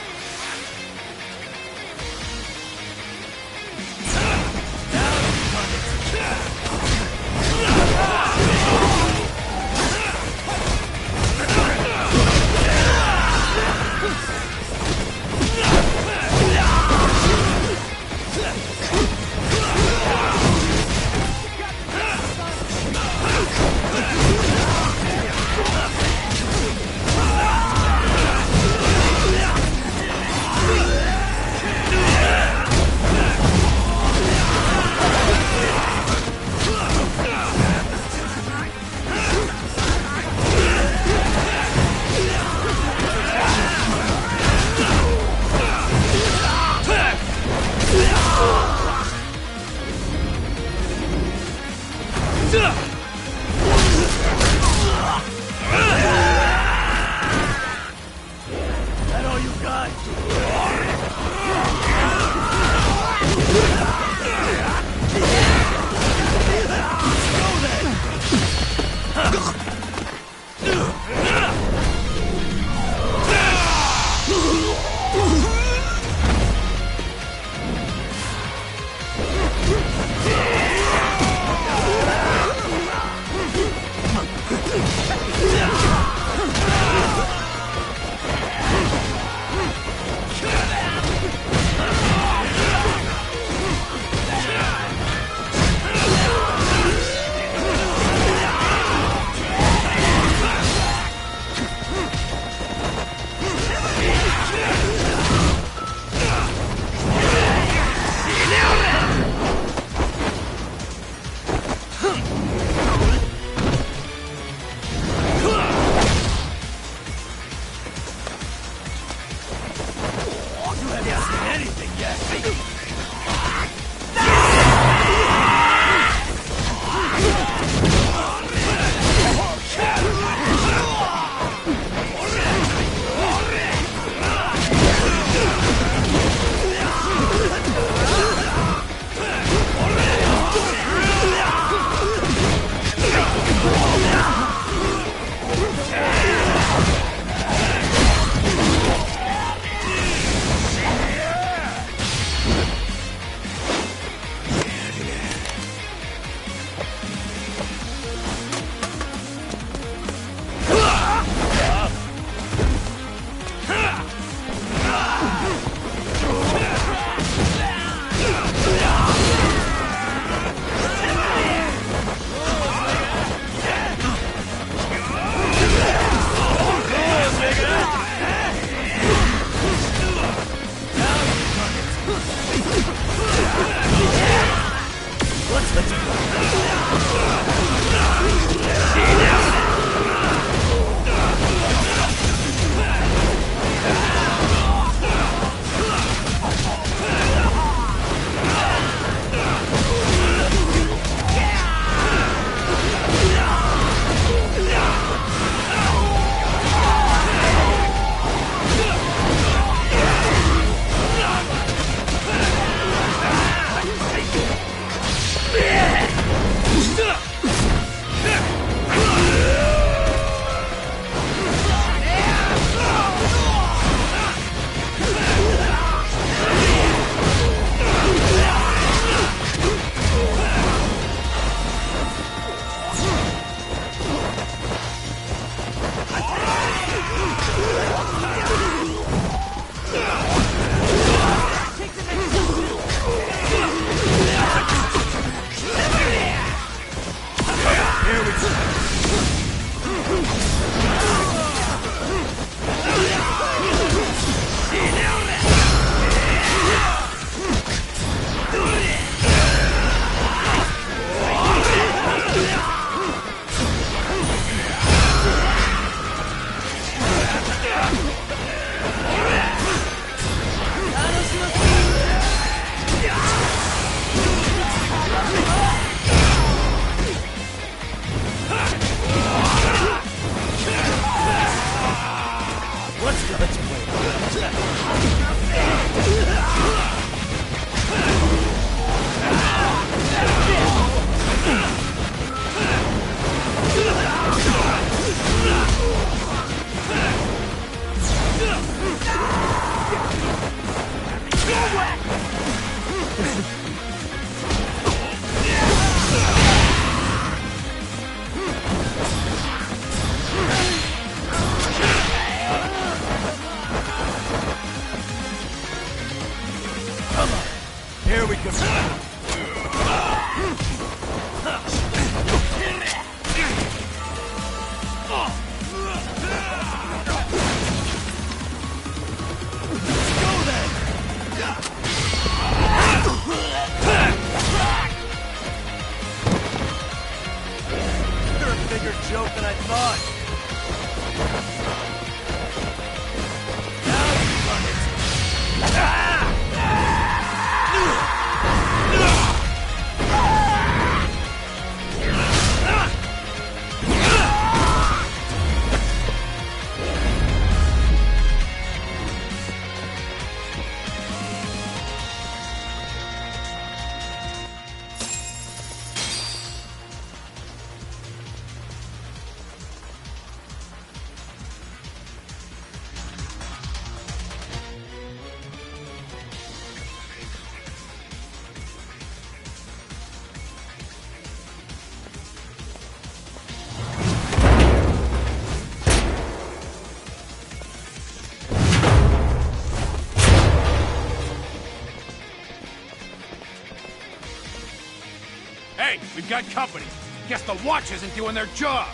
We've got company. Guess the watch isn't doing their job.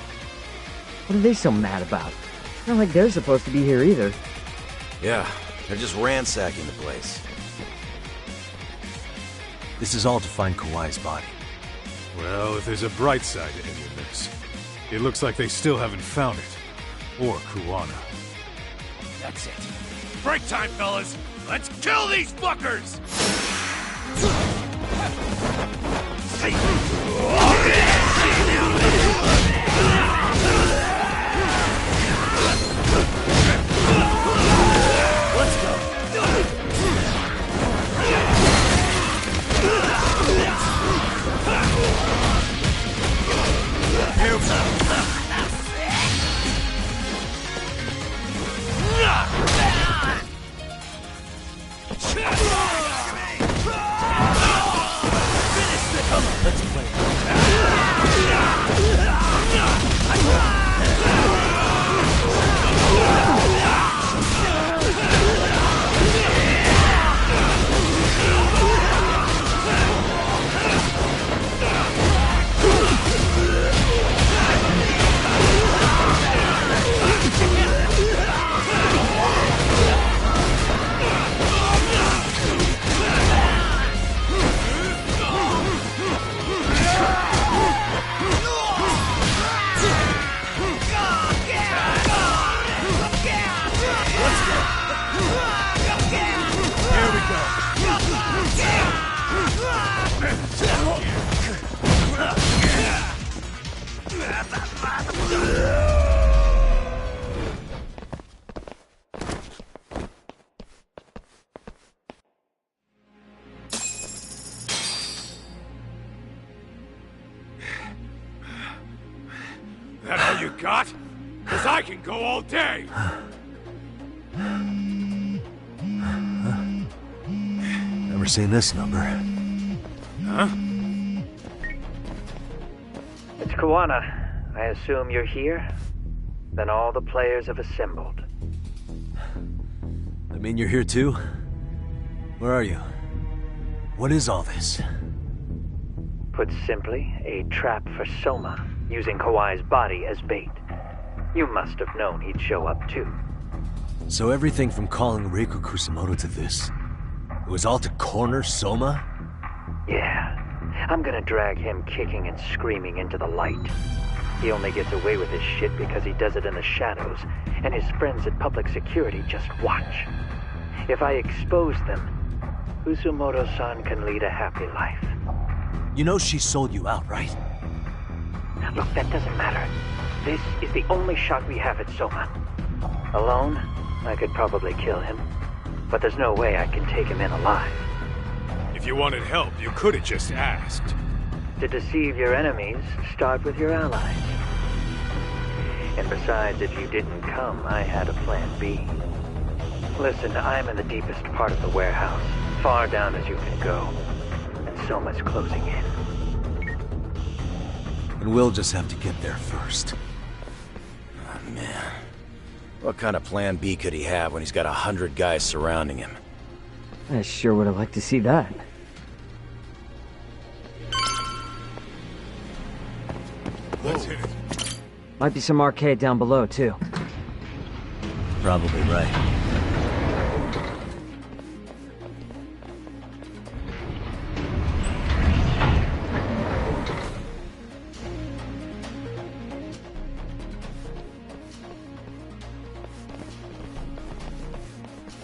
What are they so mad about? Not like they're supposed to be here either. Yeah, they're just ransacking the place. This is all to find Kawhi's body. Well, if there's a bright side to any of this, it looks like they still haven't found it. Or Kuwana. That's it. Break time, fellas! Let's kill these fuckers! Let's go! Let's play. That all you got? 'Cause I can go all day! Never seen this number. Huh? It's Kuwana. I assume you're here? Then all the players have assembled. I mean, you're here too? Where are you? What is all this? Put simply, a trap for Soma, using Kawhi's body as bait. You must have known he'd show up too. So everything from calling Reiko Kusumoto to this, it was all to corner Soma? Yeah. I'm gonna drag him kicking and screaming into the light. He only gets away with his shit because he does it in the shadows, and his friends at public security just watch. If I expose them, Kusumoto-san can lead a happy life. You know she sold you out, right? Look, that doesn't matter. This is the only shot we have at Soma. Alone, I could probably kill him, but there's no way I can take him in alive. If you wanted help, you could have just asked. To deceive your enemies, start with your allies. And besides, if you didn't come, I had a plan B. Listen, I'm in the deepest part of the warehouse, far down as you can go. And Soma's closing in. And we'll just have to get there first. Oh, man. What kind of plan B could he have when he's got 100 guys surrounding him? I sure would have liked to see that. Let's hit it. Might be some arcade down below, too. Probably right.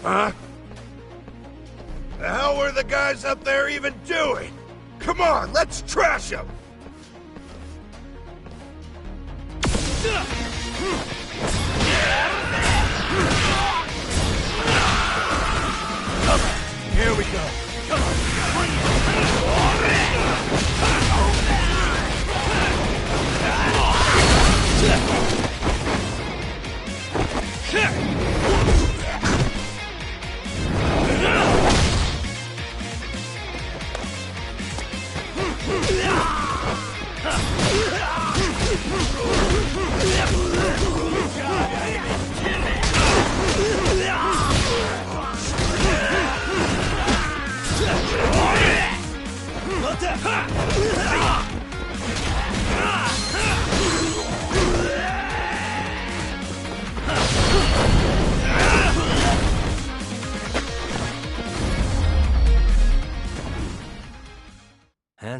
Huh? The hell were the guys up there even doing? Come on, let's trash them! Here we go. Come on, bring it.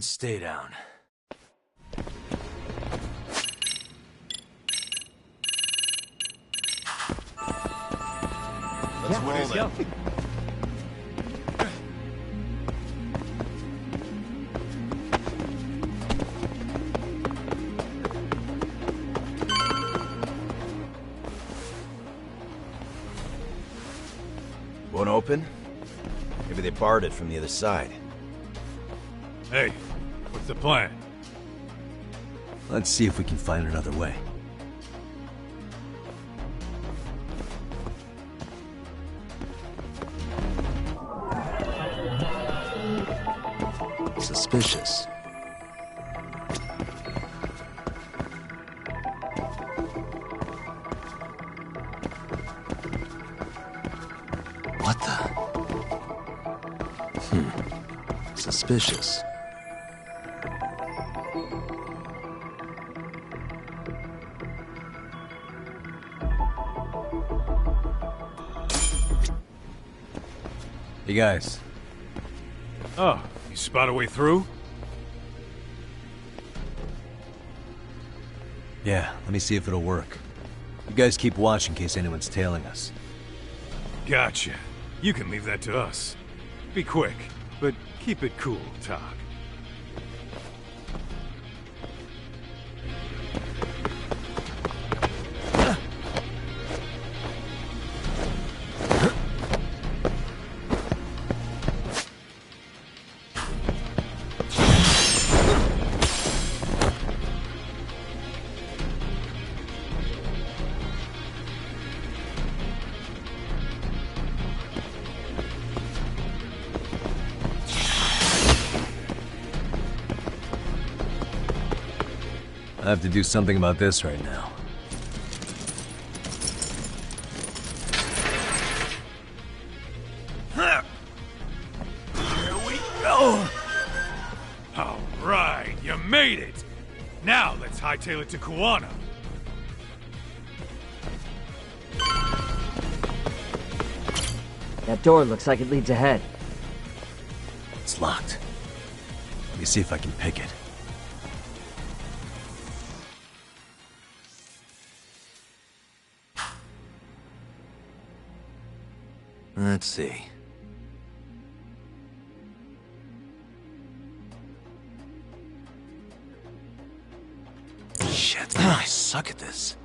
and stay down. Let's roll then. Won't open? Maybe they barred it from the other side. Hey, what's the plan? Let's see if we can find another way. Suspicious. What the? Suspicious. Hey guys. Oh, you spot a way through? Yeah, let me see if it'll work. You guys keep watch in case anyone's tailing us. Gotcha. You can leave that to us. Be quick, but keep it cool, Talk. I have to do something about this right now. Here we go! All right, you made it! Now let's hightail it to Kuwana. That door looks like it leads ahead. It's locked. Let me see if I can pick it. Let's see. Shit, I suck at this.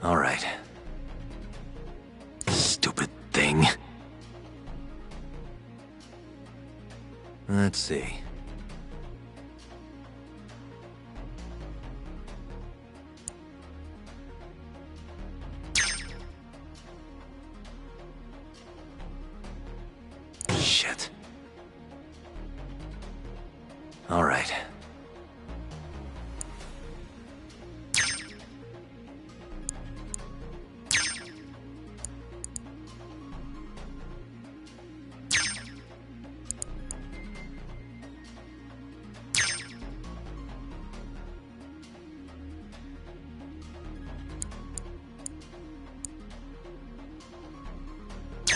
All right. Stupid thing. Let's see. Shit. All right.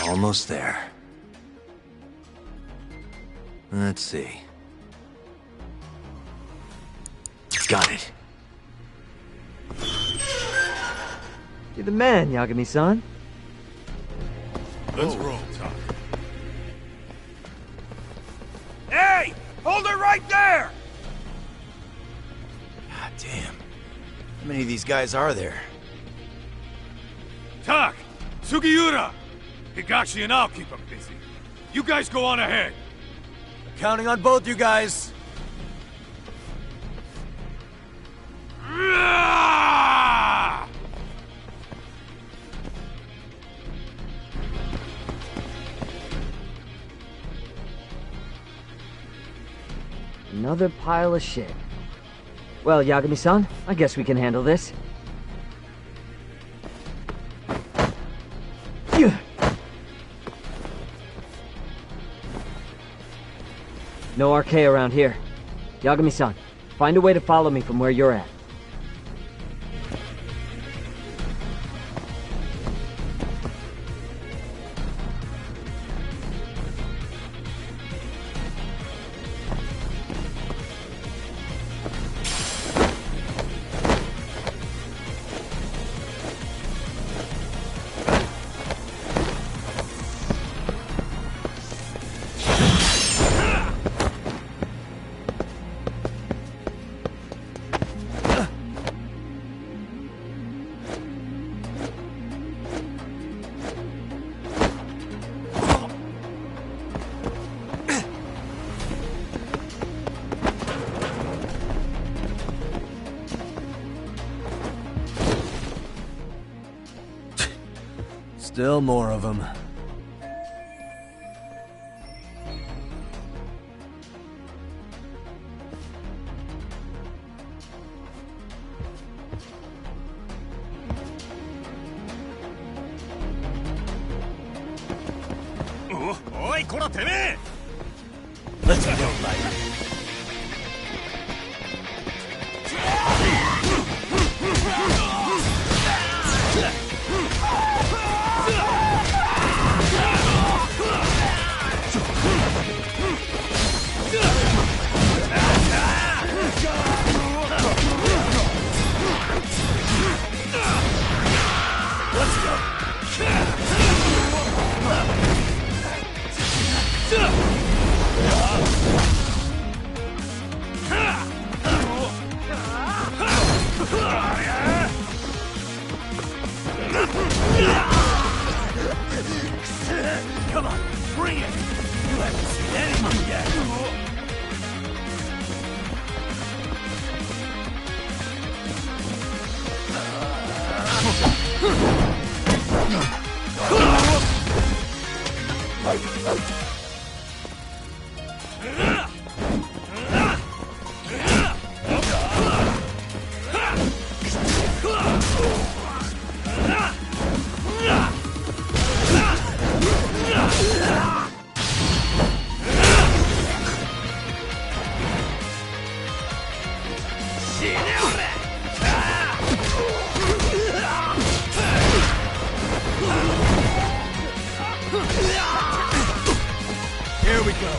Almost there. Let's see. Got it. You're the man, Yagami-san. Let's roll, Talk. Hey! Hold it right there! God damn. How many of these guys are there? Tak! Sugiura! Higashi and I'll keep them busy. You guys go on ahead. Counting on both you guys. Another pile of shit. Well, Yagami-san, I guess we can handle this. No RK around here. Yagami-san, find a way to follow me from where you're at. Still more of them. Let's go, Light. Come on, bring it! You haven't seen anything yet! Here we go.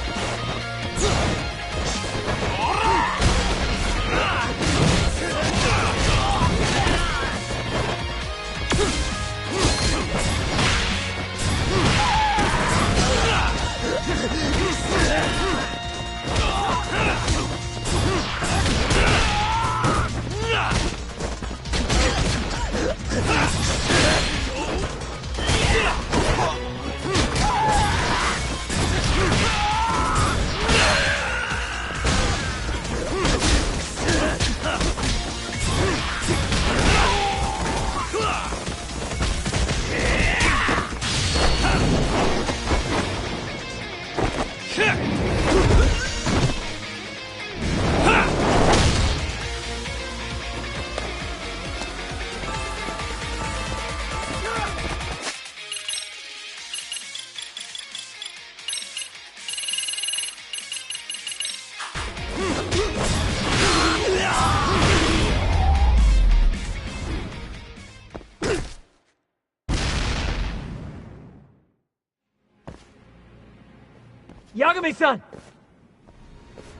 Yagami-san!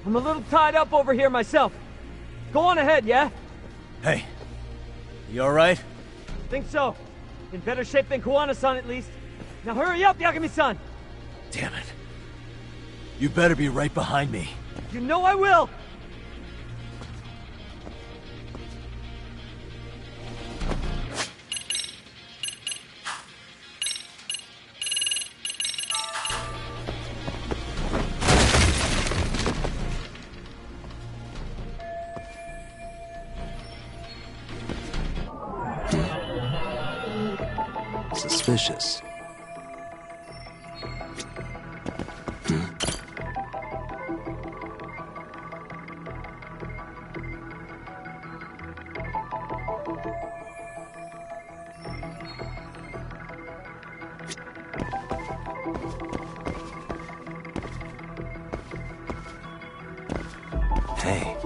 I'm a little tied up over here myself. Go on ahead, yeah? Hey, you alright? Think so. In better shape than Kuwana-san at least. Now hurry up, Yagami-san! Damn it. You better be right behind me. You know I will! Suspicious. Hey.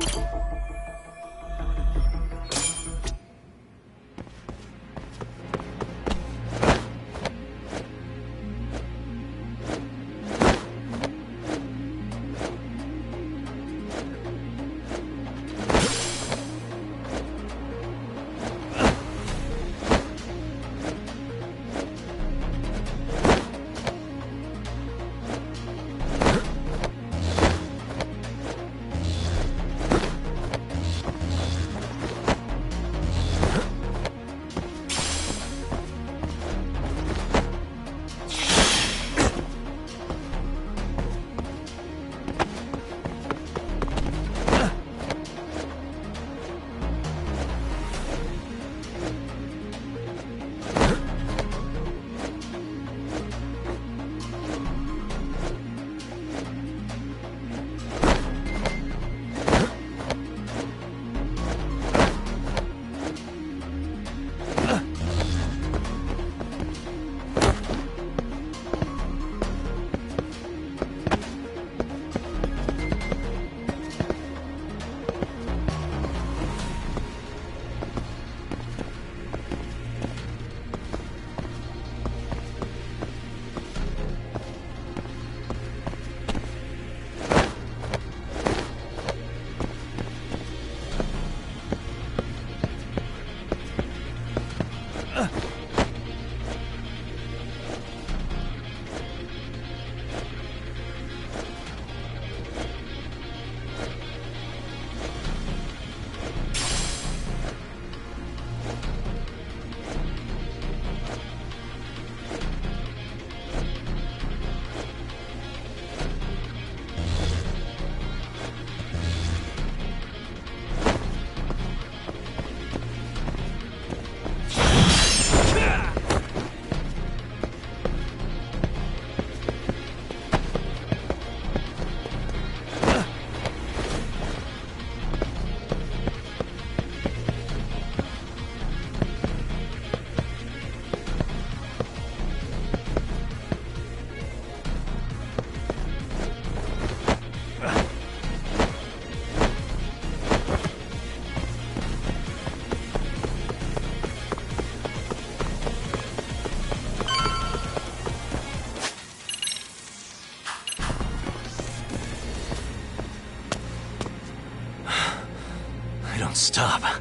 stop. I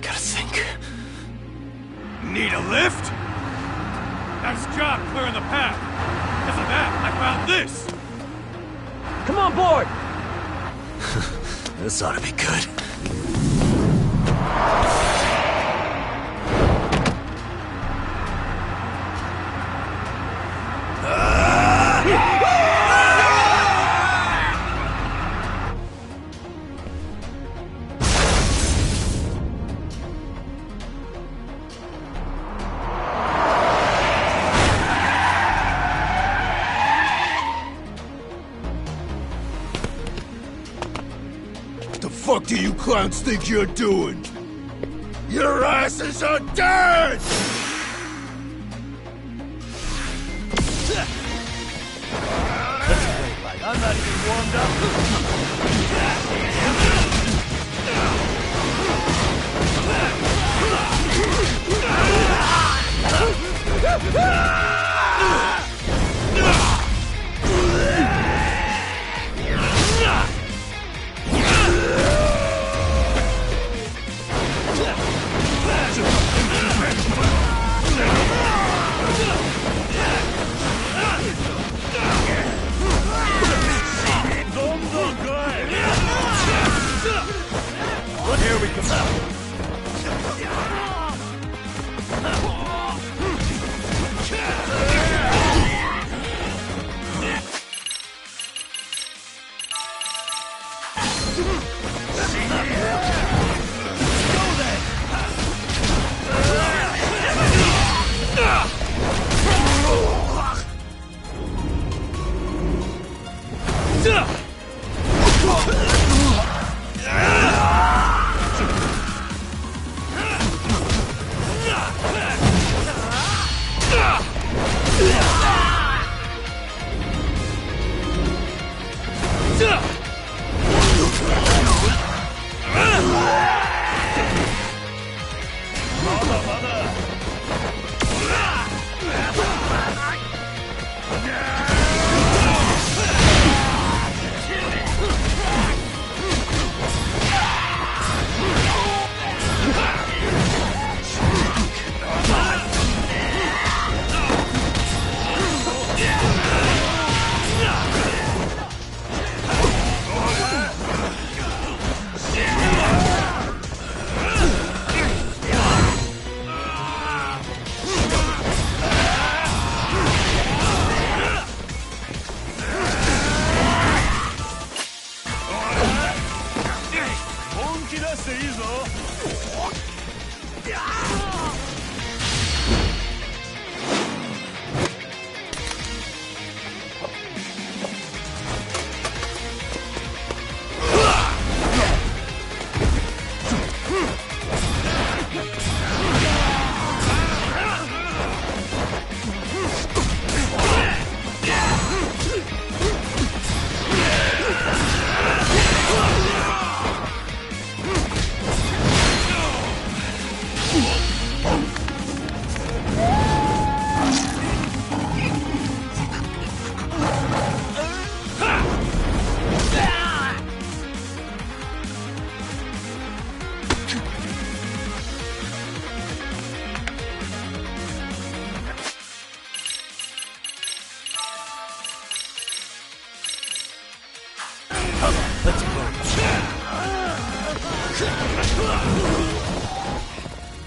gotta think. Need a lift? Nice job clearing the path. Because of that, I found this. Come on board! This ought to be good. What do you clowns think you're doing? Your asses are dead! I'm not even warmed up. Here we come out.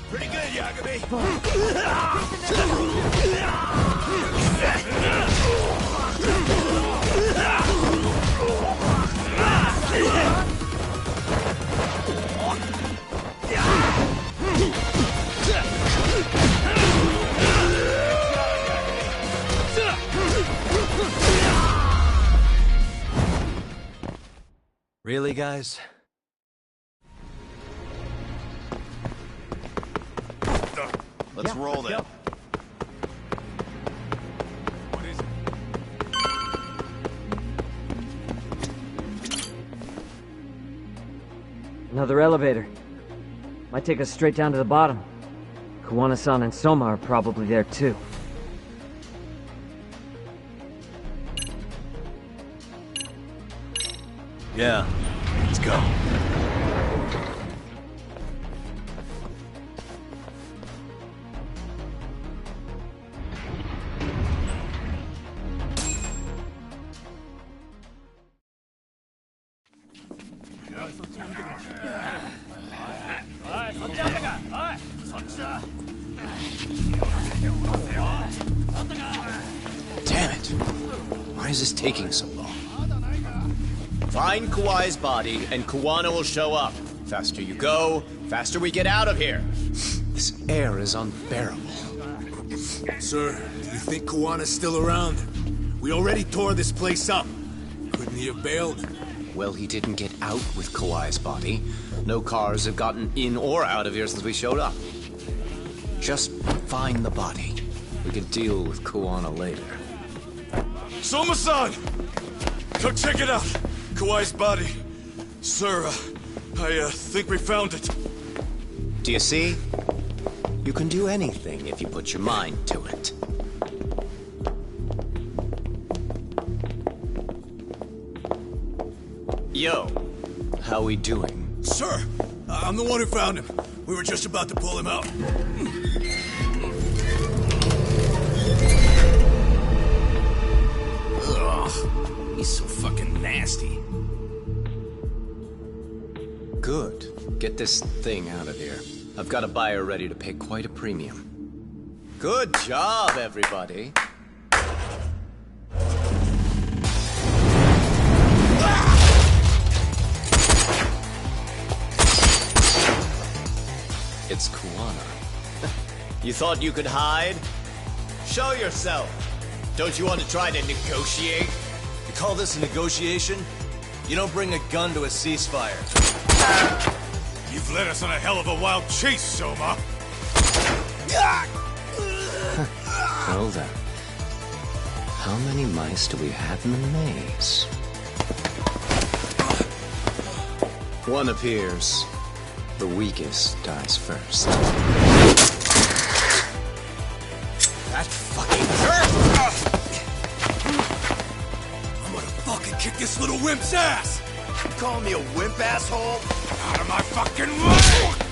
Pretty good, Yagami. Really, guys? Let's roll then. What is it? Another elevator. Might take us straight down to the bottom. Kuwana-san and Soma are probably there too. Yeah, let's go. Damn it! Why is this taking so long? Find Kawai's body, and Kuwana will show up. Faster you go, faster we get out of here. This air is unbearable. Sir, do you think Kawana's still around? We already tore this place up. Couldn't he have bailed? Well, he didn't get out with Kawai's body. No cars have gotten in or out of here since we showed up. Just find the body. We can deal with Kuwana later. Soma-san! Come check it out! Kawai's body. Sir, I think we found it. Do you see? You can do anything if you put your mind to it. Yo, how we doing? Sir, I'm the one who found him. We were just about to pull him out. Ugh, he's so fucking nasty. Good. Get this thing out of here. I've got a buyer ready to pay quite a premium. Good job, everybody. It's Kuwana. You thought you could hide? Show yourself. Don't you want to try to negotiate? You call this a negotiation? You don't bring a gun to a ceasefire. You've led us on a hell of a wild chase, Soma. Well then. How many mice do we have in the maze? One appears. The weakest dies first. That fucking hurt! I'm gonna fucking kick this little wimp's ass! You calling me a wimp, asshole? Out of my fucking way!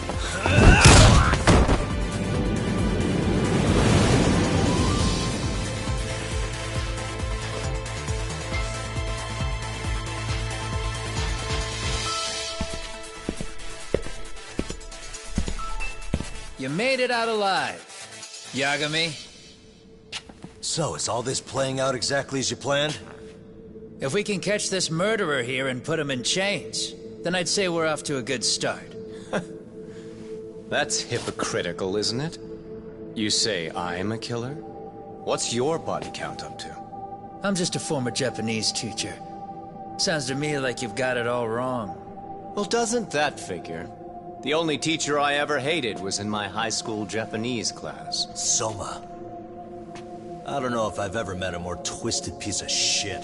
You made it out alive, Yagami. So, is all this playing out exactly as you planned? If we can catch this murderer here and put him in chains, then I'd say we're off to a good start. That's hypocritical, isn't it? You say I'm a killer? What's your body count up to? I'm just a former Japanese teacher. Sounds to me like you've got it all wrong. Well, doesn't that figure? The only teacher I ever hated was in my high school Japanese class. Soma. I don't know if I've ever met a more twisted piece of shit.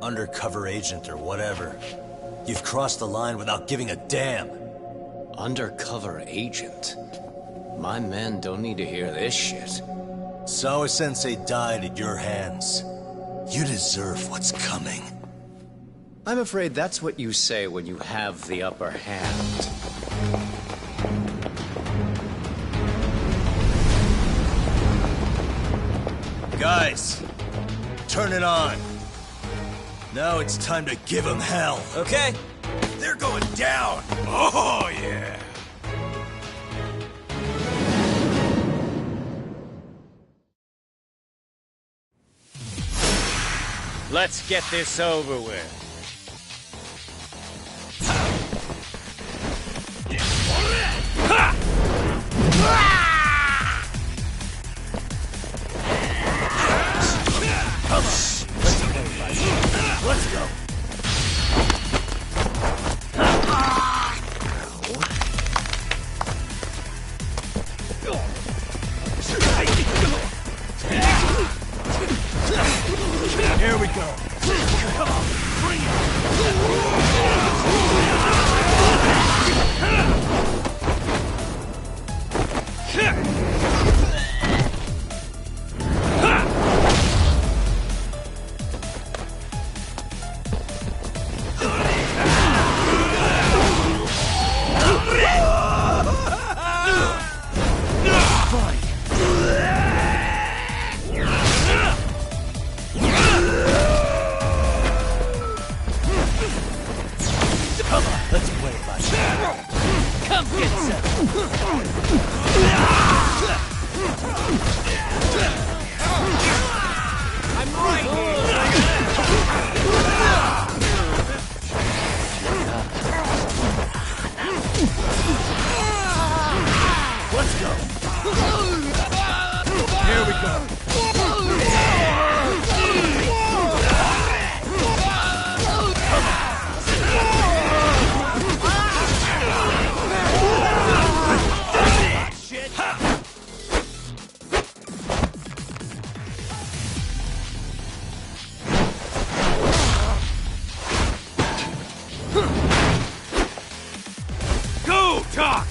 Undercover agent or whatever. You've crossed the line without giving a damn. Undercover agent? My men don't need to hear this shit. Sawa-sensei died at your hands. You deserve what's coming. I'm afraid that's what you say when you have the upper hand. Guys, turn it on. Now it's time to give them hell. Okay. They're going down. Oh, yeah. Let's get this over with. Let's go. Here we go. Come on, bring it. Let's play it by ear. Come get some! Let's go. Here we go. Go, Talk!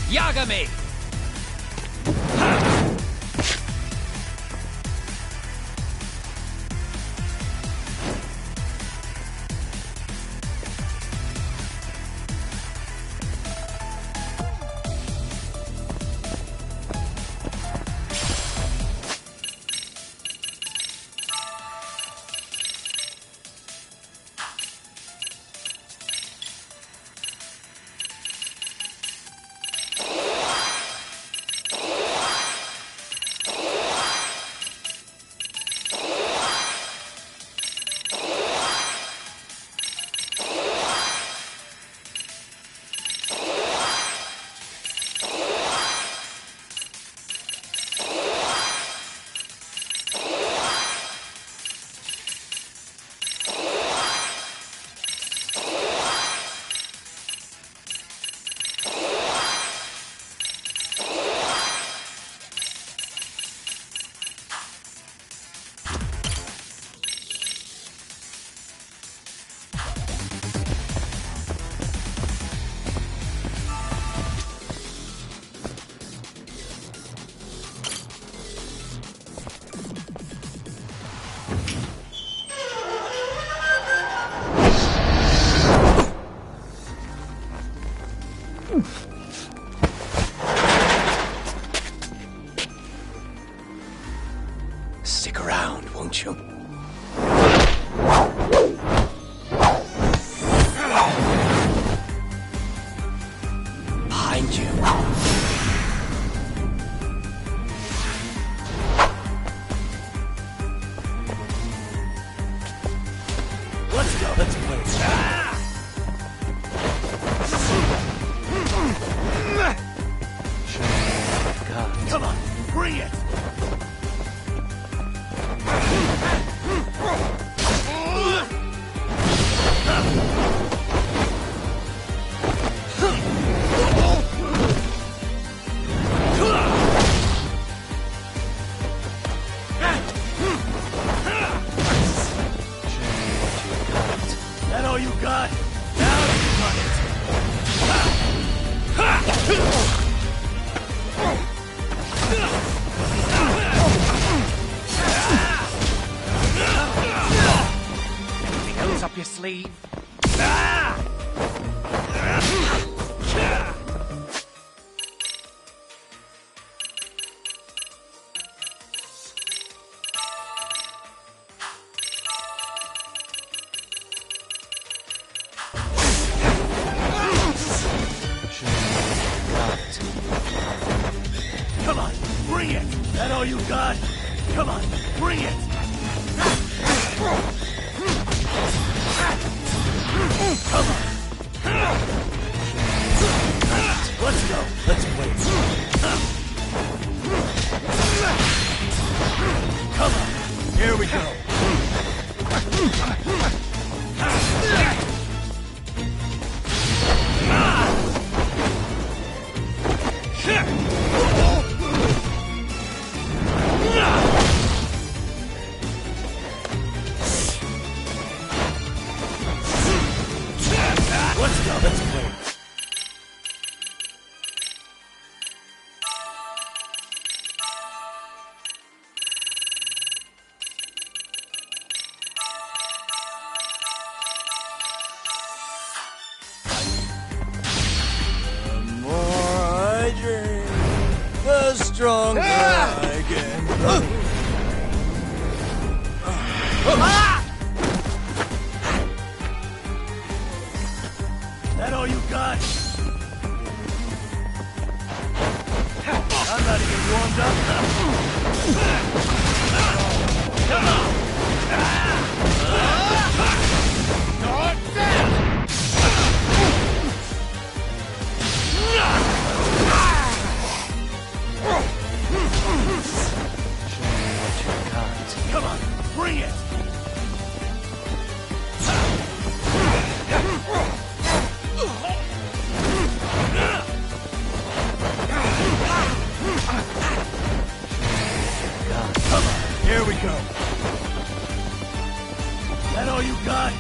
Yagami! Stick around, won't you? Behind you. Let's go. Let's play. Come on, bring it. That all you got? Now you got it. Anything else up your sleeve? Come on, bring it. That all you got? Come on, bring it. Come on. Let's go. Let's wait. Come on. Here we go. Let's go. Let's play. The more I drink, the stronger I get. That all you got? I'm not even warmed up. Come on! Come on, bring it! Come on, here we go. That all you got?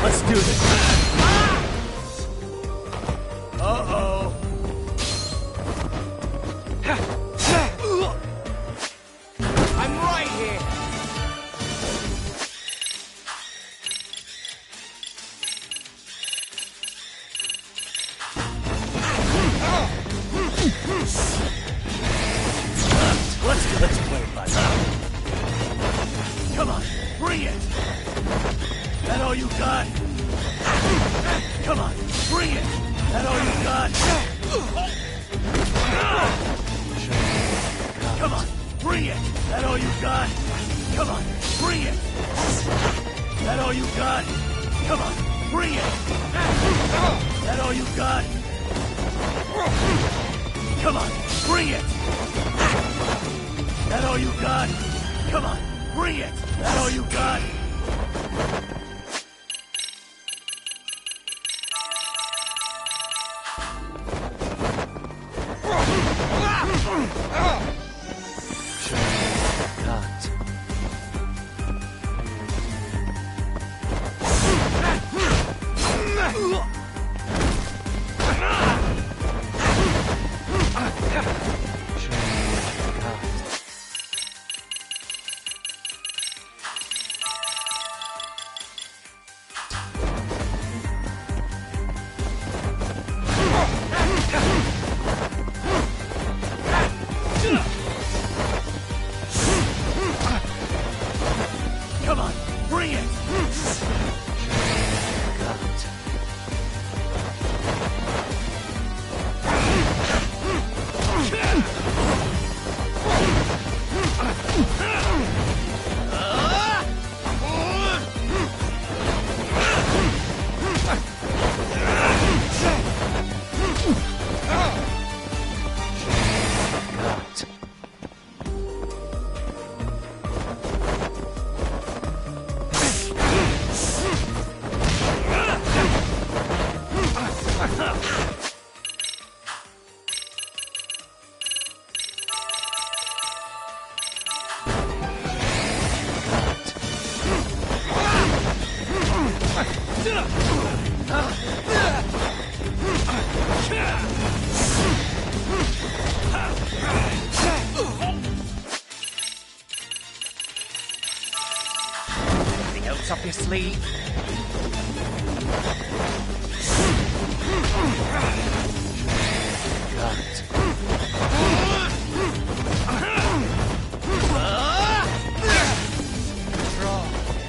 Let's do this. Uh-oh. I'm right here. Let's play it, buddy. Come on, bring it. That all you got? Come on, bring it. That all you got? Come on, bring it. That all you got? Come on, bring it. That all you got? Come on, bring it. That all you got? Come on, bring it. That all you got? Come on, bring it. That all you got? Come on, bring it! Anything else up your sleeve?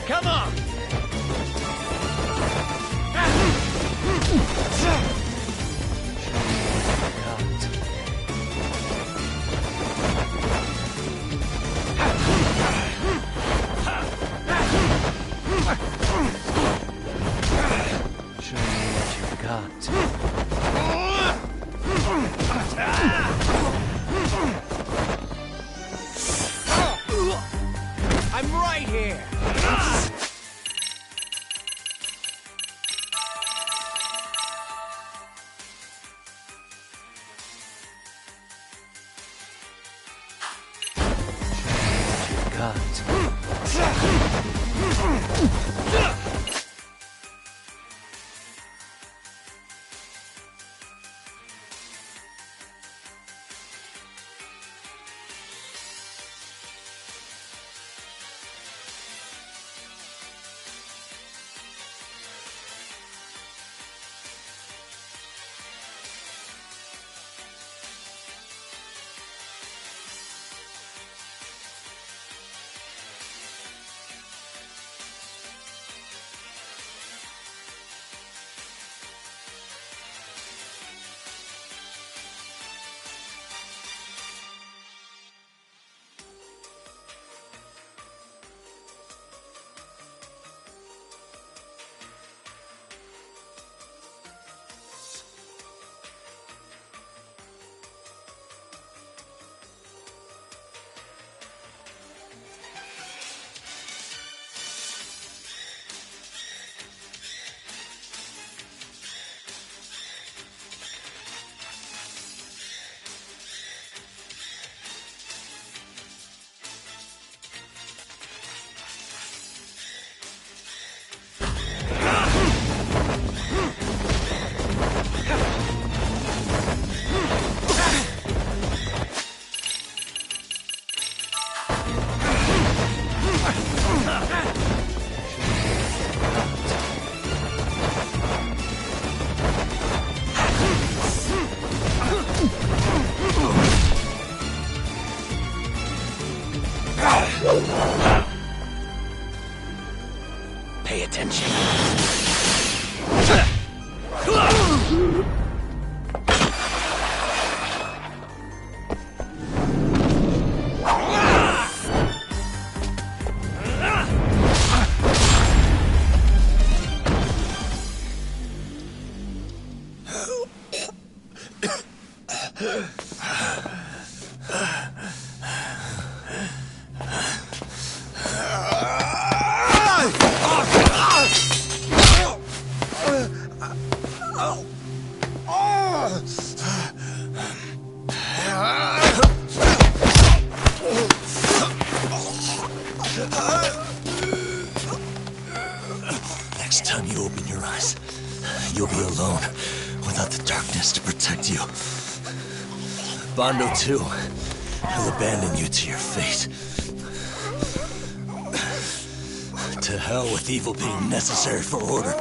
Come on! Show me what you've got. I'm right here! Next time you open your eyes, you'll be alone, without the darkness to protect you. Bando too. He'll abandon you to your fate. To hell with evil being necessary for order.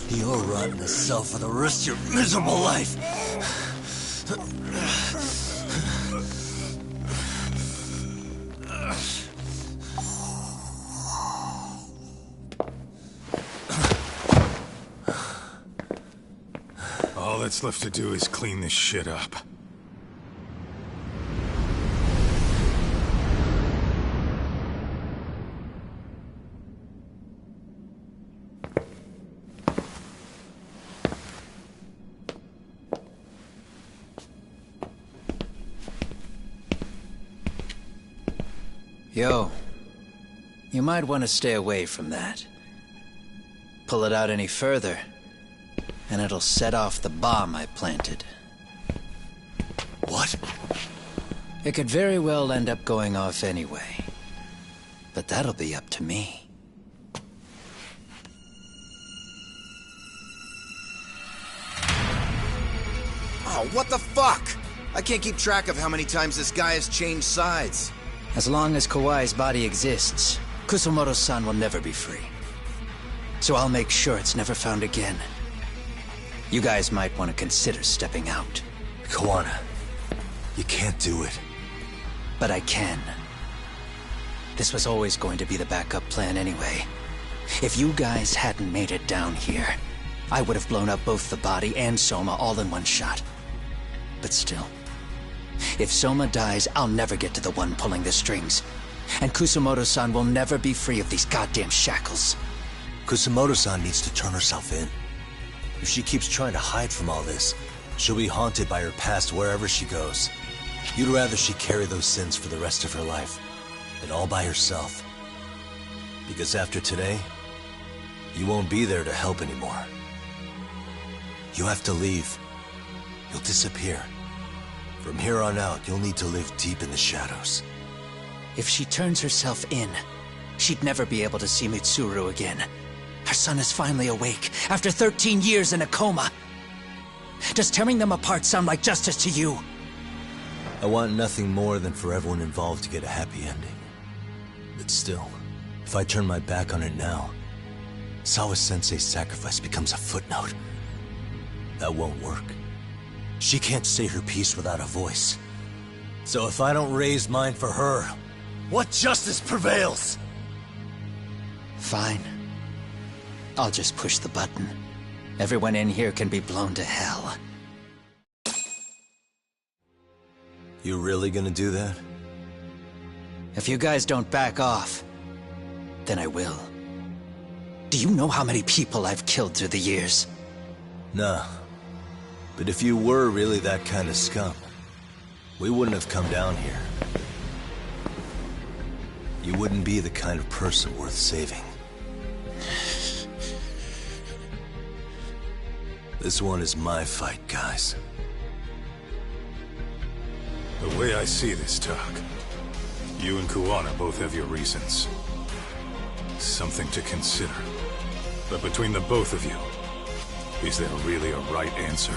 You'll rot in a cell for the rest of your miserable life. All that's left to do is clean this shit up. Yo, you might want to stay away from that. Pull it out any further, and it'll set off the bomb I planted. What? It could very well end up going off anyway. But that'll be up to me. Oh, what the fuck? I can't keep track of how many times this guy has changed sides. As long as Kawai's body exists, Kusumoto-san will never be free. So I'll make sure it's never found again. You guys might want to consider stepping out. Kawana, you can't do it. But I can. This was always going to be the backup plan anyway. If you guys hadn't made it down here, I would have blown up both the body and Soma all in one shot. But still, if Soma dies, I'll never get to the one pulling the strings. And Kusumoto-san will never be free of these goddamn shackles. Kusumoto-san needs to turn herself in. If she keeps trying to hide from all this, she'll be haunted by her past wherever she goes. You'd rather she carry those sins for the rest of her life, and all by herself. Because after today, you won't be there to help anymore. You have to leave. You'll disappear. From here on out, you'll need to live deep in the shadows. If she turns herself in, she'd never be able to see Mitsuru again. Her son is finally awake, after 13 years in a coma. Does tearing them apart sound like justice to you? I want nothing more than for everyone involved to get a happy ending. But still, if I turn my back on it now, Sawa-sensei's sacrifice becomes a footnote. That won't work. She can't say her piece without a voice. So if I don't raise mine for her, what justice prevails? Fine. I'll just push the button. Everyone in here can be blown to hell. You really gonna do that? If you guys don't back off, then I will. Do you know how many people I've killed through the years? Nah. But if you were really that kind of scum, we wouldn't have come down here. You wouldn't be the kind of person worth saving. This one is my fight, guys. The way I see this, Tak, you and Kuwana both have your reasons. Something to consider. But between the both of you, is there really a right answer?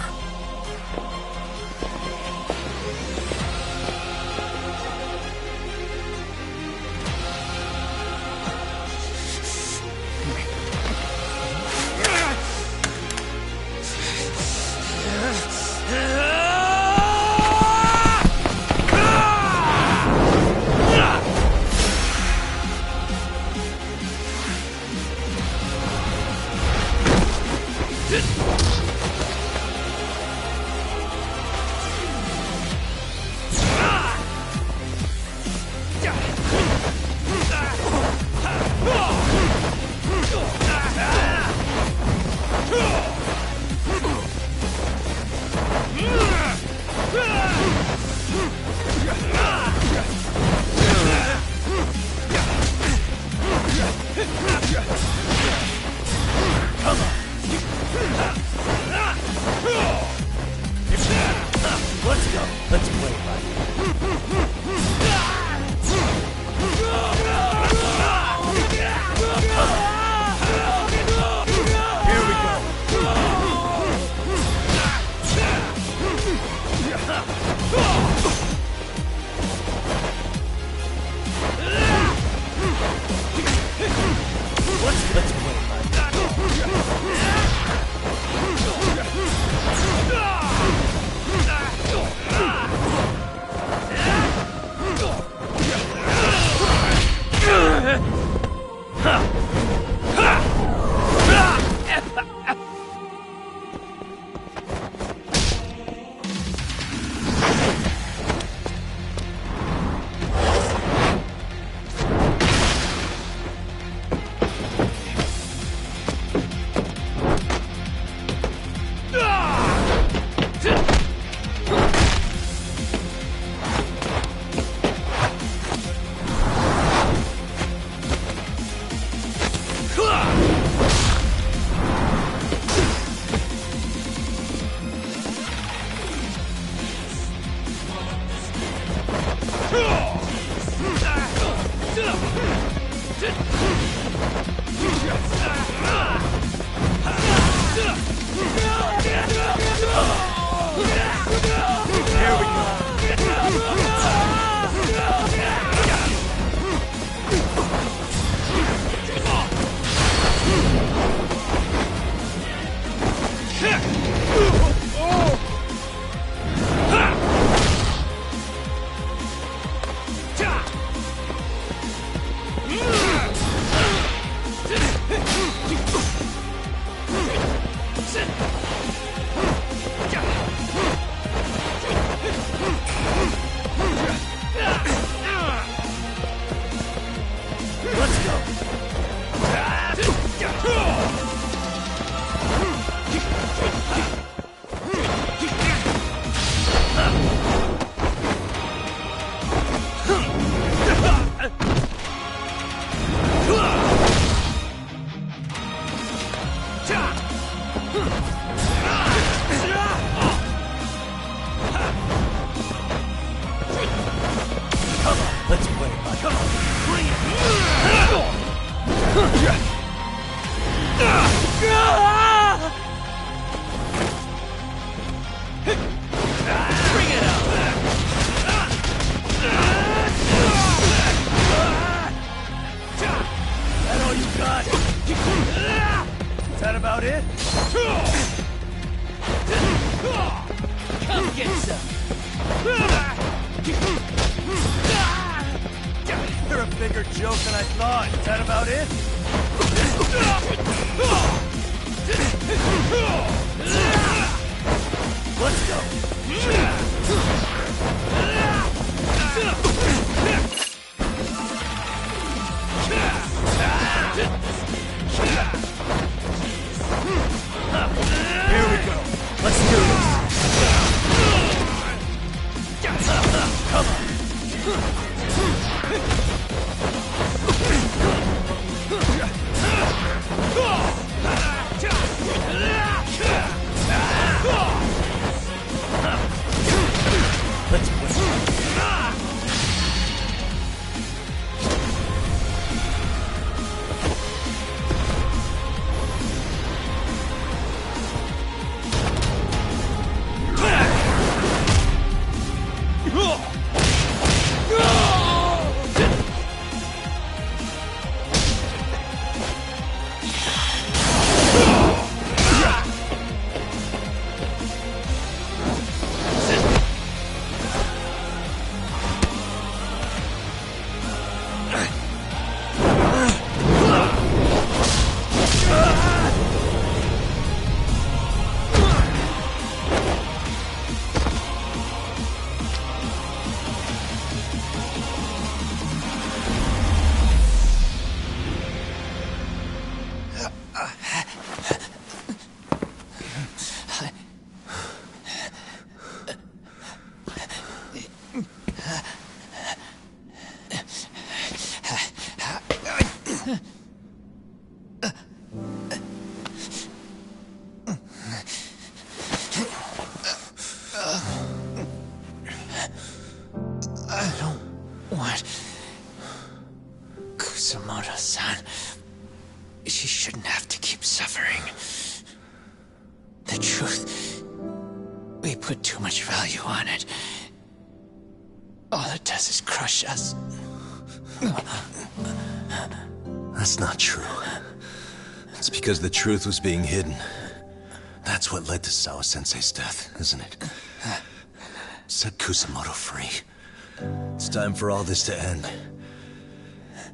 Bring it out! That all you got? Is that about it? Come get some! You're a bigger joke than I thought. Is that about it? Let's go! Here we go. Let's do this. Come on. Let's play. I don't want Kusamoto-san. She shouldn't have to keep suffering. The truth, we put too much value on it. All it does is crush us. That's not true. It's because the truth was being hidden. That's what led to Sawa-sensei's death, isn't it? Set Kusamoto free. It's time for all this to end.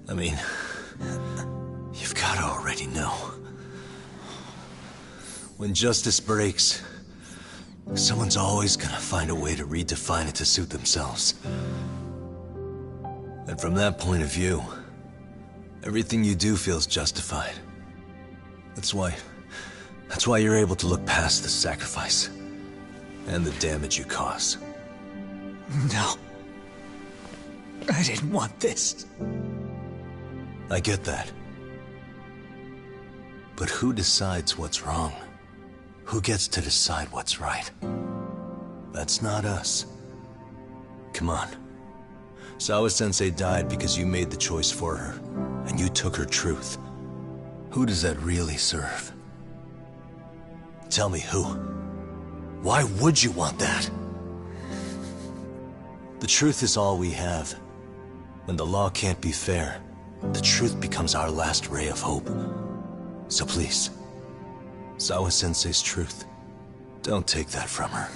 I mean, you've got to already know. When justice breaks, someone's always gonna find a way to redefine it to suit themselves. And from that point of view, everything you do feels justified. That's why you're able to look past the sacrifice and the damage you cause. No. I didn't want this. I get that. But who decides what's wrong? Who gets to decide what's right? That's not us. Come on. Sawa-sensei died because you made the choice for her, and you took her truth. Who does that really serve? Tell me who. Why would you want that? The truth is all we have. When the law can't be fair, the truth becomes our last ray of hope. So please, Sawa-sensei's truth, don't take that from her.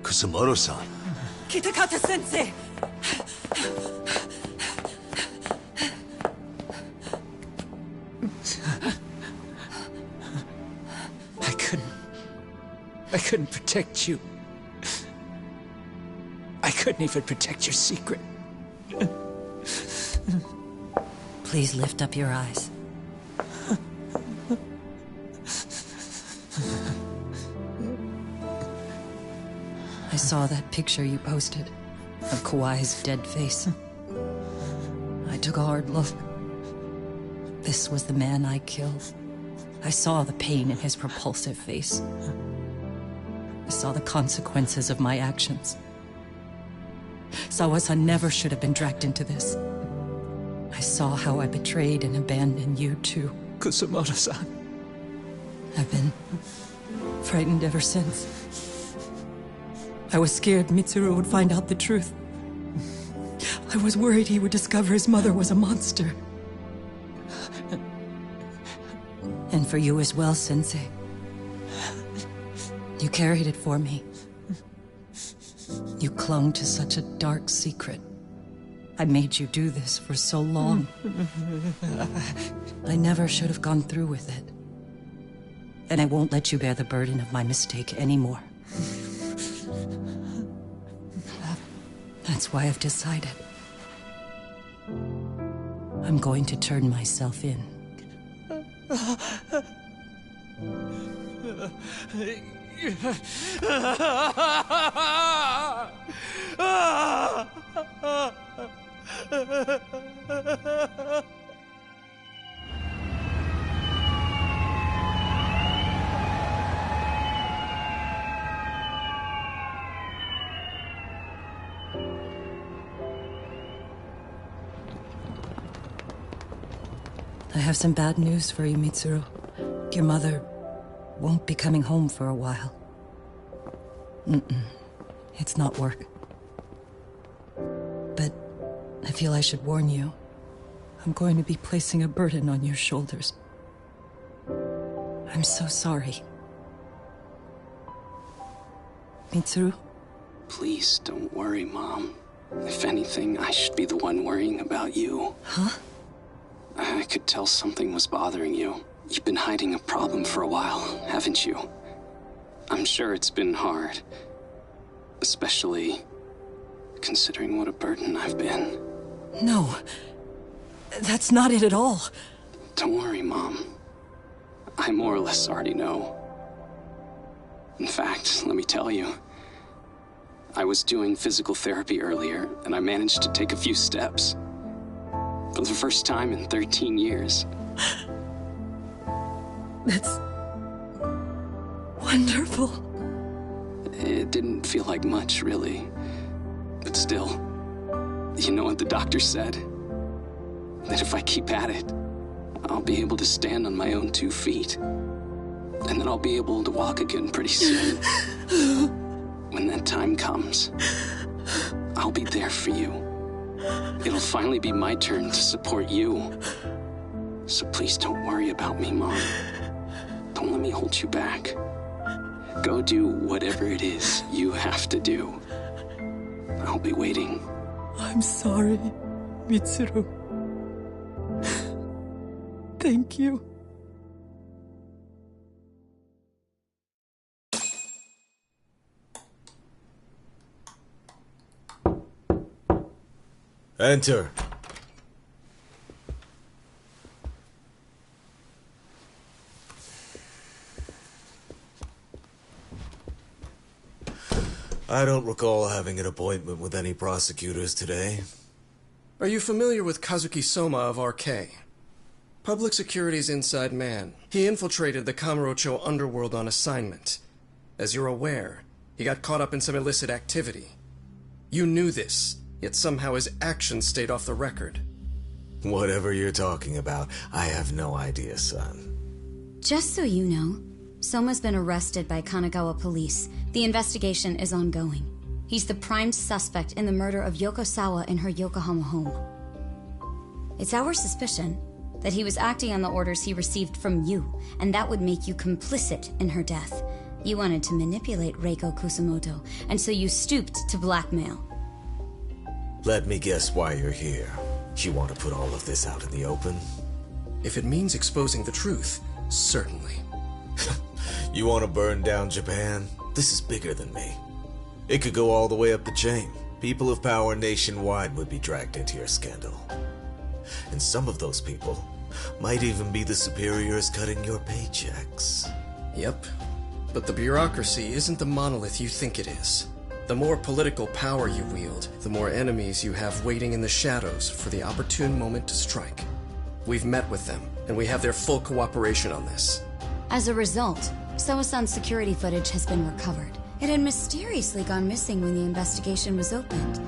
Kusamoto-san. Kitakata-sensei! I couldn't protect you. I couldn't even protect your secret. Please lift up your eyes. saw that picture you posted of Kawai's dead face. I took a hard look. This was the man I killed. I saw the pain in his repulsive face. I saw the consequences of my actions. Sawasa never should have been dragged into this. I saw how I betrayed and abandoned you too. Kusumoto-san. I've been frightened ever since. I was scared Mitsuru would find out the truth. I was worried he would discover his mother was a monster. And for you as well, Sensei. You carried it for me. You clung to such a dark secret. I made you do this for so long. I never should have gone through with it. And I won't let you bear the burden of my mistake anymore. That's why I've decided. I'm going to turn myself in. I have some bad news for you, Mitsuru. Your mother won't be coming home for a while. It's not work. But I feel I should warn you. I'm going to be placing a burden on your shoulders. I'm so sorry. Mitsuru? Please don't worry, Mom. If anything, I should be the one worrying about you. Huh? I could tell something was bothering you. You've been hiding a problem for a while, haven't you? I'm sure it's been hard. Especially considering what a burden I've been. No. That's not it at all. Don't worry, Mom. I more or less already know. In fact, let me tell you. I was doing physical therapy earlier, and I managed to take a few steps. For the first time in 13 years. That's wonderful. It didn't feel like much, really. But still, you know what the doctor said? That if I keep at it, I'll be able to stand on my own 2 feet. And then I'll be able to walk again pretty soon. When that time comes, I'll be there for you. It'll finally be my turn to support you. So please don't worry about me, Mom. Don't let me hold you back. Go do whatever it is you have to do. I'll be waiting. I'm sorry, Mitsuru. Thank you. Enter. I don't recall having an appointment with any prosecutors today. Are you familiar with Kazuki Soma of RK? Public Security's inside man. He infiltrated the Kamurocho underworld on assignment. As you're aware, he got caught up in some illicit activity. You knew this, yet somehow his actions stayed off the record. Whatever you're talking about, I have no idea, son. Just so you know, Soma's been arrested by Kanagawa police. The investigation is ongoing. He's the prime suspect in the murder of Yoko Sawa in her Yokohama home. It's our suspicion that he was acting on the orders he received from you, and that would make you complicit in her death. You wanted to manipulate Reiko Kusumoto, and so you stooped to blackmail. Let me guess why you're here. You want to put all of this out in the open? If it means exposing the truth, certainly. You want to burn down Japan? This is bigger than me. It could go all the way up the chain. People of power nationwide would be dragged into your scandal. And some of those people might even be the superiors cutting your paychecks. Yep. But the bureaucracy isn't the monolith you think it is. The more political power you wield, the more enemies you have waiting in the shadows for the opportune moment to strike. We've met with them, and we have their full cooperation on this. As a result, Soa-san's security footage has been recovered. It had mysteriously gone missing when the investigation was opened.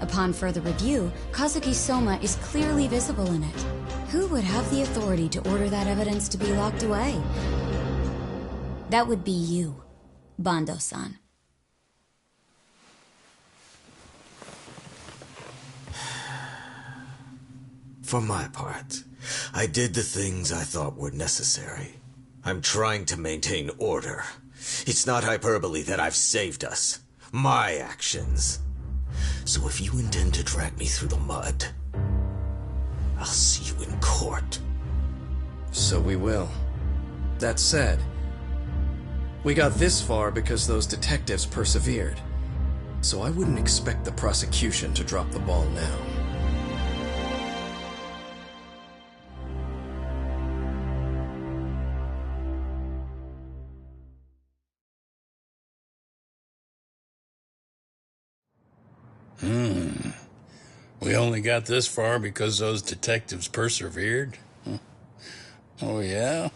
Upon further review, Kazuki Soma is clearly visible in it. Who would have the authority to order that evidence to be locked away? That would be you, Bando-san. For my part, I did the things I thought were necessary. I'm trying to maintain order. It's not hyperbole that I've saved us. My actions. So if you intend to drag me through the mud, I'll see you in court. So we will. That said, we got this far because those detectives persevered. So I wouldn't expect the prosecution to drop the ball now. We only got this far because those detectives persevered? Oh, yeah?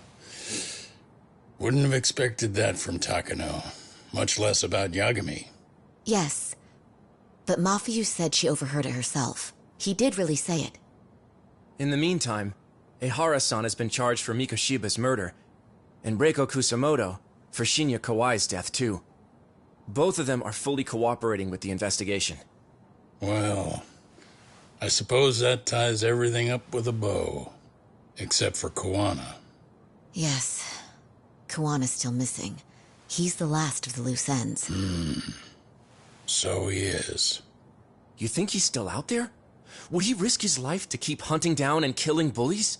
Wouldn't have expected that from Takano. Much less about Yagami. Yes. But Mafuyu said she overheard it herself. He did really say it. In the meantime, Ehara-san has been charged for Mikoshiba's murder, and Reiko Kusamoto for Shinya Kawai's death, too. Both of them are fully cooperating with the investigation. Well, I suppose that ties everything up with a bow. Except for Kuwana. Yes. Kuwana's still missing. He's the last of the loose ends. So he is. You think he's still out there? Would he risk his life to keep hunting down and killing bullies?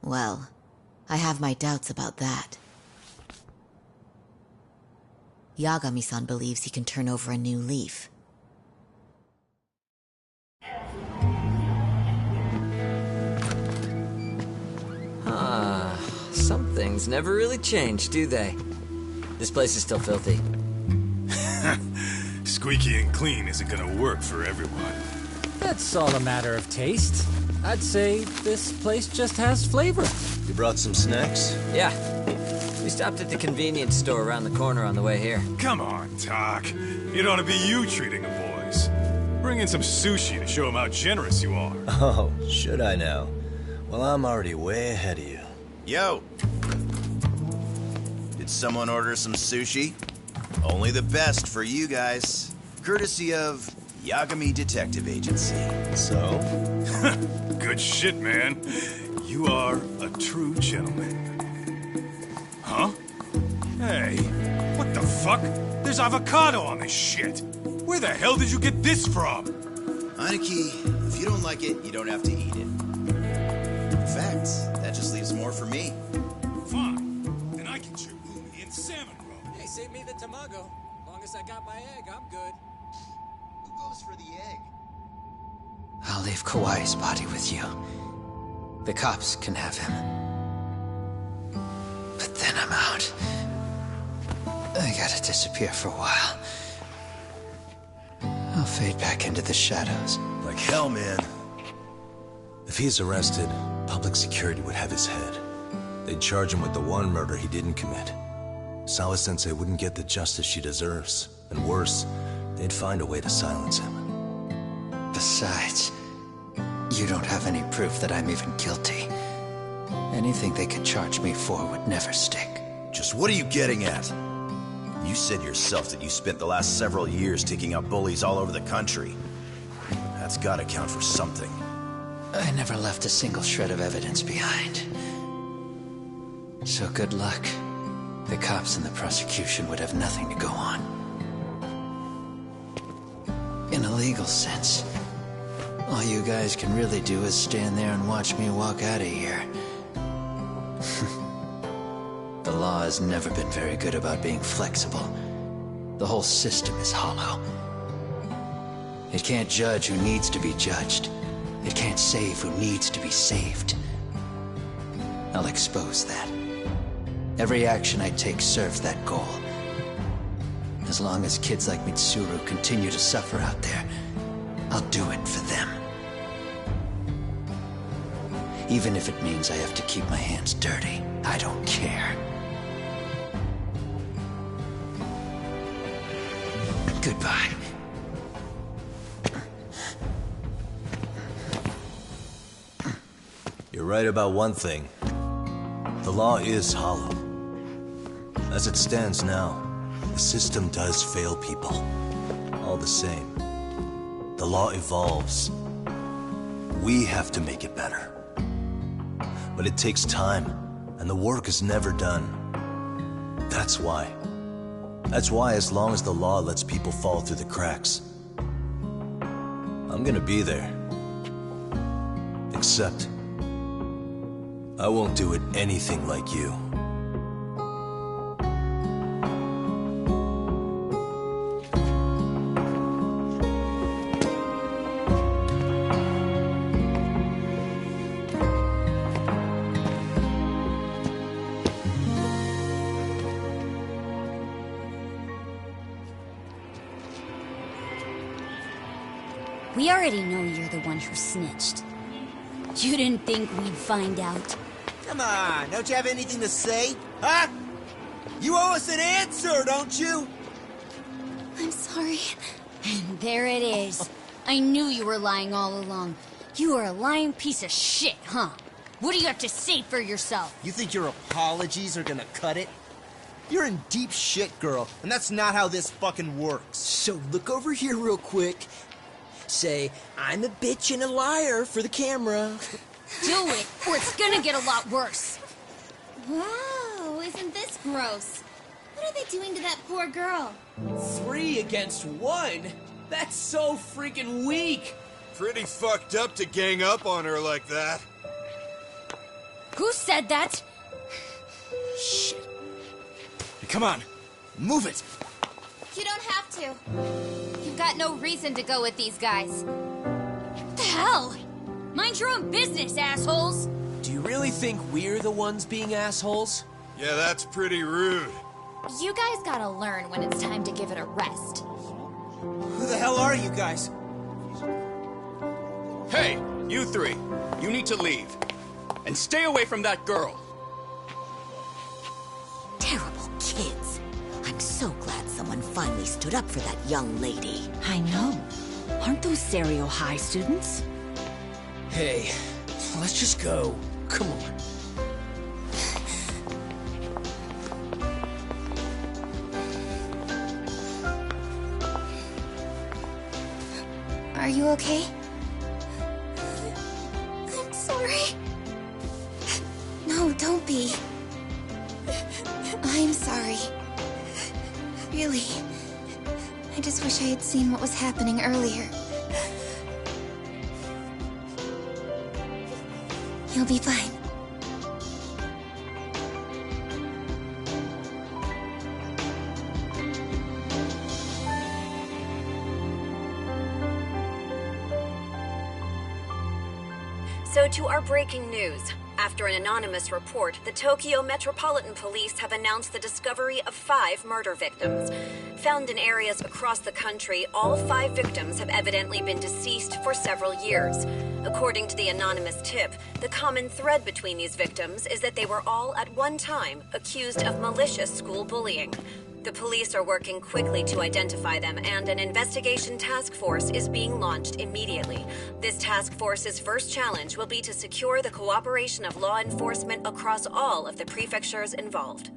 Well, I have my doubts about that. Yagami-san believes he can turn over a new leaf. Some things never really change, do they? This place is still filthy. Squeaky and clean isn't gonna work for everyone. That's all a matter of taste. I'd say this place just has flavor. You brought some snacks? Yeah. We stopped at the convenience store around the corner on the way here. Come on, Doc. It ought to be you treating the boys. Bring in some sushi to show them how generous you are. Oh, should I now? Well, I'm already way ahead of you. Yo! Did someone order some sushi? Only the best for you guys. Courtesy of Yagami Detective Agency. So? Good shit, man. You are a true gentleman. Huh? Hey, what the fuck? There's avocado on this shit. Where the hell did you get this from? Aniki, if you don't like it, you don't have to eat it. In fact, that just leaves more for me. Fine. Then I get your umi and salmon roll. Hey, save me the tamago. Long as I got my egg, I'm good. Who goes for the egg? I'll leave Kawai's body with you. The cops can have him. But then I'm out. I gotta disappear for a while. I'll fade back into the shadows. Like hell, man. If he's arrested, public security would have his head. They'd charge him with the one murder he didn't commit. Sawa-sensei wouldn't get the justice she deserves. And worse, they'd find a way to silence him. Besides, you don't have any proof that I'm even guilty. Anything they could charge me for would never stick. Just what are you getting at? You said yourself that you spent the last several years taking out bullies all over the country. That's gotta count for something. I never left a single shred of evidence behind. So good luck. The cops and the prosecution would have nothing to go on. In a legal sense, all you guys can really do is stand there and watch me walk out of here. The law has never been very good about being flexible. The whole system is hollow. It can't judge who needs to be judged. It can't save who needs to be saved. I'll expose that. Every action I take serves that goal. As long as kids like Mitsuru continue to suffer out there, I'll do it for them. Even if it means I have to keep my hands dirty, I don't care. Goodbye. You're right about one thing. The law is hollow. As it stands now, the system does fail people. All the same, the law evolves. We have to make it better. But it takes time, and the work is never done. That's why, as long as the law lets people fall through the cracks, I'm gonna be there. Except, I won't do it anything like you. We already know you're the one who snitched. You didn't think we'd find out? Come on, don't you have anything to say? Huh? You owe us an answer, don't you? I'm sorry. And there it is. I knew you were lying all along. You are a lying piece of shit, huh? What do you have to say for yourself? You think your apologies are gonna cut it? You're in deep shit, girl, and that's not how this fucking works. So look over here real quick. Say, I'm a bitch and a liar for the camera. Do it, or it's gonna get a lot worse. Wow, isn't this gross? What are they doing to that poor girl? 3 against 1? That's so freaking weak. Pretty fucked up to gang up on her like that. Who said that? Shit. Come on, move it. You don't have to. You've got no reason to go with these guys. What the hell? Mind your own business, assholes! Do you really think we're the ones being assholes? Yeah, that's pretty rude. You guys gotta learn when it's time to give it a rest. Who the hell are you guys? Hey, you 3. You need to leave. And stay away from that girl. Terrible kids. I'm so glad someone finally stood up for that young lady. I know. Aren't those Serio High students? Hey, let's just go. Come on. Are you okay? I'm sorry. No, don't be. I'm sorry. Really. I just wish I had seen what was happening earlier. You'll be fine. So to our breaking news. After an anonymous report, the Tokyo Metropolitan Police have announced the discovery of 5 murder victims. Found in areas across the country, all 5 victims have evidently been deceased for several years. According to the anonymous tip, the common thread between these victims is that they were all at one time accused of malicious school bullying. The police are working quickly to identify them, and an investigation task force is being launched immediately. This task force's first challenge will be to secure the cooperation of law enforcement across all of the prefectures involved.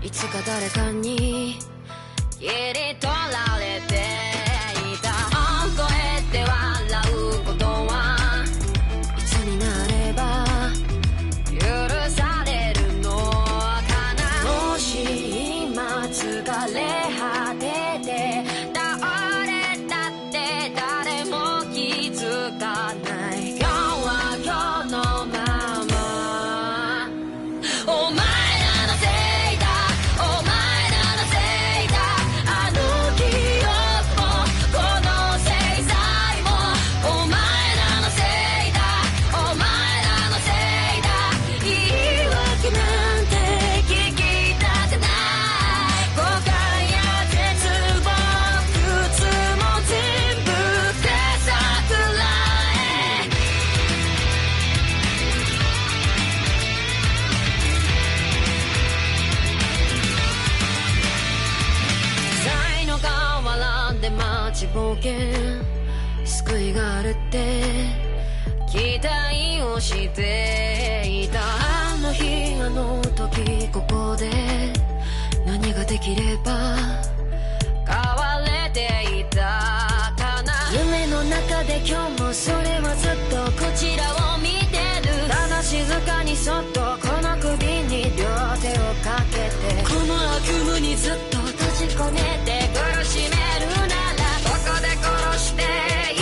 いつか誰かに切り取られていた。こうやって笑うことはいつになれば許されるのかな。もし今疲れ果てて倒れたって誰も気づかない。今日は今日のままお前らのせいだ、お前らのせいだ。あの記憶もこの制裁もお前らのせいだ、お前らのせいだ。言い訳なんて聞きたくない。誤解や絶望苦痛も全部手さくらえ。才の河原で待ちぼうけ救いがあるって期待をしていた。あの日あの時ここで何ができれば変われていたかな。夢の中で今日もそれはずっとこちらを見てる。ただ静かにそっとこの首に両手をかけてこの悪夢にずっと閉じ込めて苦しめるならここで殺して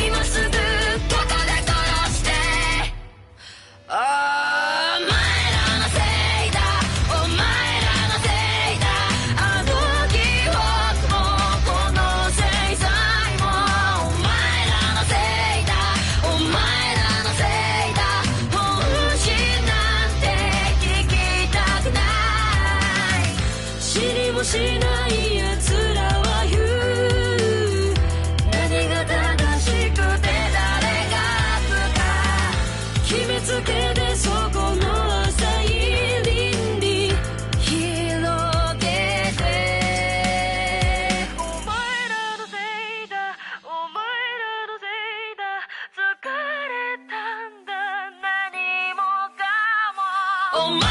今すぐここで殺して。お前らのせいだ、お前らのせいだ。あの記憶もこの制裁もお前らのせいだ、お前らのせいだ。本心なんて聞きたくない。知りもしない奴らは言う。何が正しくて誰が悪か決めつけてそこの浅い倫理広げて。お前らのせいだ、お前らのせいだ。疲れたんだ何もかもお前